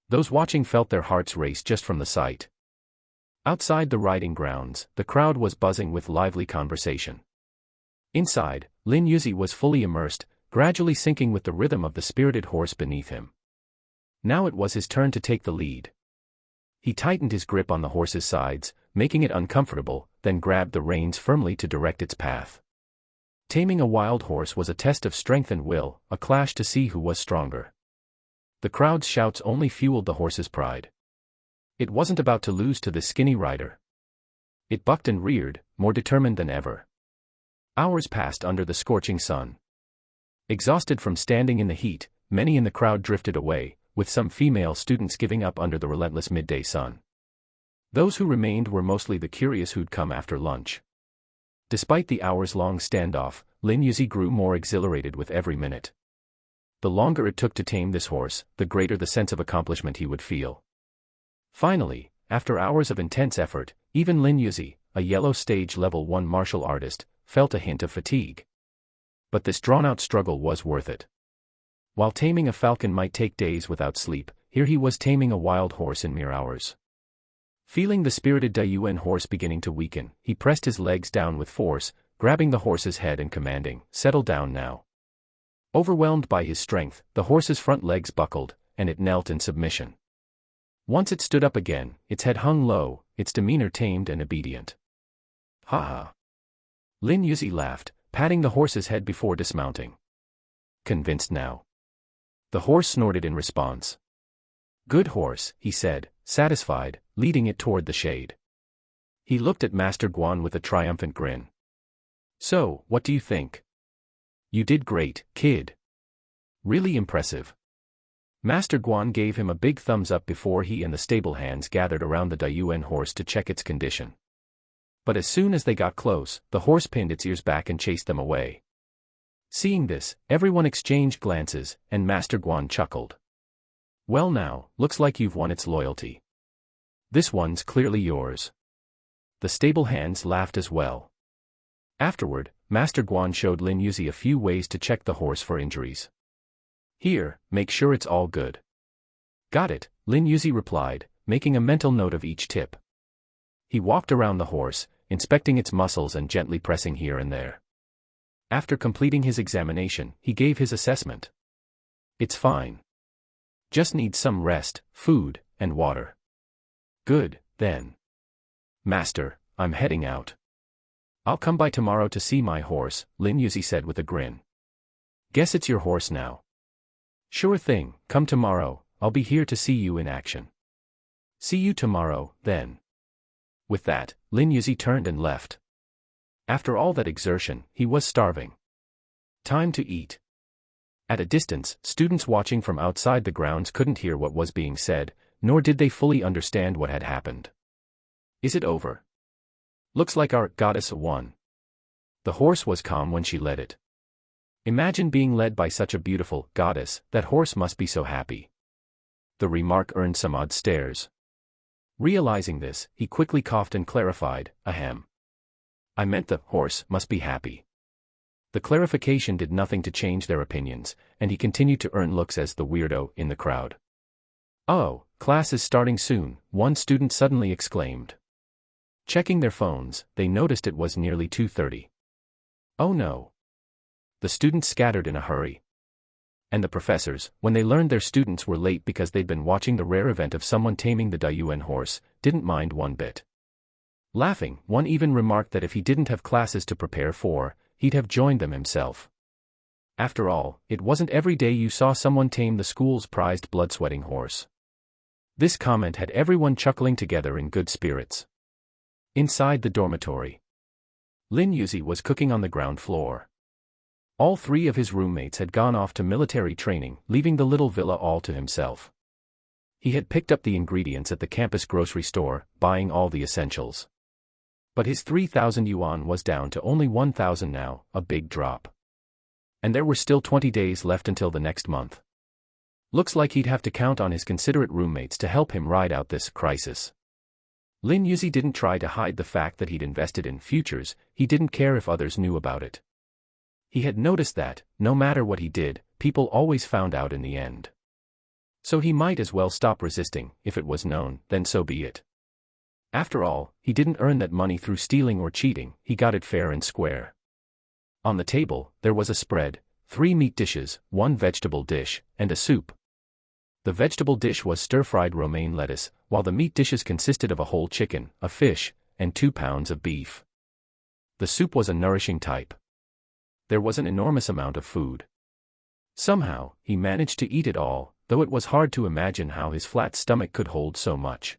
Those watching felt their hearts race just from the sight. Outside the riding grounds, the crowd was buzzing with lively conversation. Inside, Lin Youzi was fully immersed, gradually sinking with the rhythm of the spirited horse beneath him. Now it was his turn to take the lead. He tightened his grip on the horse's sides, making it uncomfortable, then grabbed the reins firmly to direct its path. Taming a wild horse was a test of strength and will, a clash to see who was stronger. The crowd's shouts only fueled the horse's pride. It wasn't about to lose to this skinny rider. It bucked and reared, more determined than ever. Hours passed under the scorching sun. Exhausted from standing in the heat, many in the crowd drifted away, with some female students giving up under the relentless midday sun. Those who remained were mostly the curious who'd come after lunch. Despite the hours-long standoff, Lin Youzi grew more exhilarated with every minute. The longer it took to tame this horse, the greater the sense of accomplishment he would feel. Finally, after hours of intense effort, even Lin Youzi, a yellow stage level 1 martial artist, felt a hint of fatigue. But this drawn-out struggle was worth it. While taming a falcon might take days without sleep, here he was taming a wild horse in mere hours. Feeling the spirited Dayuan horse beginning to weaken, he pressed his legs down with force, grabbing the horse's head and commanding, "Settle down now." Overwhelmed by his strength, the horse's front legs buckled, and it knelt in submission. Once it stood up again, its head hung low, its demeanor tamed and obedient. "Ha ha!" Lin Youzi laughed, patting the horse's head before dismounting. "Convinced now?" The horse snorted in response. "Good horse," he said, satisfied, leading it toward the shade. He looked at Master Guan with a triumphant grin. "So, what do you think?" "You did great, kid. Really impressive." Master Guan gave him a big thumbs up before he and the stable hands gathered around the Dayuan horse to check its condition. But as soon as they got close, the horse pinned its ears back and chased them away. Seeing this, everyone exchanged glances, and Master Guan chuckled. "Well now, looks like you've won its loyalty. This one's clearly yours." The stable hands laughed as well. Afterward, Master Guan showed Lin Youzi a few ways to check the horse for injuries. "Here, make sure it's all good." "Got it," Lin Youzi replied, making a mental note of each tip. He walked around the horse, inspecting its muscles and gently pressing here and there. After completing his examination, he gave his assessment. "It's fine. Just needs some rest, food, and water." "Good, then. Master, I'm heading out. I'll come by tomorrow to see my horse," Lin Youzi said with a grin. "Guess it's your horse now." "Sure thing, come tomorrow, I'll be here to see you in action." "See you tomorrow, then." With that, Lin Youzi turned and left. After all that exertion, he was starving. Time to eat. At a distance, students watching from outside the grounds couldn't hear what was being said, nor did they fully understand what had happened. "Is it over? Looks like our goddess won." The horse was calm when she led it. "Imagine being led by such a beautiful goddess, that horse must be so happy." The remark earned some odd stares. Realizing this, he quickly coughed and clarified, "Ahem. I meant the horse must be happy." The clarification did nothing to change their opinions, and he continued to earn looks as the weirdo in the crowd. "Oh, class is starting soon," one student suddenly exclaimed. Checking their phones, they noticed it was nearly 2:30. "Oh no." The students scattered in a hurry. And the professors, when they learned their students were late because they'd been watching the rare event of someone taming the Dayuan horse, didn't mind one bit. Laughing, one even remarked that if he didn't have classes to prepare for, he'd have joined them himself. After all, it wasn't every day you saw someone tame the school's prized blood-sweating horse. This comment had everyone chuckling together in good spirits. Inside the dormitory, Lin Youzi was cooking on the ground floor. All three of his roommates had gone off to military training, leaving the little villa all to himself. He had picked up the ingredients at the campus grocery store, buying all the essentials. But his 3,000 yuan was down to only 1,000 now, a big drop. And there were still 20 days left until the next month. Looks like he'd have to count on his considerate roommates to help him ride out this crisis. Lin Youzi didn't try to hide the fact that he'd invested in futures. He didn't care if others knew about it. He had noticed that, no matter what he did, people always found out in the end. So he might as well stop resisting. If it was known, then so be it. After all, he didn't earn that money through stealing or cheating, he got it fair and square. On the table, there was a spread, 3 meat dishes, 1 vegetable dish, and a soup. The vegetable dish was stir-fried romaine lettuce, while the meat dishes consisted of a whole chicken, a fish, and 2 pounds of beef. The soup was a nourishing type. There was an enormous amount of food. Somehow, he managed to eat it all, though it was hard to imagine how his flat stomach could hold so much.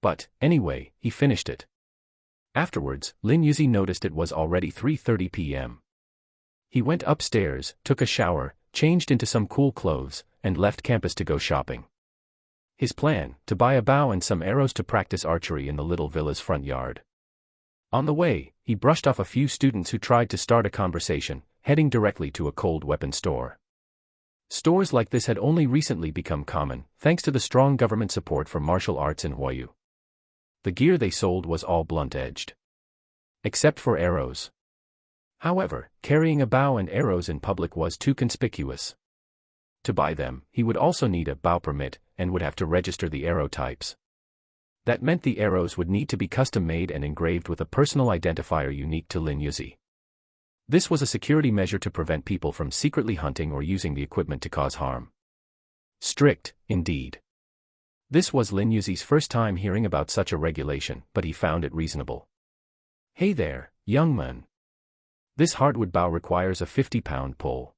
But, anyway, he finished it. Afterwards, Lin Youzi noticed it was already 3:30 p.m. He went upstairs, took a shower, changed into some cool clothes, and left campus to go shopping. His plan, to buy a bow and some arrows to practice archery in the little villa's front yard. On the way, he brushed off a few students who tried to start a conversation, heading directly to a cold weapon store. Stores like this had only recently become common, thanks to the strong government support for martial arts in Huayu. The gear they sold was all blunt-edged. Except for arrows. However, carrying a bow and arrows in public was too conspicuous. To buy them, he would also need a bow permit, and would have to register the arrow types. That meant the arrows would need to be custom-made and engraved with a personal identifier unique to Lin Youzi. This was a security measure to prevent people from secretly hunting or using the equipment to cause harm. Strict, indeed. This was Lin Youzi's first time hearing about such a regulation, but he found it reasonable. Hey there, young man. This hardwood bow requires a 50-pound pull.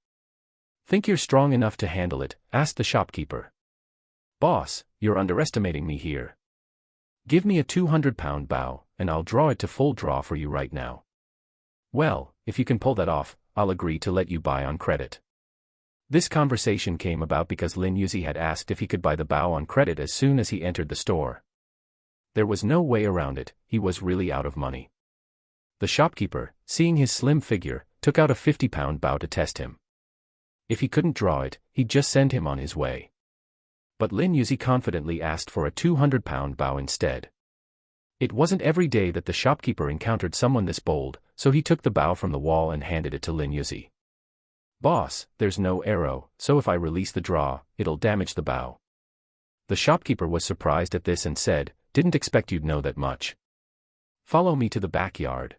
Think you're strong enough to handle it? Asked the shopkeeper. Boss, you're underestimating me here. Give me a 200-pound bow, and I'll draw it to full draw for you right now. Well, if you can pull that off, I'll agree to let you buy on credit. This conversation came about because Lin Youzi had asked if he could buy the bow on credit as soon as he entered the store. There was no way around it, he was really out of money. The shopkeeper, seeing his slim figure, took out a 50-pound bow to test him. If he couldn't draw it, he'd just send him on his way. But Lin Youzi confidently asked for a 200-pound bow instead. It wasn't every day that the shopkeeper encountered someone this bold, so he took the bow from the wall and handed it to Lin Youzi. Boss, there's no arrow, so if I release the draw, it'll damage the bow. The shopkeeper was surprised at this and said, didn't expect you'd know that much. Follow me to the backyard.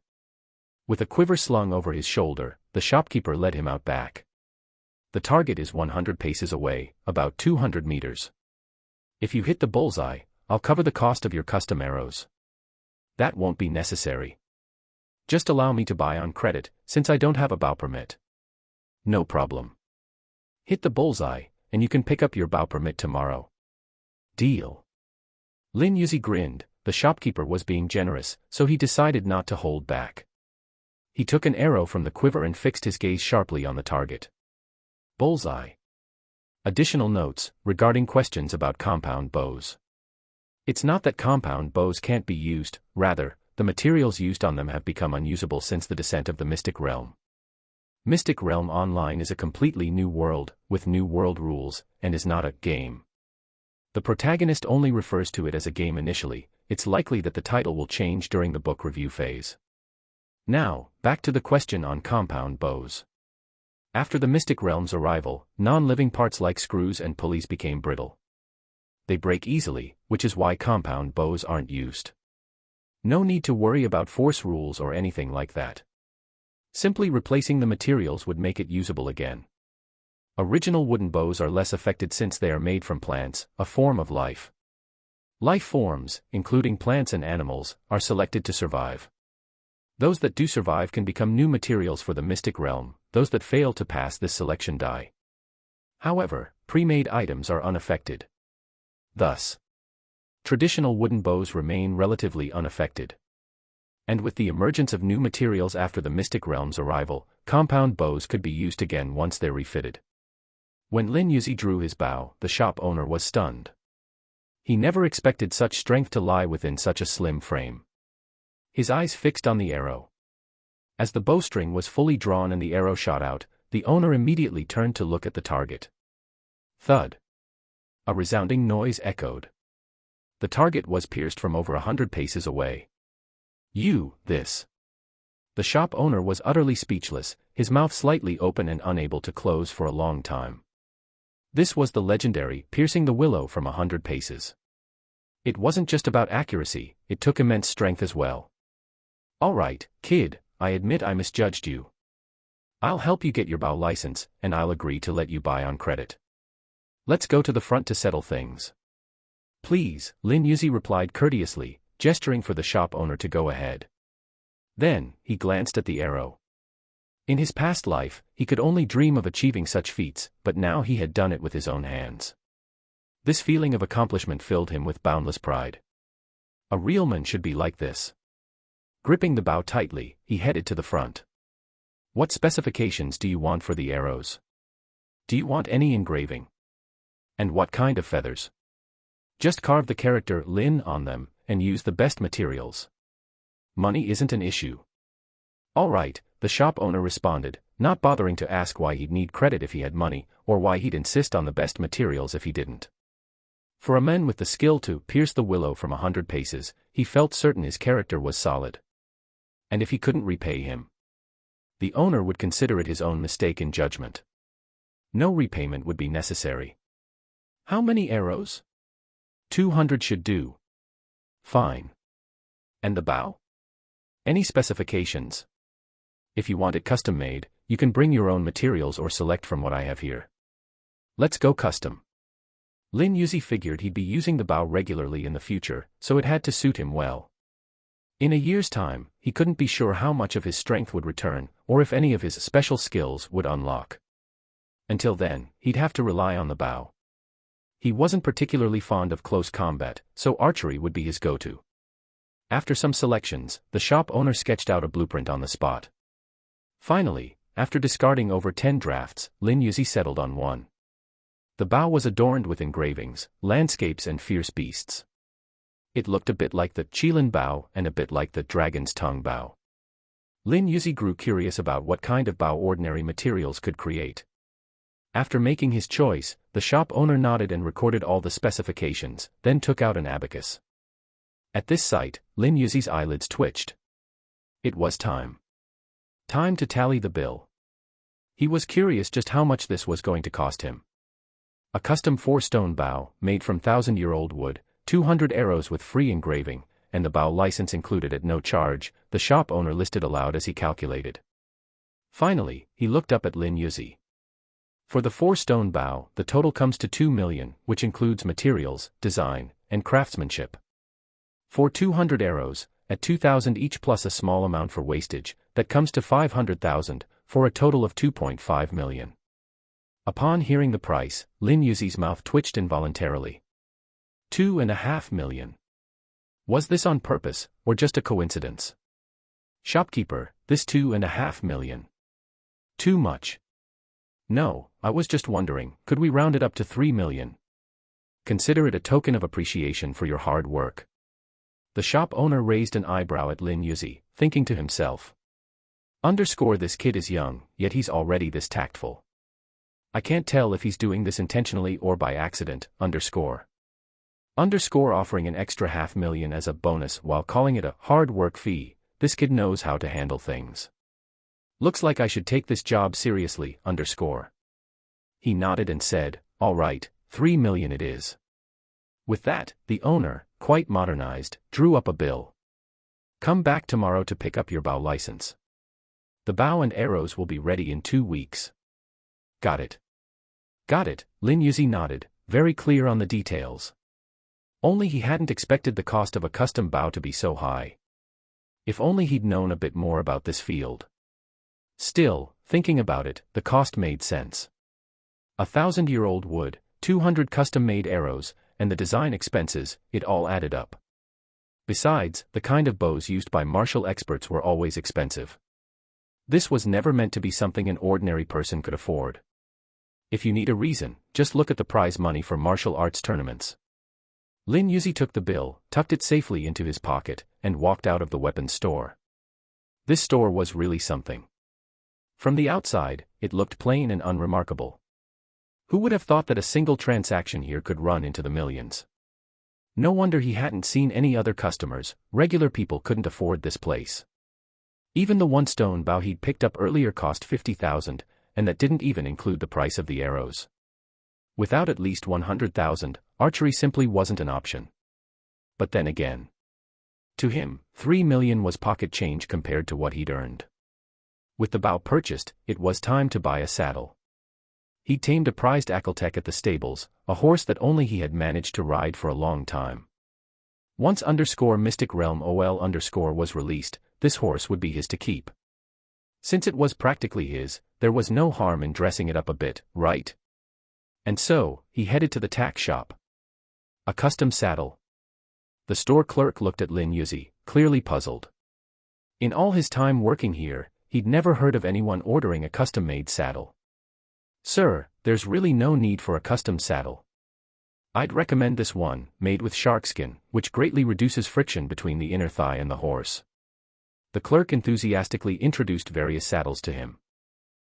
With a quiver slung over his shoulder, the shopkeeper led him out back. The target is 100 paces away, about 200 meters. If you hit the bullseye, I'll cover the cost of your custom arrows. That won't be necessary. Just allow me to buy on credit, since I don't have a bow permit. No problem. Hit the bullseye, and you can pick up your bow permit tomorrow. Deal. Lin Youzi grinned. The shopkeeper was being generous, so he decided not to hold back. He took an arrow from the quiver and fixed his gaze sharply on the target. Bullseye. Additional notes, regarding questions about compound bows. It's not that compound bows can't be used, rather, the materials used on them have become unusable since the descent of the Mystic Realm. Mystic Realm Online is a completely new world, with new world rules, and is not a game. The protagonist only refers to it as a game initially. It's likely that the title will change during the book review phase. Now, back to the question on compound bows. After the Mystic Realm's arrival, non-living parts like screws and pulleys became brittle. They break easily, which is why compound bows aren't used. No need to worry about force rules or anything like that. Simply replacing the materials would make it usable again. Original wooden bows are less affected since they are made from plants, a form of life. Life forms, including plants and animals, are selected to survive. Those that do survive can become new materials for the Mystic Realm, those that fail to pass this selection die. However, pre-made items are unaffected. Thus, traditional wooden bows remain relatively unaffected. And with the emergence of new materials after the Mystic Realm's arrival, compound bows could be used again once they're refitted. When Lin Youzi drew his bow, the shop owner was stunned. He never expected such strength to lie within such a slim frame. His eyes fixed on the arrow. As the bowstring was fully drawn and the arrow shot out, the owner immediately turned to look at the target. Thud. A resounding noise echoed. The target was pierced from over 100 paces away. This. The shop owner was utterly speechless, his mouth slightly open and unable to close for a long time. This was the legendary, piercing the willow from 100 paces. It wasn't just about accuracy, it took immense strength as well. All right, kid, I admit I misjudged you. I'll help you get your bow license, and I'll agree to let you buy on credit. Let's go to the front to settle things. Please, Lin Youzi replied courteously, gesturing for the shop owner to go ahead. Then, he glanced at the arrow. In his past life, he could only dream of achieving such feats, but now he had done it with his own hands. This feeling of accomplishment filled him with boundless pride. A real man should be like this. Gripping the bow tightly, he headed to the front. What specifications do you want for the arrows? Do you want any engraving? And what kind of feathers? Just carve the character Lin on them, and use the best materials. Money isn't an issue. All right, the shop owner responded, not bothering to ask why he'd need credit if he had money, or why he'd insist on the best materials if he didn't. For a man with the skill to pierce the willow from 100 paces, he felt certain his character was solid. And if he couldn't repay him, the owner would consider it his own mistake in judgment. No repayment would be necessary. How many arrows? 200 should do. Fine. And the bow? Any specifications? If you want it custom made, you can bring your own materials or select from what I have here. Let's go custom. Lin Youzi figured he'd be using the bow regularly in the future, so it had to suit him well. In a year's time, he couldn't be sure how much of his strength would return, or if any of his special skills would unlock. Until then, he'd have to rely on the bow. He wasn't particularly fond of close combat, so archery would be his go-to. After some selections, the shop owner sketched out a blueprint on the spot. Finally, after discarding over 10 drafts, Lin Youzi settled on one. The bow was adorned with engravings, landscapes and fierce beasts. It looked a bit like the Qilin bow and a bit like the dragon's tongue bow. Lin Youzi grew curious about what kind of bow ordinary materials could create. After making his choice, the shop owner nodded and recorded all the specifications, then took out an abacus. At this sight, Lin Youzi's eyelids twitched. It was time. Time to tally the bill. He was curious just how much this was going to cost him. A custom 4-stone bow, made from 1,000-year-old wood, 200 arrows with free engraving, and the bow license included at no charge, the shop owner listed aloud as he calculated. Finally, he looked up at Lin Youzi. For the 4-stone bow, the total comes to 2 million, which includes materials, design, and craftsmanship. For 200 arrows, at 2,000 each plus a small amount for wastage, that comes to 500,000, for a total of 2.5 million. Upon hearing the price, Lin Youzi's mouth twitched involuntarily. 2.5 million. Was this on purpose, or just a coincidence? Shopkeeper, this 2.5 million. Too much. No, I was just wondering, could we round it up to 3 million? Consider it a token of appreciation for your hard work. The shop owner raised an eyebrow at Lin Youzi, thinking to himself. This kid is young, yet he's already this tactful. I can't tell if he's doing this intentionally or by accident, offering an extra 500,000 as a bonus while calling it a hard work fee. This kid knows how to handle things. Looks like I should take this job seriously, He nodded and said, all right, 3 million it is. With that, the owner, quite modernized, drew up a bill. Come back tomorrow to pick up your bow license. The bow and arrows will be ready in 2 weeks. Got it. Got it, Lin Youzi nodded, very clear on the details. Only he hadn't expected the cost of a custom bow to be so high. If only he'd known a bit more about this field. Still, thinking about it, the cost made sense. 1,000-year-old wood, 200 custom-made arrows, and the design expenses, it all added up. Besides, the kind of bows used by martial experts were always expensive. This was never meant to be something an ordinary person could afford. If you need a reason, just look at the prize money for martial arts tournaments. Lin Youzi took the bill, tucked it safely into his pocket, and walked out of the weapons store. This store was really something. From the outside, it looked plain and unremarkable. Who would have thought that a single transaction here could run into the millions? No wonder he hadn't seen any other customers. Regular people couldn't afford this place. Even the one stone bow he'd picked up earlier cost 50,000, and that didn't even include the price of the arrows. Without at least 100,000, archery simply wasn't an option. But then again, to him, 3 million was pocket change compared to what he'd earned. With the bow purchased, it was time to buy a saddle. He'd tamed a prized Akeltec at the stables, a horse that only he had managed to ride for a long time. Once Mystic Realm OL was released, this horse would be his to keep. Since it was practically his, there was no harm in dressing it up a bit, right? And so, he headed to the tack shop. A custom saddle. The store clerk looked at Lin Youzi, clearly puzzled. In all his time working here, he'd never heard of anyone ordering a custom-made saddle. Sir, there's really no need for a custom saddle. I'd recommend this one, made with shark skin, which greatly reduces friction between the inner thigh and the horse. The clerk enthusiastically introduced various saddles to him.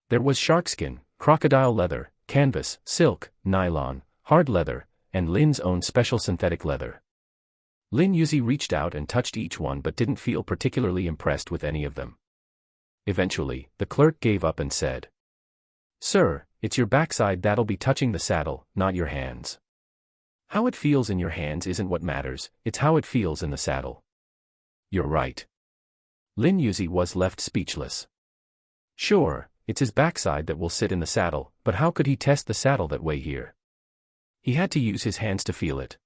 There was sharkskin, crocodile leather, canvas, silk, nylon, hard leather, and Lin's own special synthetic leather. Lin Youzi reached out and touched each one but didn't feel particularly impressed with any of them. Eventually, the clerk gave up and said, "Sir, it's your backside that'll be touching the saddle, not your hands. How it feels in your hands isn't what matters, it's how it feels in the saddle." "You're right." Lin Youzi was left speechless. Sure, it's his backside that will sit in the saddle, but how could he test the saddle that way here? He had to use his hands to feel it.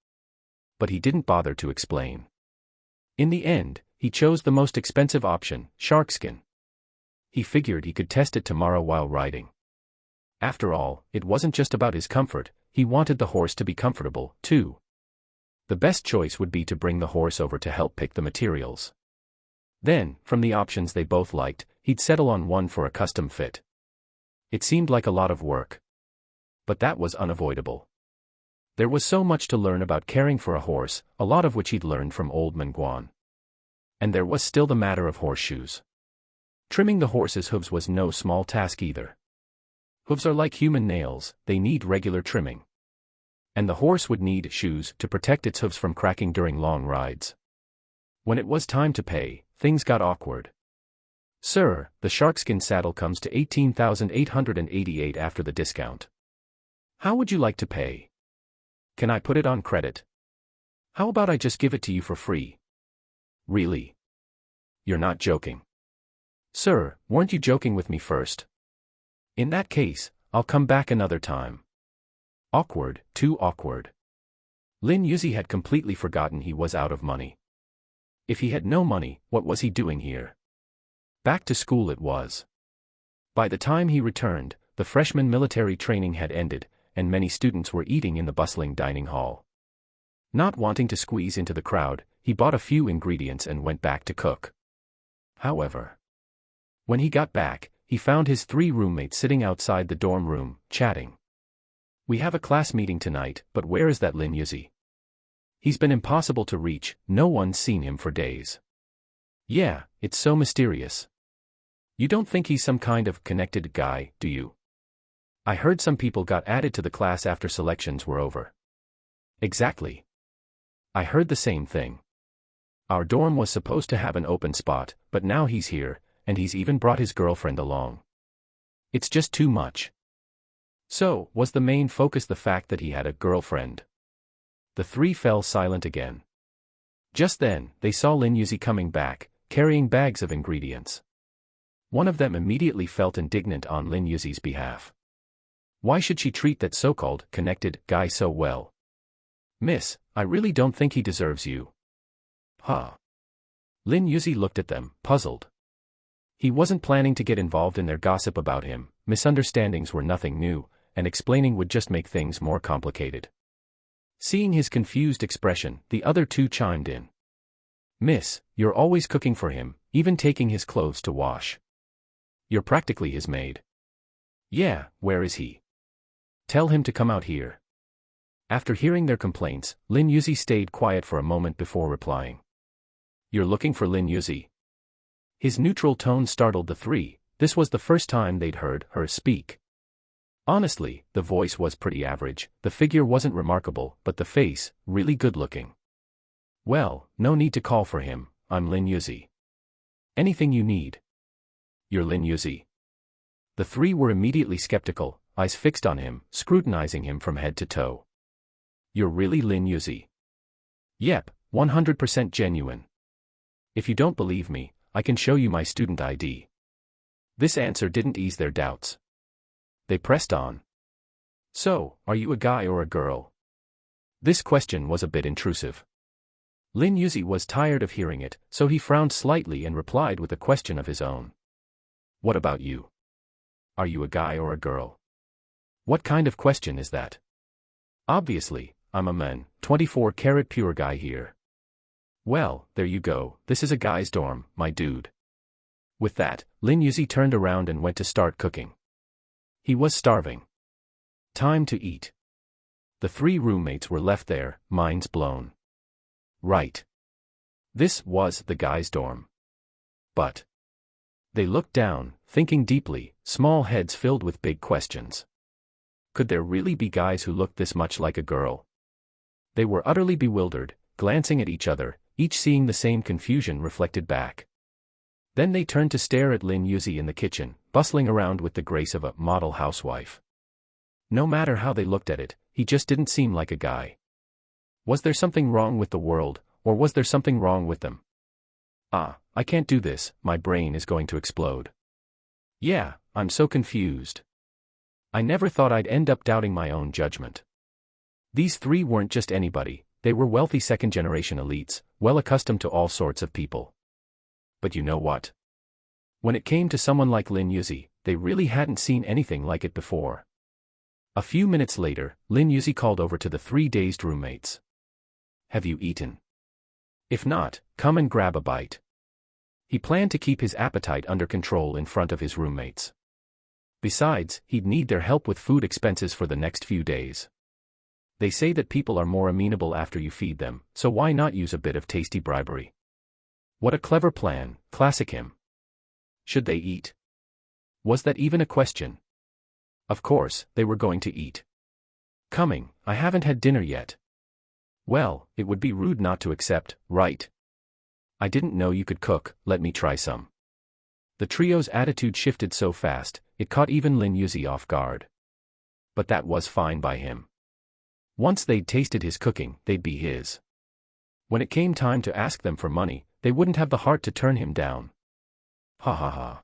But he didn't bother to explain. In the end, he chose the most expensive option, sharkskin. He figured he could test it tomorrow while riding. After all, it wasn't just about his comfort, he wanted the horse to be comfortable, too. The best choice would be to bring the horse over to help pick the materials. Then, from the options they both liked, he'd settle on one for a custom fit. It seemed like a lot of work. But that was unavoidable. There was so much to learn about caring for a horse, a lot of which he'd learned from old Menguan. And there was still the matter of horseshoes. Trimming the horse's hooves was no small task either. Hooves are like human nails, they need regular trimming. And the horse would need shoes to protect its hooves from cracking during long rides. When it was time to pay, things got awkward. "Sir, the sharkskin saddle comes to 18,888 after the discount. How would you like to pay? Can I put it on credit? How about I just give it to you for free?" "Really? You're not joking." "Sir, weren't you joking with me first? In that case, I'll come back another time." Awkward, too awkward. Lin Youzi had completely forgotten he was out of money. If he had no money, what was he doing here? Back to school it was. By the time he returned, the freshman military training had ended, and many students were eating in the bustling dining hall. Not wanting to squeeze into the crowd, he bought a few ingredients and went back to cook. However, when he got back, he found his 3 roommates sitting outside the dorm room, chatting. "We have a class meeting tonight, but where is that Lin Youzi? He's been impossible to reach, no one's seen him for days." "Yeah, it's so mysterious. You don't think he's some kind of connected guy, do you? I heard some people got added to the class after selections were over." "Exactly. I heard the same thing. Our dorm was supposed to have an open spot, but now he's here, and he's even brought his girlfriend along. It's just too much." So, was the main focus the fact that he had a girlfriend? The 3 fell silent again. Just then, they saw Lin Youzi coming back, carrying bags of ingredients. One of them immediately felt indignant on Lin Youzi's behalf. Why should she treat that so-called connected guy so well? "Miss, I really don't think he deserves you." "Huh?" Lin Youzi looked at them, puzzled. He wasn't planning to get involved in their gossip about him, misunderstandings were nothing new, and explaining would just make things more complicated. Seeing his confused expression, the other 2 chimed in. "Miss, you're always cooking for him, even taking his clothes to wash. You're practically his maid. Yeah, where is he? Tell him to come out here. After hearing their complaints, Lin Youzi stayed quiet for a moment before replying. You're looking for Lin Youzi? His neutral tone startled the three. This was the first time they'd heard her speak. Honestly, the voice was pretty average, the figure wasn't remarkable, but the face, really good-looking. Well, no need to call for him, I'm Lin Youzi. Anything you need. You're Lin Youzi? The three were immediately skeptical, eyes fixed on him, scrutinizing him from head to toe. You're really Lin Youzi? Yep, 100% genuine. If you don't believe me, I can show you my student ID. This answer didn't ease their doubts. They pressed on. So, are you a guy or a girl? This question was a bit intrusive. Lin Youzi was tired of hearing it, so he frowned slightly and replied with a question of his own. What about you? Are you a guy or a girl? What kind of question is that? Obviously, I'm a man, 24-karat pure guy here. Well, there you go, this is a guy's dorm, my dude. With that, Lin Youzi turned around and went to start cooking. He was starving. Time to eat. The three roommates were left there, minds blown. Right. This was the guy's dorm. But they looked down, thinking deeply, small heads filled with big questions. Could there really be guys who looked this much like a girl? They were utterly bewildered, glancing at each other, each seeing the same confusion reflected back. Then they turned to stare at Lin Youzi in the kitchen, bustling around with the grace of a model housewife. No matter how they looked at it, he just didn't seem like a guy. Was there something wrong with the world, or was there something wrong with them? I can't do this, my brain is going to explode. Yeah, I'm so confused. I never thought I'd end up doubting my own judgment. These three weren't just anybody, they were wealthy second-generation elites, well accustomed to all sorts of people. But you know what? When it came to someone like Lin Youzi, they really hadn't seen anything like it before. A few minutes later, Lin Youzi called over to the three dazed roommates. Have you eaten? If not, come and grab a bite. He planned to keep his appetite under control in front of his roommates. Besides, he'd need their help with food expenses for the next few days. They say that people are more amenable after you feed them, so why not use a bit of tasty bribery? What a clever plan, classic him. Should they eat? Was that even a question? Of course, they were going to eat. Coming, I haven't had dinner yet. Well, it would be rude not to accept, right? I didn't know you could cook, let me try some. The trio's attitude shifted so fast, it caught even Lin Youzi off guard. But that was fine by him. Once they'd tasted his cooking, they'd be his. When it came time to ask them for money, they wouldn't have the heart to turn him down. Ha ha ha.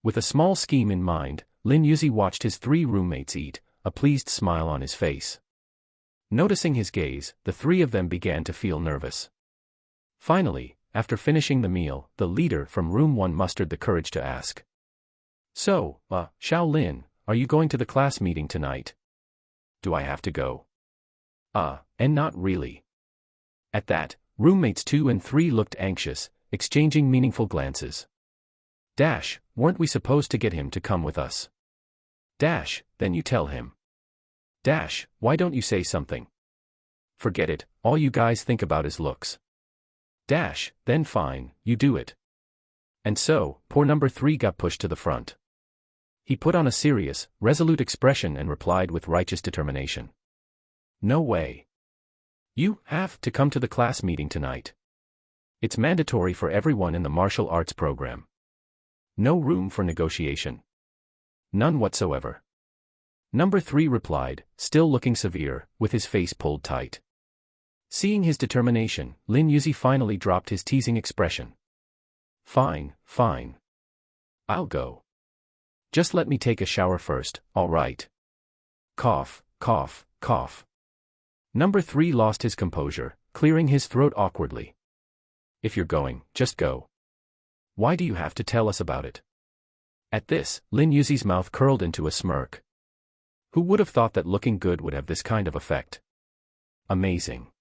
With a small scheme in mind, Lin Youzi watched his three roommates eat, a pleased smile on his face. Noticing his gaze, the three of them began to feel nervous. Finally, after finishing the meal, the leader from room 1 mustered the courage to ask. So, Xiao Lin, are you going to the class meeting tonight? Do I have to go? And not really. At that, roommates 2 and 3 looked anxious, exchanging meaningful glances. Dash, weren't we supposed to get him to come with us? Dash, then you tell him. Dash, why don't you say something? Forget it, all you guys think about is looks. Dash, then fine, you do it. And so, poor number 3 got pushed to the front. He put on a serious, resolute expression and replied with righteous determination. No way. You have to come to the class meeting tonight. It's mandatory for everyone in the martial arts program. No room for negotiation. None whatsoever. Number 3 replied, still looking severe, with his face pulled tight. Seeing his determination, Lin Youzi finally dropped his teasing expression. Fine, fine. I'll go. Just let me take a shower first, all right? Cough, cough, cough. Number 3 lost his composure, clearing his throat awkwardly. If you're going, just go. Why do you have to tell us about it? At this, Lin Youzi's mouth curled into a smirk. Who would have thought that looking good would have this kind of effect? Amazing.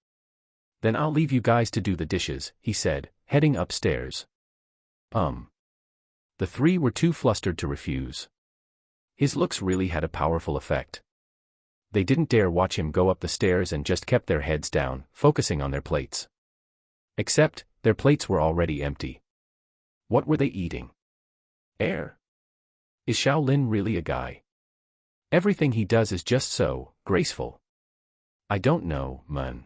Then I'll leave you guys to do the dishes, he said, heading upstairs. The three were too flustered to refuse. His looks really had a powerful effect. They didn't dare watch him go up the stairs and just kept their heads down, focusing on their plates. Except, their plates were already empty. What were they eating? Air. Is Shaolin really a guy? Everything he does is just so graceful. I don't know, man.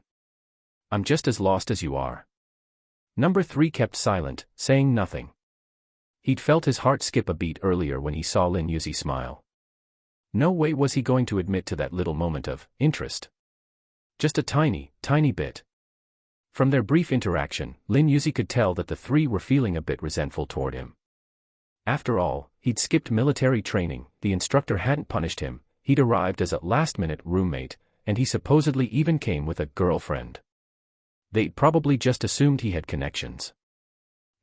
I'm just as lost as you are. Number 3 kept silent, saying nothing. He'd felt his heart skip a beat earlier when he saw Lin Youzi smile. No way was he going to admit to that little moment of interest. Just a tiny, tiny bit. From their brief interaction, Lin Youzi could tell that the three were feeling a bit resentful toward him. After all, he'd skipped military training, the instructor hadn't punished him, he'd arrived as a last-minute roommate, and he supposedly even came with a girlfriend. They'd probably just assumed he had connections.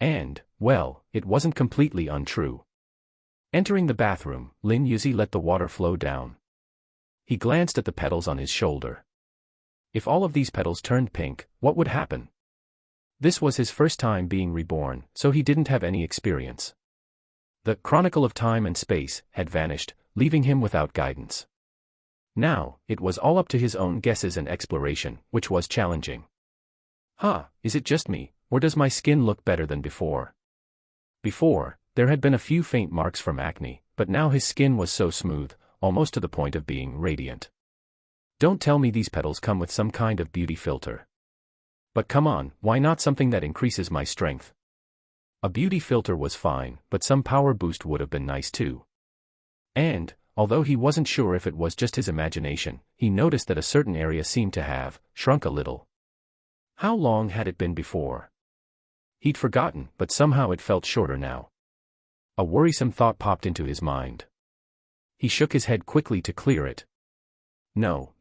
And, well, it wasn't completely untrue. Entering the bathroom, Lin Youzi let the water flow down. He glanced at the petals on his shoulder. If all of these petals turned pink, what would happen? This was his first time being reborn, so he didn't have any experience. The chronicle of time and space had vanished, leaving him without guidance. Now, it was all up to his own guesses and exploration, which was challenging. Is it just me, or does my skin look better than before? Before, there had been a few faint marks from acne, but now his skin was so smooth, almost to the point of being radiant. Don't tell me these petals come with some kind of beauty filter. But come on, why not something that increases my strength? A beauty filter was fine, but some power boost would have been nice too. And, although he wasn't sure if it was just his imagination, he noticed that a certain area seemed to have shrunk a little. How long had it been before? He'd forgotten, but somehow it felt shorter now. A worrisome thought popped into his mind. He shook his head quickly to clear it. No,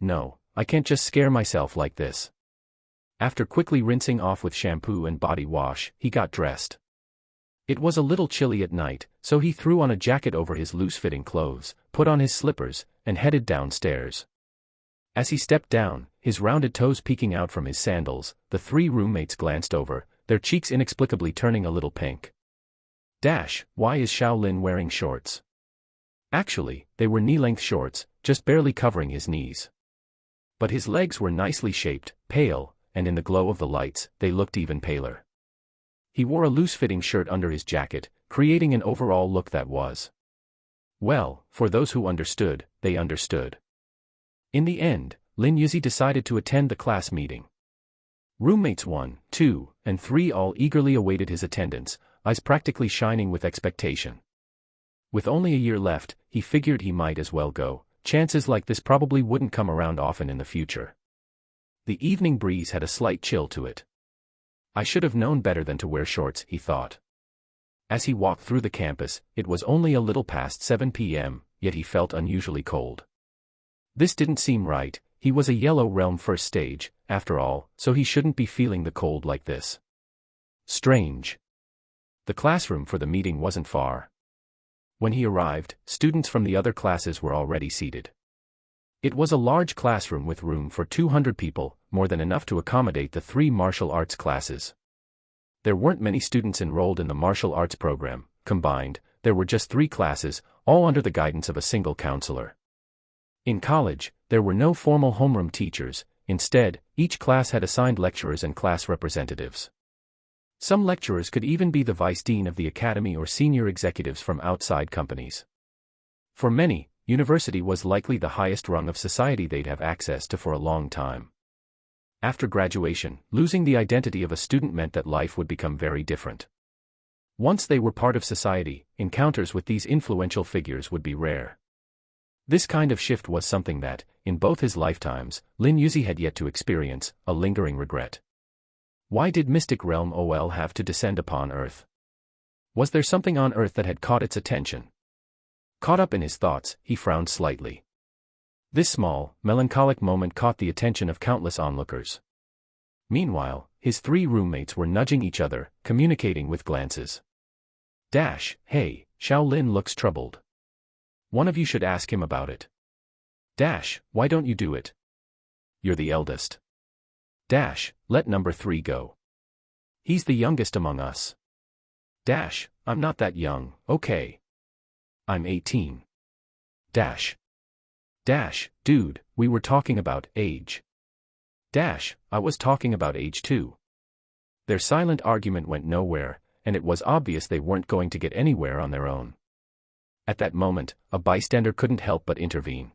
I can't just scare myself like this. After quickly rinsing off with shampoo and body wash, he got dressed. It was a little chilly at night, so he threw on a jacket over his loose-fitting clothes, put on his slippers, and headed downstairs. As he stepped down, his rounded toes peeking out from his sandals, the three roommates glanced over, their cheeks inexplicably turning a little pink. Why is Shaolin wearing shorts? Actually, they were knee-length shorts, just barely covering his knees. But his legs were nicely shaped, pale, and in the glow of the lights, they looked even paler. He wore a loose-fitting shirt under his jacket, creating an overall look that was. Well, for those who understood, they understood. In the end, Lin Youzi decided to attend the class meeting. Roommates 1, 2, and 3 all eagerly awaited his attendance, eyes practically shining with expectation. With only a year left, he figured he might as well go. Chances like this probably wouldn't come around often in the future. The evening breeze had a slight chill to it. I should have known better than to wear shorts, he thought. As he walked through the campus, it was only a little past 7 p.m., yet he felt unusually cold. This didn't seem right. He was a Yellow Realm first stage, after all, so he shouldn't be feeling the cold like this. Strange. The classroom for the meeting wasn't far. When he arrived, students from the other classes were already seated. It was a large classroom with room for 200 people, more than enough to accommodate the 3 martial arts classes. There weren't many students enrolled in the martial arts program. Combined, there were just 3 classes, all under the guidance of a single counselor. In college, there were no formal homeroom teachers. Instead, each class had assigned lecturers and class representatives. Some lecturers could even be the vice dean of the academy or senior executives from outside companies. For many, university was likely the highest rung of society they'd have access to for a long time. After graduation, losing the identity of a student meant that life would become very different. Once they were part of society, encounters with these influential figures would be rare. This kind of shift was something that, in both his lifetimes, Lin Youzi had yet to experience, a lingering regret. Why did Mystic Realm OL have to descend upon Earth? Was there something on Earth that had caught its attention? Caught up in his thoughts, he frowned slightly. This small, melancholic moment caught the attention of countless onlookers. Meanwhile, his 3 roommates were nudging each other, communicating with glances. Hey, Shaolin looks troubled. One of you should ask him about it. Why don't you do it? You're the eldest. Let number 3 go. He's the youngest among us. I'm not that young, okay. I'm 18. Dash. Dash, dude, we were talking about age. Dash, I was talking about age too. Their silent argument went nowhere, and it was obvious they weren't going to get anywhere on their own. At that moment, a bystander couldn't help but intervene.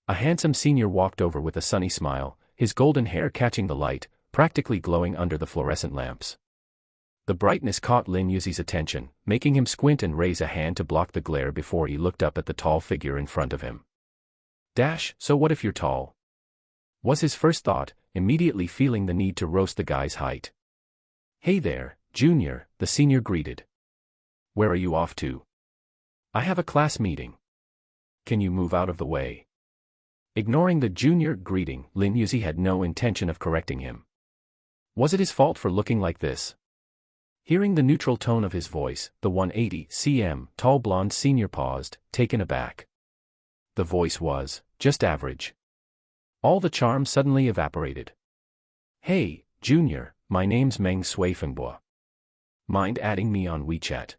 A handsome senior walked over with a sunny smile, his golden hair catching the light, practically glowing under the fluorescent lamps. The brightness caught Lin Youzi's attention, making him squint and raise a hand to block the glare before he looked up at the tall figure in front of him. Dash, so what if you're tall? Was his first thought, immediately feeling the need to roast the guy's height. Hey there, Junior, the senior greeted. Where are you off to? I have a class meeting. Can you move out of the way? Ignoring the junior greeting, Lin Youzi had no intention of correcting him. Was it his fault for looking like this? Hearing the neutral tone of his voice, the 180 cm tall blonde senior paused, taken aback. The voice was just average. All the charm suddenly evaporated. Hey, Junior, my name's Meng Suifengbo. Mind adding me on WeChat?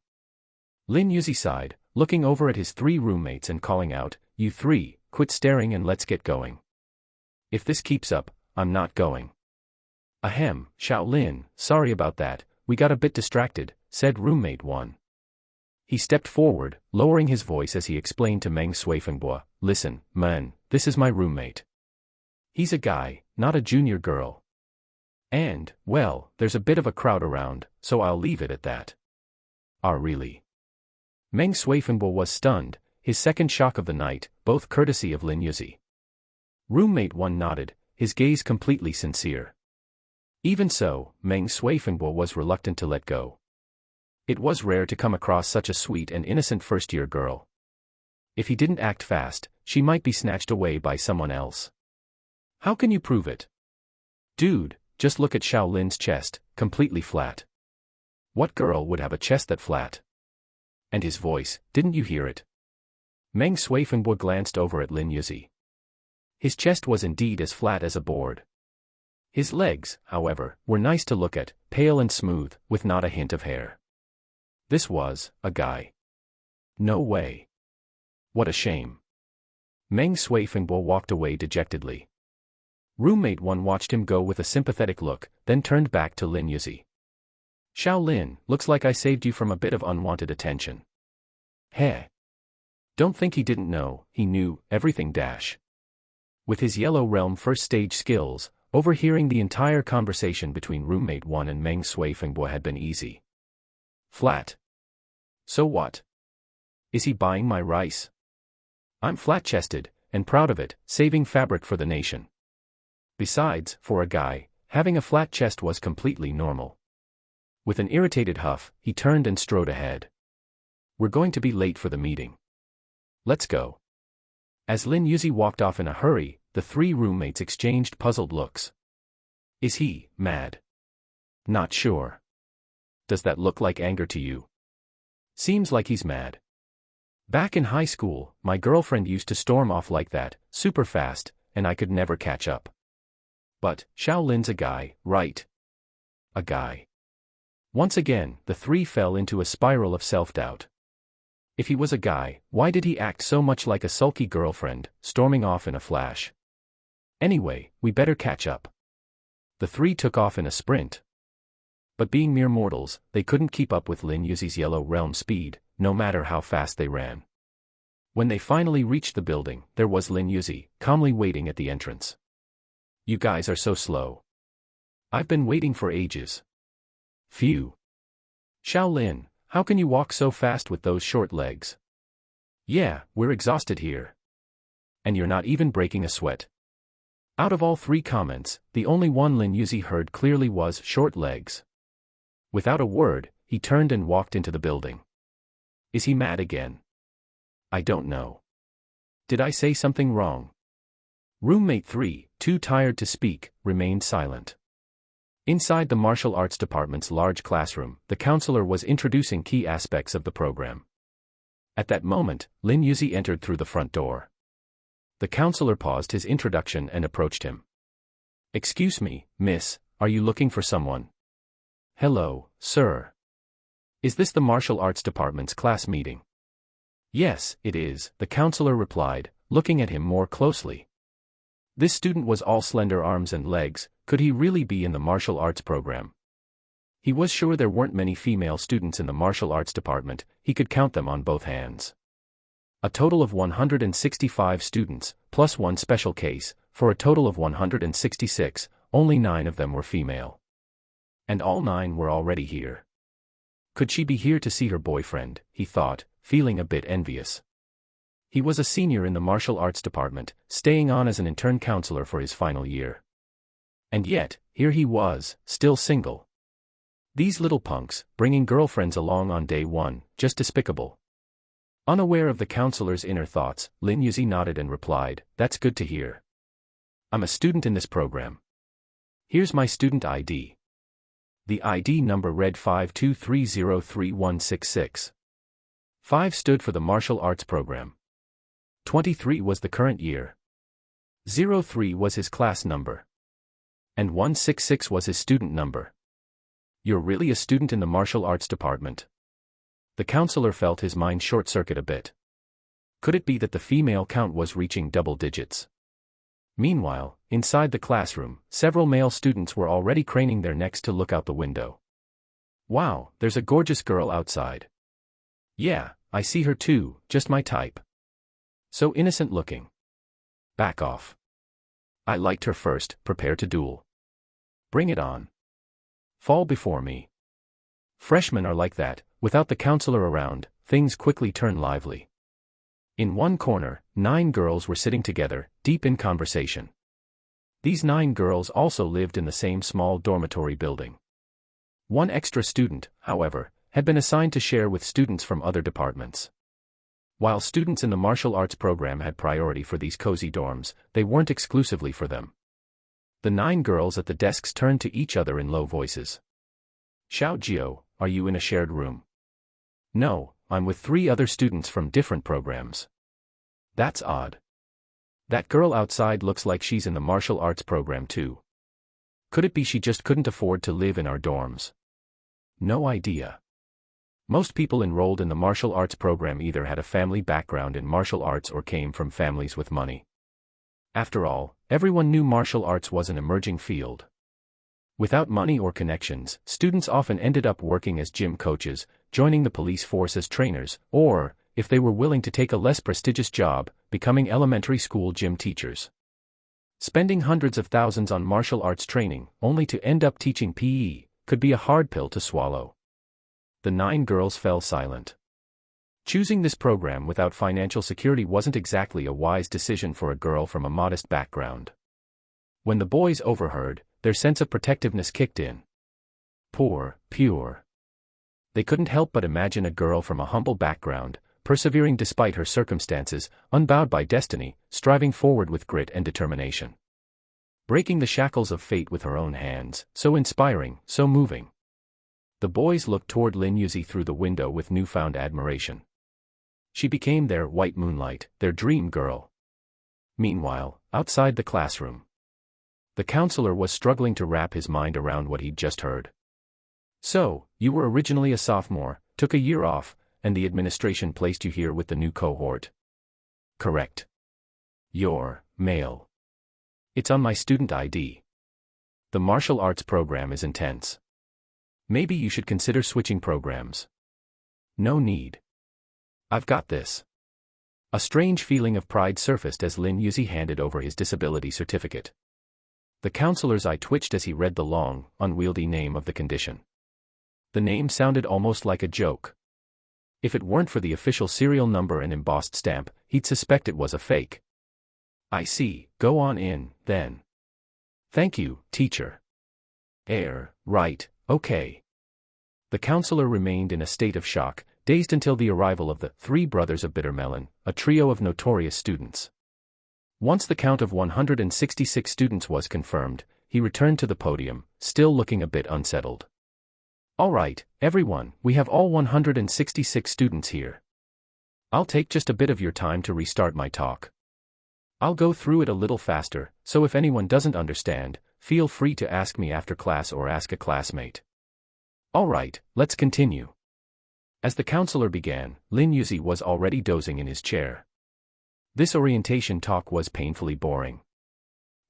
Lin Youzi sighed, looking over at his three roommates and calling out, you three, quit staring and let's get going. If this keeps up, I'm not going. Ahem, Shaolin, sorry about that, we got a bit distracted, said roommate 1. He stepped forward, lowering his voice as he explained to Meng Suifengbo, listen, man, this is my roommate. He's a guy, not a junior girl. And, well, there's a bit of a crowd around, so I'll leave it at that. Ah, really? Meng Suifengbo was stunned, his second shock of the night, both courtesy of Lin Youzi. Roommate 1 nodded, his gaze completely sincere. Even so, Meng Suifengbo was reluctant to let go. It was rare to come across such a sweet and innocent first-year girl. If he didn't act fast, she might be snatched away by someone else. How can you prove it? Dude, just look at Shaolin's chest, completely flat. What girl would have a chest that flat? And his voice, didn't you hear it? Meng Suifengbo glanced over at Lin Youzi. His chest was indeed as flat as a board. His legs, however, were nice to look at, pale and smooth, with not a hint of hair. This was a guy. No way. What a shame. Meng Suifengbo walked away dejectedly. Roommate 1 watched him go with a sympathetic look, then turned back to Lin Youzi. Shaolin, looks like I saved you from a bit of unwanted attention. Heh. Don't think he didn't know, he knew everything. Dash. With his Yellow Realm first stage skills, overhearing the entire conversation between roommate 1 and Meng Suifengbo had been easy. Flat. So what? Is he buying my rice? I'm flat-chested, and proud of it, saving fabric for the nation. Besides, for a guy, having a flat chest was completely normal. With an irritated huff, he turned and strode ahead. We're going to be late for the meeting. Let's go. As Lin Youzi walked off in a hurry, the three roommates exchanged puzzled looks. Is he mad? Not sure. Does that look like anger to you? Seems like he's mad. Back in high school, my girlfriend used to storm off like that, super fast, and I could never catch up. But, Shaolin's a guy, right? A guy. Once again, the three fell into a spiral of self-doubt. If he was a guy, why did he act so much like a sulky girlfriend, storming off in a flash? Anyway, we better catch up. The three took off in a sprint. But being mere mortals, they couldn't keep up with Lin Youzi's Yellow Realm speed, no matter how fast they ran. When they finally reached the building, there was Lin Youzi, calmly waiting at the entrance. You guys are so slow. I've been waiting for ages. Phew. Shaolin, how can you walk so fast with those short legs? Yeah, we're exhausted here. And you're not even breaking a sweat. Out of all three comments, the only one Lin Youzi heard clearly was short legs. Without a word, he turned and walked into the building. Is he mad again? I don't know. Did I say something wrong? Roommate 3, too tired to speak, remained silent. Inside the martial arts department's large classroom, the counselor was introducing key aspects of the program. At that moment, Lin Youzi entered through the front door. The counselor paused his introduction and approached him. Excuse me, miss, are you looking for someone? Hello, sir. Is this the martial arts department's class meeting? Yes, it is, the counselor replied, looking at him more closely. This student was all slender arms and legs. Could he really be in the martial arts program? He was sure there weren't many female students in the martial arts department. He could count them on both hands. A total of 165 students, plus one special case, for a total of 166, only 9 of them were female. And all 9 were already here. Could she be here to see her boyfriend, he thought, feeling a bit envious. He was a senior in the martial arts department, staying on as an intern counselor for his final year. And yet, here he was, still single. These little punks, bringing girlfriends along on day 1, just despicable. Unaware of the counselor's inner thoughts, Lin Youzi nodded and replied, "That's good to hear. I'm a student in this program. Here's my student ID." The ID number read 523031666. 5 stood for the martial arts program. 23 was the current year. 03 was his class number. And 166 was his student number. You're really a student in the martial arts department. The counselor felt his mind short-circuit a bit. Could it be that the female count was reaching double digits? Meanwhile, inside the classroom, several male students were already craning their necks to look out the window. Wow, there's a gorgeous girl outside. Yeah, I see her too, just my type. So innocent looking. Back off. I liked her first, prepare to duel. Bring it on. Fall before me. Freshmen are like that, without the counselor around, things quickly turn lively. In one corner, 9 girls were sitting together, deep in conversation. These 9 girls also lived in the same small dormitory building. One extra student, however, had been assigned to share with students from other departments. While students in the martial arts program had priority for these cozy dorms, they weren't exclusively for them. The 9 girls at the desks turned to each other in low voices. Xiao Jiao, are you in a shared room? No, I'm with 3 other students from different programs. That's odd. That girl outside looks like she's in the martial arts program too. Could it be she just couldn't afford to live in our dorms? No idea. Most people enrolled in the martial arts program either had a family background in martial arts or came from families with money. After all, everyone knew martial arts was an emerging field. Without money or connections, students often ended up working as gym coaches, joining the police force as trainers, or, if they were willing to take a less prestigious job, becoming elementary school gym teachers. Spending hundreds of thousands on martial arts training, only to end up teaching PE, could be a hard pill to swallow. The 9 girls fell silent. Choosing this program without financial security wasn't exactly a wise decision for a girl from a modest background. When the boys overheard, their sense of protectiveness kicked in. Pure. They couldn't help but imagine a girl from a humble background, persevering despite her circumstances, unbowed by destiny, striving forward with grit and determination. Breaking the shackles of fate with her own hands, so inspiring, so moving. The boys looked toward Lin Youzi through the window with newfound admiration. She became their white moonlight, their dream girl. Meanwhile, outside the classroom, the counselor was struggling to wrap his mind around what he'd just heard. So, you were originally a sophomore, took a year off, and the administration placed you here with the new cohort. Correct. You're male. It's on my student ID. The martial arts program is intense. Maybe you should consider switching programs. No need. I've got this. A strange feeling of pride surfaced as Lin Youzi handed over his disability certificate. The counselor's eye twitched as he read the long, unwieldy name of the condition. The name sounded almost like a joke. If it weren't for the official serial number and embossed stamp, he'd suspect it was a fake. I see, go on in, then. Thank you, teacher. Right, okay. The counselor remained in a state of shock, dazed until the arrival of the 3 brothers of Bittermelon, a trio of notorious students. Once the count of 166 students was confirmed, he returned to the podium, still looking a bit unsettled. All right, everyone, we have all 166 students here. I'll take just a bit of your time to restart my talk. I'll go through it a little faster, so if anyone doesn't understand, feel free to ask me after class or ask a classmate. All right, let's continue. As the counselor began, Lin Youzi was already dozing in his chair. This orientation talk was painfully boring.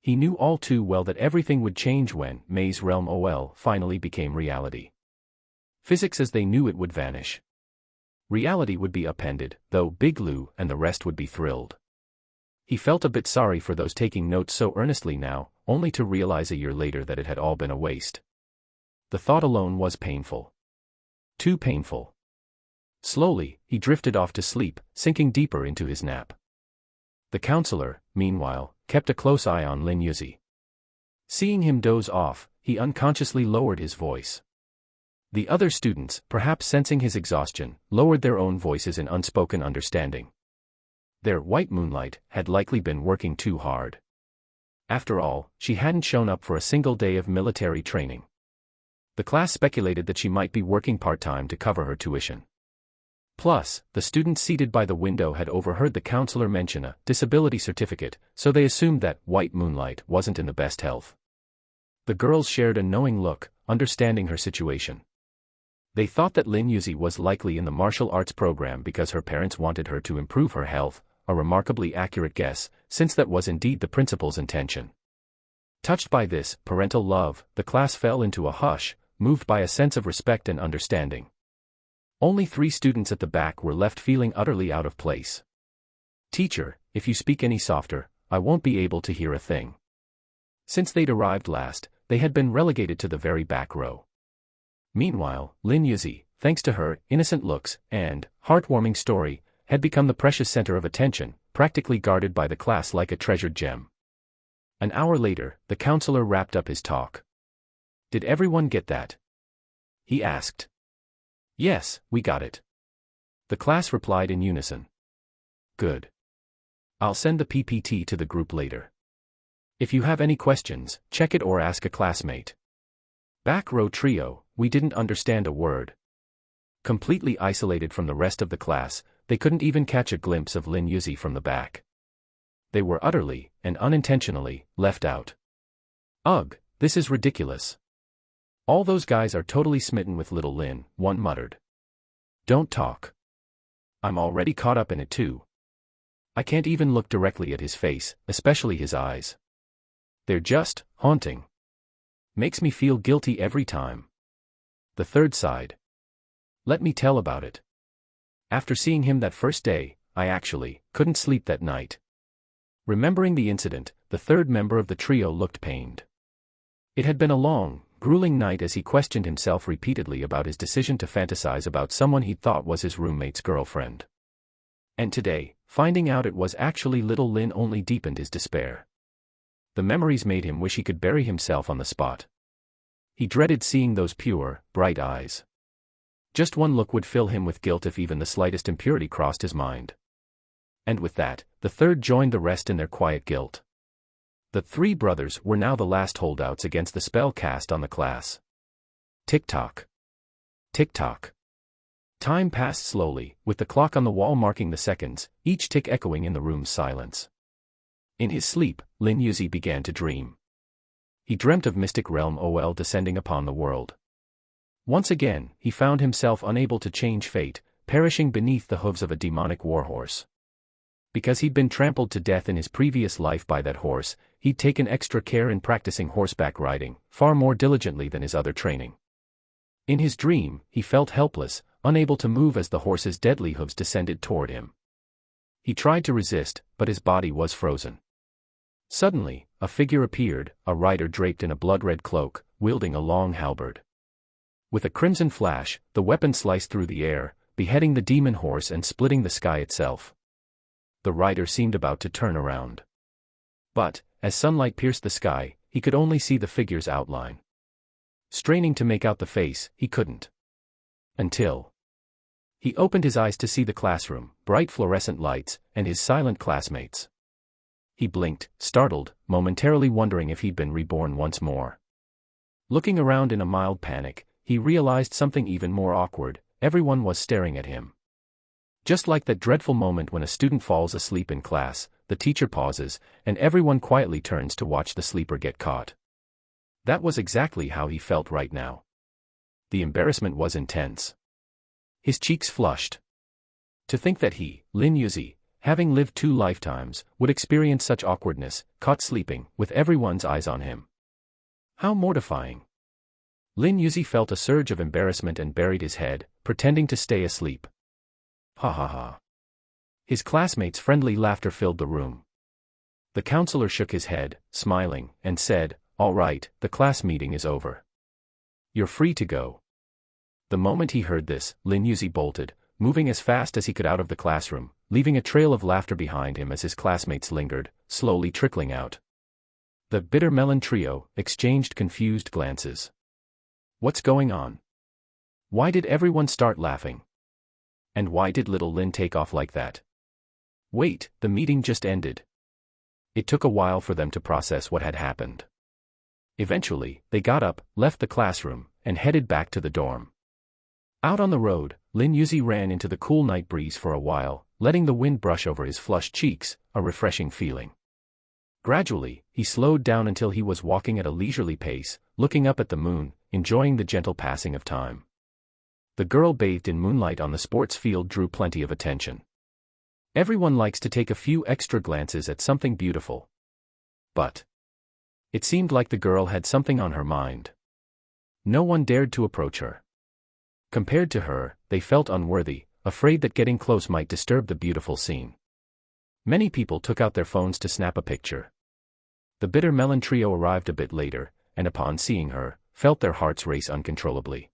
He knew all too well that everything would change when May's realm OL finally became reality. Physics as they knew it would vanish. Reality would be upended, though Big Lou and the rest would be thrilled. He felt a bit sorry for those taking notes so earnestly now, only to realize a year later that it had all been a waste. The thought alone was painful. Too painful. Slowly, he drifted off to sleep, sinking deeper into his nap. The counselor, meanwhile, kept a close eye on Lin Youzi. Seeing him doze off, he unconsciously lowered his voice. The other students, perhaps sensing his exhaustion, lowered their own voices in unspoken understanding. Their white moonlight had likely been working too hard. After all, she hadn't shown up for a single day of military training. The class speculated that she might be working part-time to cover her tuition. Plus, the students seated by the window had overheard the counselor mention a disability certificate, so they assumed that white moonlight wasn't in the best health. The girls shared a knowing look, understanding her situation. They thought that Lin Youzi was likely in the martial arts program because her parents wanted her to improve her health, a remarkably accurate guess, since that was indeed the principal's intention. Touched by this parental love, the class fell into a hush, moved by a sense of respect and understanding. Only 3 students at the back were left feeling utterly out of place. "Teacher, if you speak any softer, I won't be able to hear a thing." Since they'd arrived last, they had been relegated to the very back row. Meanwhile, Lin Youzi, thanks to her innocent looks and heartwarming story, had become the precious center of attention, practically guarded by the class like a treasured gem. An hour later, the counselor wrapped up his talk. "Did everyone get that?" he asked. "Yes, we got it." The class replied in unison. "Good. I'll send the PPT to the group later. If you have any questions, check it or ask a classmate." Back row trio, we didn't understand a word. Completely isolated from the rest of the class, they couldn't even catch a glimpse of Lin Youzi from the back. They were utterly, and unintentionally, left out. "Ugh, this is ridiculous. All those guys are totally smitten with little Lin," one muttered. "Don't talk. I'm already caught up in it too. I can't even look directly at his face, especially his eyes. They're just haunting. Makes me feel guilty every time." The third sighed. "Let me tell about it. After seeing him that first day, I actually couldn't sleep that night." Remembering the incident, the third member of the trio looked pained. It had been a long, grueling night as he questioned himself repeatedly about his decision to fantasize about someone he thought was his roommate's girlfriend. And today, finding out it was actually little Lin only deepened his despair. The memories made him wish he could bury himself on the spot. He dreaded seeing those pure, bright eyes. Just one look would fill him with guilt if even the slightest impurity crossed his mind. And with that, the third joined the rest in their quiet guilt. The 3 brothers were now the last holdouts against the spell cast on the class. Tick-tock. Tick-tock. Time passed slowly, with the clock on the wall marking the seconds, each tick echoing in the room's silence. In his sleep, Lin Youzi began to dream. He dreamt of mystic realm OL descending upon the world. Once again, he found himself unable to change fate, perishing beneath the hooves of a demonic warhorse. Because he'd been trampled to death in his previous life by that horse, he'd taken extra care in practicing horseback riding, far more diligently than his other training. In his dream, he felt helpless, unable to move as the horse's deadly hooves descended toward him. He tried to resist, but his body was frozen. Suddenly, a figure appeared, a rider draped in a blood-red cloak, wielding a long halberd. With a crimson flash, the weapon sliced through the air, beheading the demon horse and splitting the sky itself. The rider seemed about to turn around. But, as sunlight pierced the sky, he could only see the figure's outline. Straining to make out the face, he couldn't. Until he opened his eyes to see the classroom, bright fluorescent lights, and his silent classmates. He blinked, startled, momentarily wondering if he'd been reborn once more. Looking around in a mild panic, he realized something even more awkward: everyone was staring at him. Just like that dreadful moment when a student falls asleep in class, the teacher pauses, and everyone quietly turns to watch the sleeper get caught. That was exactly how he felt right now. The embarrassment was intense. His cheeks flushed. To think that he, Lin Youzi, having lived 2 lifetimes, would experience such awkwardness, caught sleeping, with everyone's eyes on him. How mortifying. Lin Youzi felt a surge of embarrassment and buried his head, pretending to stay asleep. Ha ha ha. His classmates' friendly laughter filled the room. The counselor shook his head, smiling, and said, "All right, the class meeting is over. You're free to go." The moment he heard this, Lin Youzi bolted, moving as fast as he could out of the classroom, leaving a trail of laughter behind him as his classmates lingered, slowly trickling out. The bitter melon trio exchanged confused glances. What's going on? Why did everyone start laughing? And why did little Lin take off like that? Wait, the meeting just ended. It took a while for them to process what had happened. Eventually, they got up, left the classroom, and headed back to the dorm. Out on the road, Lin Youzi ran into the cool night breeze for a while, letting the wind brush over his flushed cheeks, a refreshing feeling. Gradually, he slowed down until he was walking at a leisurely pace, looking up at the moon, enjoying the gentle passing of time. The girl bathed in moonlight on the sports field drew plenty of attention. Everyone likes to take a few extra glances at something beautiful. But it seemed like the girl had something on her mind. No one dared to approach her. Compared to her, they felt unworthy, afraid that getting close might disturb the beautiful scene. Many people took out their phones to snap a picture. The bitter melon trio arrived a bit later, and upon seeing her, felt their hearts race uncontrollably.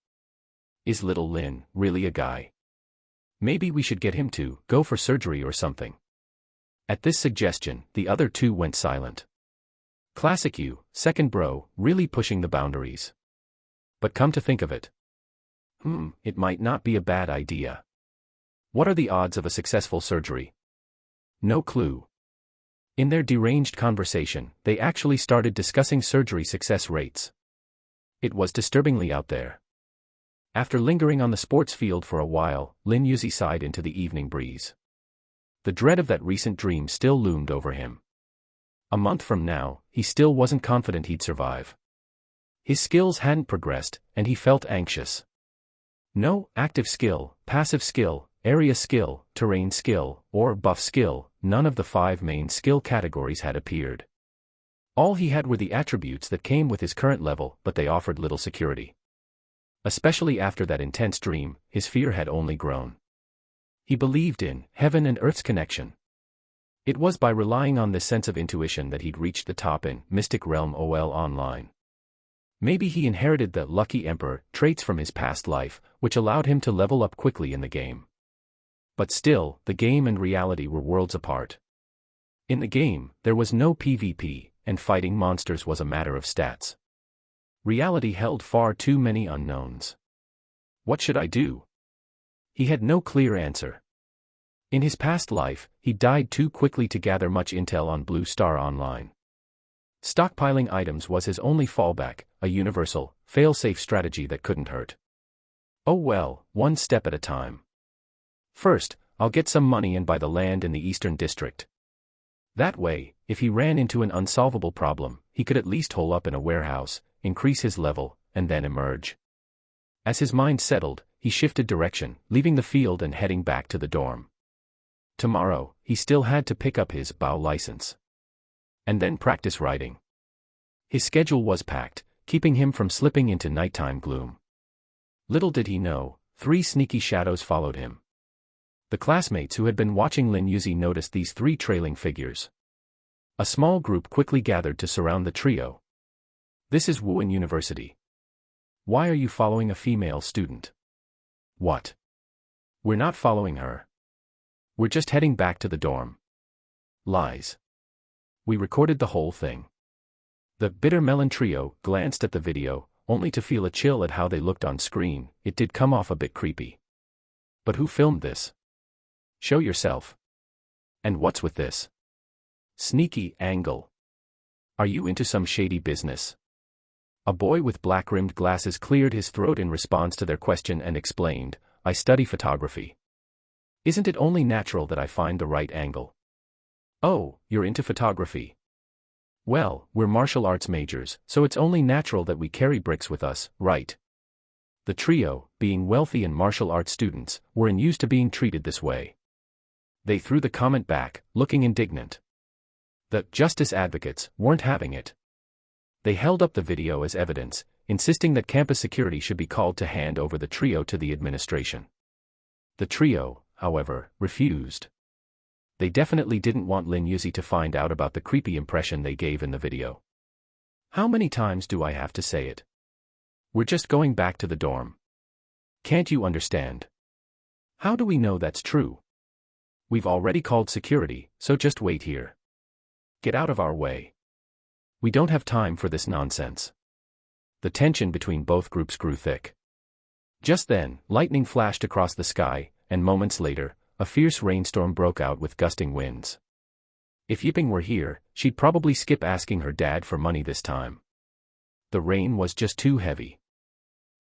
Is little Lin really a guy? Maybe we should get him to go for surgery or something. At this suggestion, the other 2 went silent. Classic you, second bro, really pushing the boundaries. But come to think of it. It might not be a bad idea. What are the odds of a successful surgery? No clue. In their deranged conversation, they actually started discussing surgery success rates. It was disturbingly out there. After lingering on the sports field for a while, Lin Youzi sighed into the evening breeze. The dread of that recent dream still loomed over him. A month from now, he still wasn't confident he'd survive. His skills hadn't progressed, and he felt anxious. No active skill, passive skill, area skill, terrain skill, or buff skill, none of the 5 main skill categories had appeared. All he had were the attributes that came with his current level, but they offered little security. Especially after that intense dream, his fear had only grown. He believed in heaven and earth's connection. It was by relying on this sense of intuition that he'd reached the top in Mystic Realm OL Online. Maybe he inherited the Lucky Emperor traits from his past life, which allowed him to level up quickly in the game. But still, the game and reality were worlds apart. In the game, there was no PvP, and fighting monsters was a matter of stats. Reality held far too many unknowns. What should I do? He had no clear answer. In his past life, he died too quickly to gather much intel on Blue Star Online. Stockpiling items was his only fallback, a universal, fail-safe strategy that couldn't hurt. Oh well, one step at a time. First, I'll get some money and buy the land in the Eastern District. That way, if he ran into an unsolvable problem, he could at least hole up in a warehouse, increase his level, and then emerge. As his mind settled, he shifted direction, leaving the field and heading back to the dorm. Tomorrow, he still had to pick up his bow license. And then practice riding. His schedule was packed, keeping him from slipping into nighttime gloom. Little did he know, 3 sneaky shadows followed him. The classmates who had been watching Lin Youzi noticed these 3 trailing figures. A small group quickly gathered to surround the trio. This is Wuhan University. Why are you following a female student? What? We're not following her. We're just heading back to the dorm. Lies. We recorded the whole thing. The bitter melon trio glanced at the video, only to feel a chill at how they looked on screen. It did come off a bit creepy. But who filmed this? Show yourself. And what's with this sneaky angle? Are you into some shady business? A boy with black-rimmed glasses cleared his throat in response to their question and explained, I study photography. Isn't it only natural that I find the right angle? Oh, you're into photography. Well, we're martial arts majors, so it's only natural that we carry bricks with us, right? The trio, being wealthy and martial arts students, were unused to being treated this way. They threw the comment back, looking indignant. The justice advocates weren't having it. They held up the video as evidence, insisting that campus security should be called to hand over the trio to the administration. The trio, however, refused. They definitely didn't want Lin Youzi to find out about the creepy impression they gave in the video. How many times do I have to say it? We're just going back to the dorm. Can't you understand? How do we know that's true? We've already called security, so just wait here. Get out of our way. We don't have time for this nonsense. The tension between both groups grew thick. Just then, lightning flashed across the sky, and moments later, a fierce rainstorm broke out with gusting winds. If Yiping were here, she'd probably skip asking her dad for money this time. The rain was just too heavy.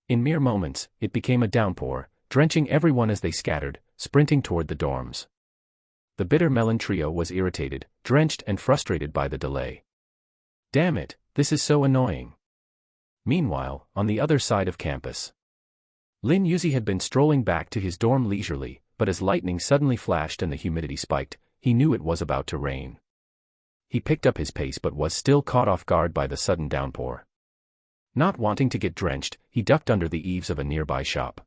In mere moments, it became a downpour, drenching everyone as they scattered, sprinting toward the dorms. The bitter melon trio was irritated, drenched and frustrated by the delay. Damn it, this is so annoying. Meanwhile, on the other side of campus, Lin Youzi had been strolling back to his dorm leisurely, but as lightning suddenly flashed and the humidity spiked, he knew it was about to rain. He picked up his pace but was still caught off guard by the sudden downpour. Not wanting to get drenched, he ducked under the eaves of a nearby shop.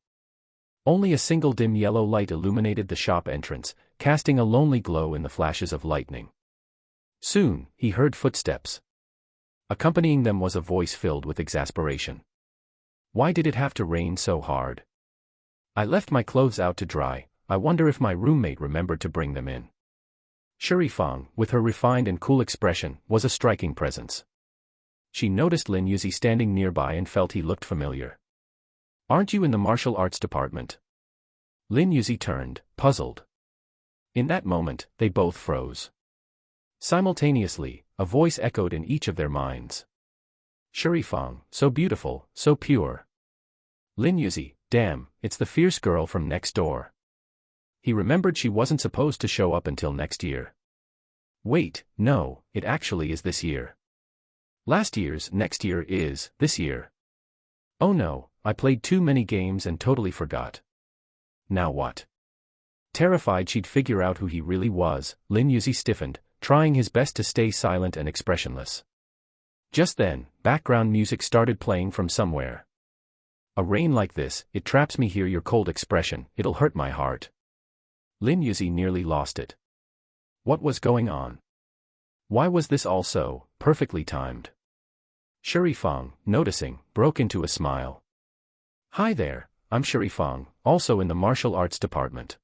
Only a single dim yellow light illuminated the shop entrance, casting a lonely glow in the flashes of lightning. Soon, he heard footsteps. Accompanying them was a voice filled with exasperation. Why did it have to rain so hard? I left my clothes out to dry. I wonder if my roommate remembered to bring them in. Shuri Fang, with her refined and cool expression, was a striking presence. She noticed Lin Youzi standing nearby and felt he looked familiar. Aren't you in the martial arts department? Lin Youzi turned, puzzled. In that moment, they both froze. Simultaneously, a voice echoed in each of their minds. Shuri Fang, so beautiful, so pure. Lin Youzi, damn, it's the fierce girl from next door. He remembered she wasn't supposed to show up until next year. Wait, no, it actually is this year. Last year's next year is this year. Oh no, I played too many games and totally forgot. Now what? Terrified she'd figure out who he really was, Lin Youzi stiffened, trying his best to stay silent and expressionless. Just then, background music started playing from somewhere. A rain like this, it traps me here. Your cold expression, it'll hurt my heart. Lin Youzi nearly lost it. What was going on? Why was this all so perfectly timed? Shuri Fang, noticing, broke into a smile. Hi there, I'm Shuri Fang, also in the martial arts department.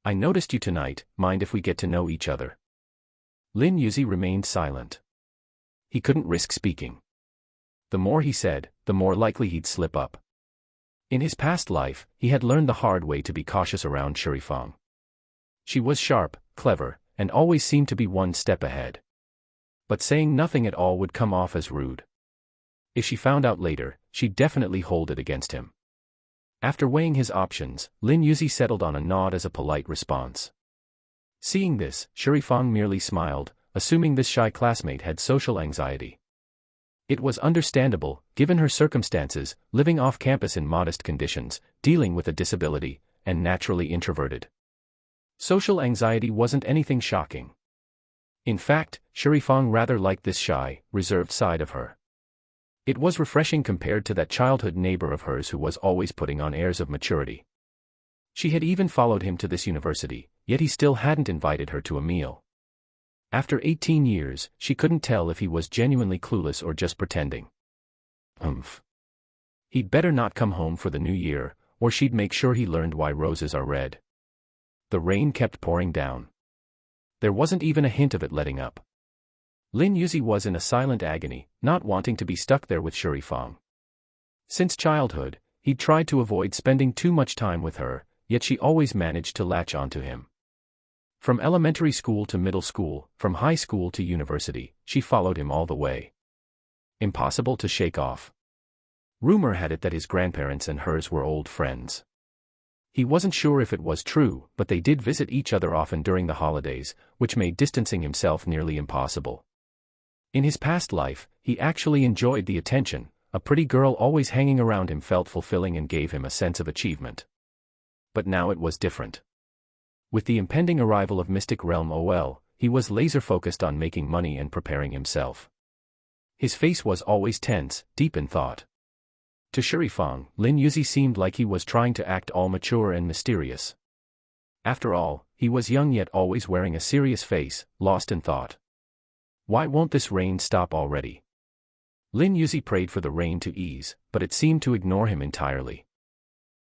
I noticed you tonight, mind if we get to know each other? Lin Youzi remained silent. He couldn't risk speaking. The more he said, the more likely he'd slip up. In his past life, he had learned the hard way to be cautious around Shuri Fang. She was sharp, clever, and always seemed to be one step ahead. But saying nothing at all would come off as rude. If she found out later, she'd definitely hold it against him. After weighing his options, Lin Youzi settled on a nod as a polite response. Seeing this, Shuri Fang merely smiled, assuming this shy classmate had social anxiety. It was understandable, given her circumstances, living off campus in modest conditions, dealing with a disability, and naturally introverted. Social anxiety wasn't anything shocking. In fact, Shuri Fang rather liked this shy, reserved side of her. It was refreshing compared to that childhood neighbor of hers who was always putting on airs of maturity. She had even followed him to this university, yet he still hadn't invited her to a meal. After 18 years, she couldn't tell if he was genuinely clueless or just pretending. He'd better not come home for the new year, or she'd make sure he learned why roses are red. The rain kept pouring down. There wasn't even a hint of it letting up. Lin Youzi was in a silent agony, not wanting to be stuck there with Shuri Fang. Since childhood, he'd tried to avoid spending too much time with her, yet she always managed to latch onto him. From elementary school to middle school, from high school to university, she followed him all the way. Impossible to shake off. Rumor had it that his grandparents and hers were old friends. He wasn't sure if it was true, but they did visit each other often during the holidays, which made distancing himself nearly impossible. In his past life, he actually enjoyed the attention, a pretty girl always hanging around him felt fulfilling and gave him a sense of achievement. But now it was different. With the impending arrival of Mystic Realm OL, he was laser-focused on making money and preparing himself. His face was always tense, deep in thought. To Shurifang, Lin Youzi seemed like he was trying to act all mature and mysterious. After all, he was young yet always wearing a serious face, lost in thought. Why won't this rain stop already? Lin Youzi prayed for the rain to ease, but it seemed to ignore him entirely.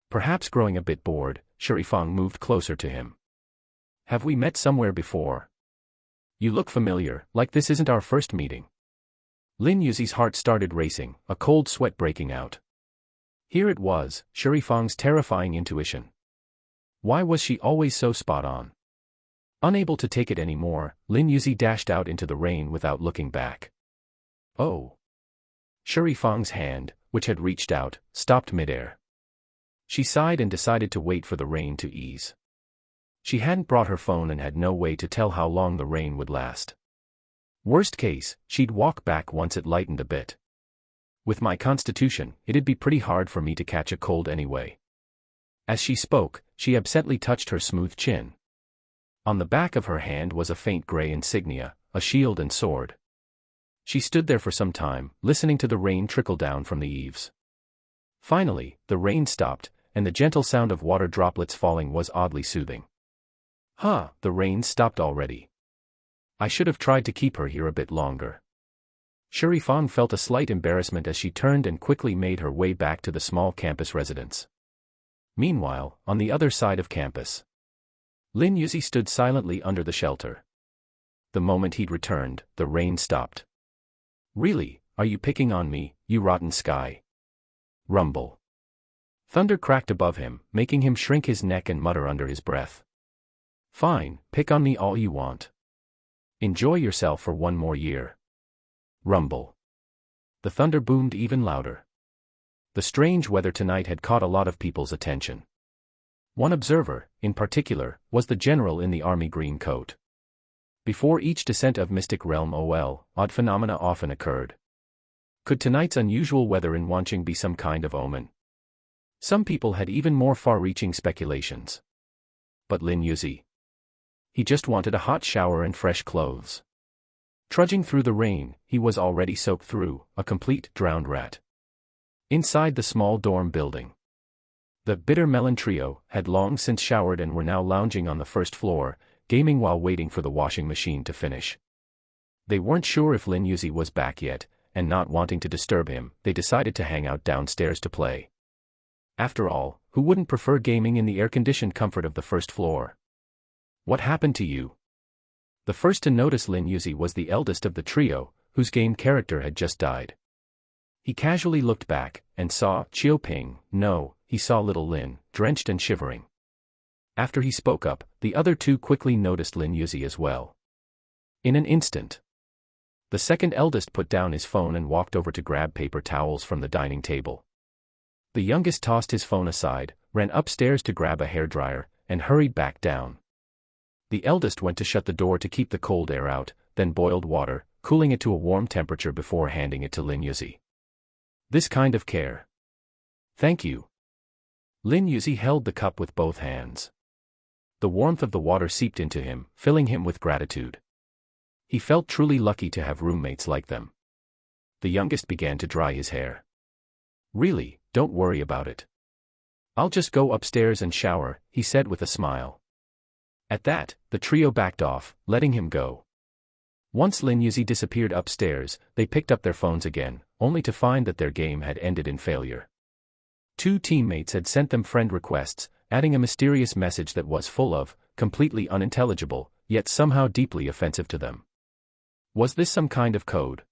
Perhaps growing a bit bored, Shurifang moved closer to him. Have we met somewhere before? You look familiar, like this isn't our first meeting. Lin Youzi's heart started racing, a cold sweat breaking out. Here it was, Shurifang's terrifying intuition. Why was she always so spot on? Unable to take it anymore, Lin Youzi dashed out into the rain without looking back. Oh! Shurifang's hand, which had reached out, stopped midair. She sighed and decided to wait for the rain to ease. She hadn't brought her phone and had no way to tell how long the rain would last. Worst case, she'd walk back once it lightened a bit. With my constitution, it'd be pretty hard for me to catch a cold anyway. As she spoke, she absently touched her smooth chin. On the back of her hand was a faint gray insignia, a shield and sword. She stood there for some time, listening to the rain trickle down from the eaves. Finally, the rain stopped, and the gentle sound of water droplets falling was oddly soothing. The rain stopped already. I should have tried to keep her here a bit longer. Shurifang felt a slight embarrassment as she turned and quickly made her way back to the small campus residence. Meanwhile, on the other side of campus, Lin Youzi stood silently under the shelter. The moment he'd returned, the rain stopped. Really, are you picking on me, you rotten sky? Rumble. Thunder cracked above him, making him shrink his neck and mutter under his breath. Fine, pick on me all you want. Enjoy yourself for one more year. Rumble. The thunder boomed even louder. The strange weather tonight had caught a lot of people's attention. One observer, in particular, was the general in the army green coat. Before each descent of Mystic Realm OL, odd phenomena often occurred. Could tonight's unusual weather in Wanqing be some kind of omen? Some people had even more far-reaching speculations. But Lin Youzi? He just wanted a hot shower and fresh clothes. Trudging through the rain, he was already soaked through, a complete drowned rat. Inside the small dorm building, the Bitter Melon trio had long since showered and were now lounging on the first floor, gaming while waiting for the washing machine to finish. They weren't sure if Lin Youzi was back yet, and not wanting to disturb him, they decided to hang out downstairs to play. After all, who wouldn't prefer gaming in the air-conditioned comfort of the first floor? What happened to you? The first to notice Lin Youzi was the eldest of the trio, whose game character had just died. He casually looked back, and saw Chiu Ping. No, he saw little Lin, drenched and shivering. After he spoke up, the other two quickly noticed Lin Youzi as well. In an instant, the second eldest put down his phone and walked over to grab paper towels from the dining table. The youngest tossed his phone aside, ran upstairs to grab a hairdryer, and hurried back down. The eldest went to shut the door to keep the cold air out, then boiled water, cooling it to a warm temperature before handing it to Lin Youzi. This kind of care. Thank you. Lin Youzi held the cup with both hands. The warmth of the water seeped into him, filling him with gratitude. He felt truly lucky to have roommates like them. The youngest began to dry his hair. Really, don't worry about it. I'll just go upstairs and shower, he said with a smile. At that, the trio backed off, letting him go. Once Lin Youzi disappeared upstairs, they picked up their phones again, only to find that their game had ended in failure. Two teammates had sent them friend requests, adding a mysterious message that was full of, completely unintelligible, yet somehow deeply offensive to them. Was this some kind of code?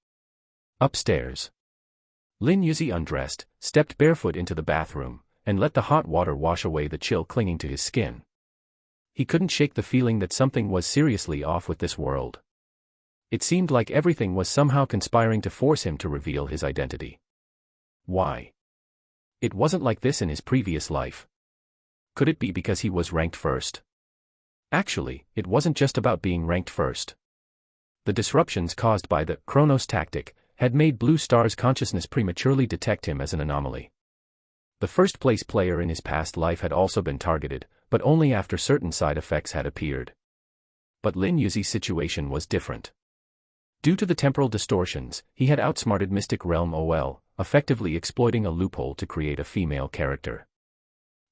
Upstairs, Lin Youzi undressed, stepped barefoot into the bathroom, and let the hot water wash away the chill clinging to his skin. He couldn't shake the feeling that something was seriously off with this world. It seemed like everything was somehow conspiring to force him to reveal his identity. Why? It wasn't like this in his previous life. Could it be because he was ranked first? Actually, it wasn't just about being ranked first. The disruptions caused by the Chronos tactic had made Blue Star's consciousness prematurely detect him as an anomaly. The first-place player in his past life had also been targeted, but only after certain side effects had appeared. But Lin Youzi's situation was different. Due to the temporal distortions, he had outsmarted Mystic Realm OL, effectively exploiting a loophole to create a female character.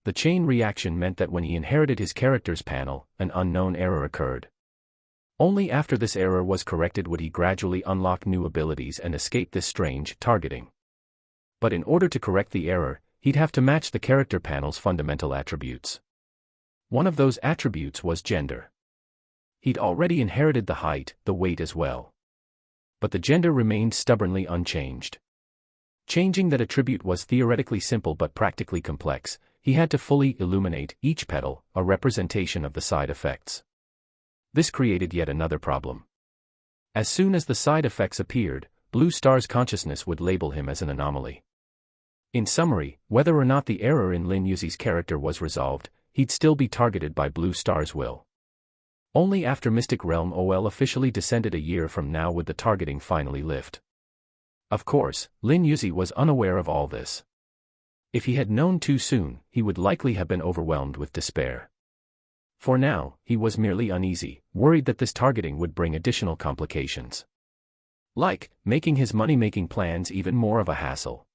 The chain reaction meant that when he inherited his character's panel, an unknown error occurred. Only after this error was corrected would he gradually unlock new abilities and escape this strange targeting. But in order to correct the error, he'd have to match the character panel's fundamental attributes. One of those attributes was gender. He'd already inherited the height, the weight as well. But the gender remained stubbornly unchanged. Changing that attribute was theoretically simple but practically complex. He had to fully illuminate each petal, a representation of the side effects. This created yet another problem. As soon as the side effects appeared, Blue Star's consciousness would label him as an anomaly. In summary, whether or not the error in Lin Youzi's character was resolved, he'd still be targeted by Blue Star's will. Only after Mystic Realm OL officially descended a year from now would the targeting finally lift. Of course, Lin Youzi was unaware of all this. If he had known too soon, he would likely have been overwhelmed with despair. For now, he was merely uneasy, worried that this targeting would bring additional complications. Like, making his money-making plans even more of a hassle.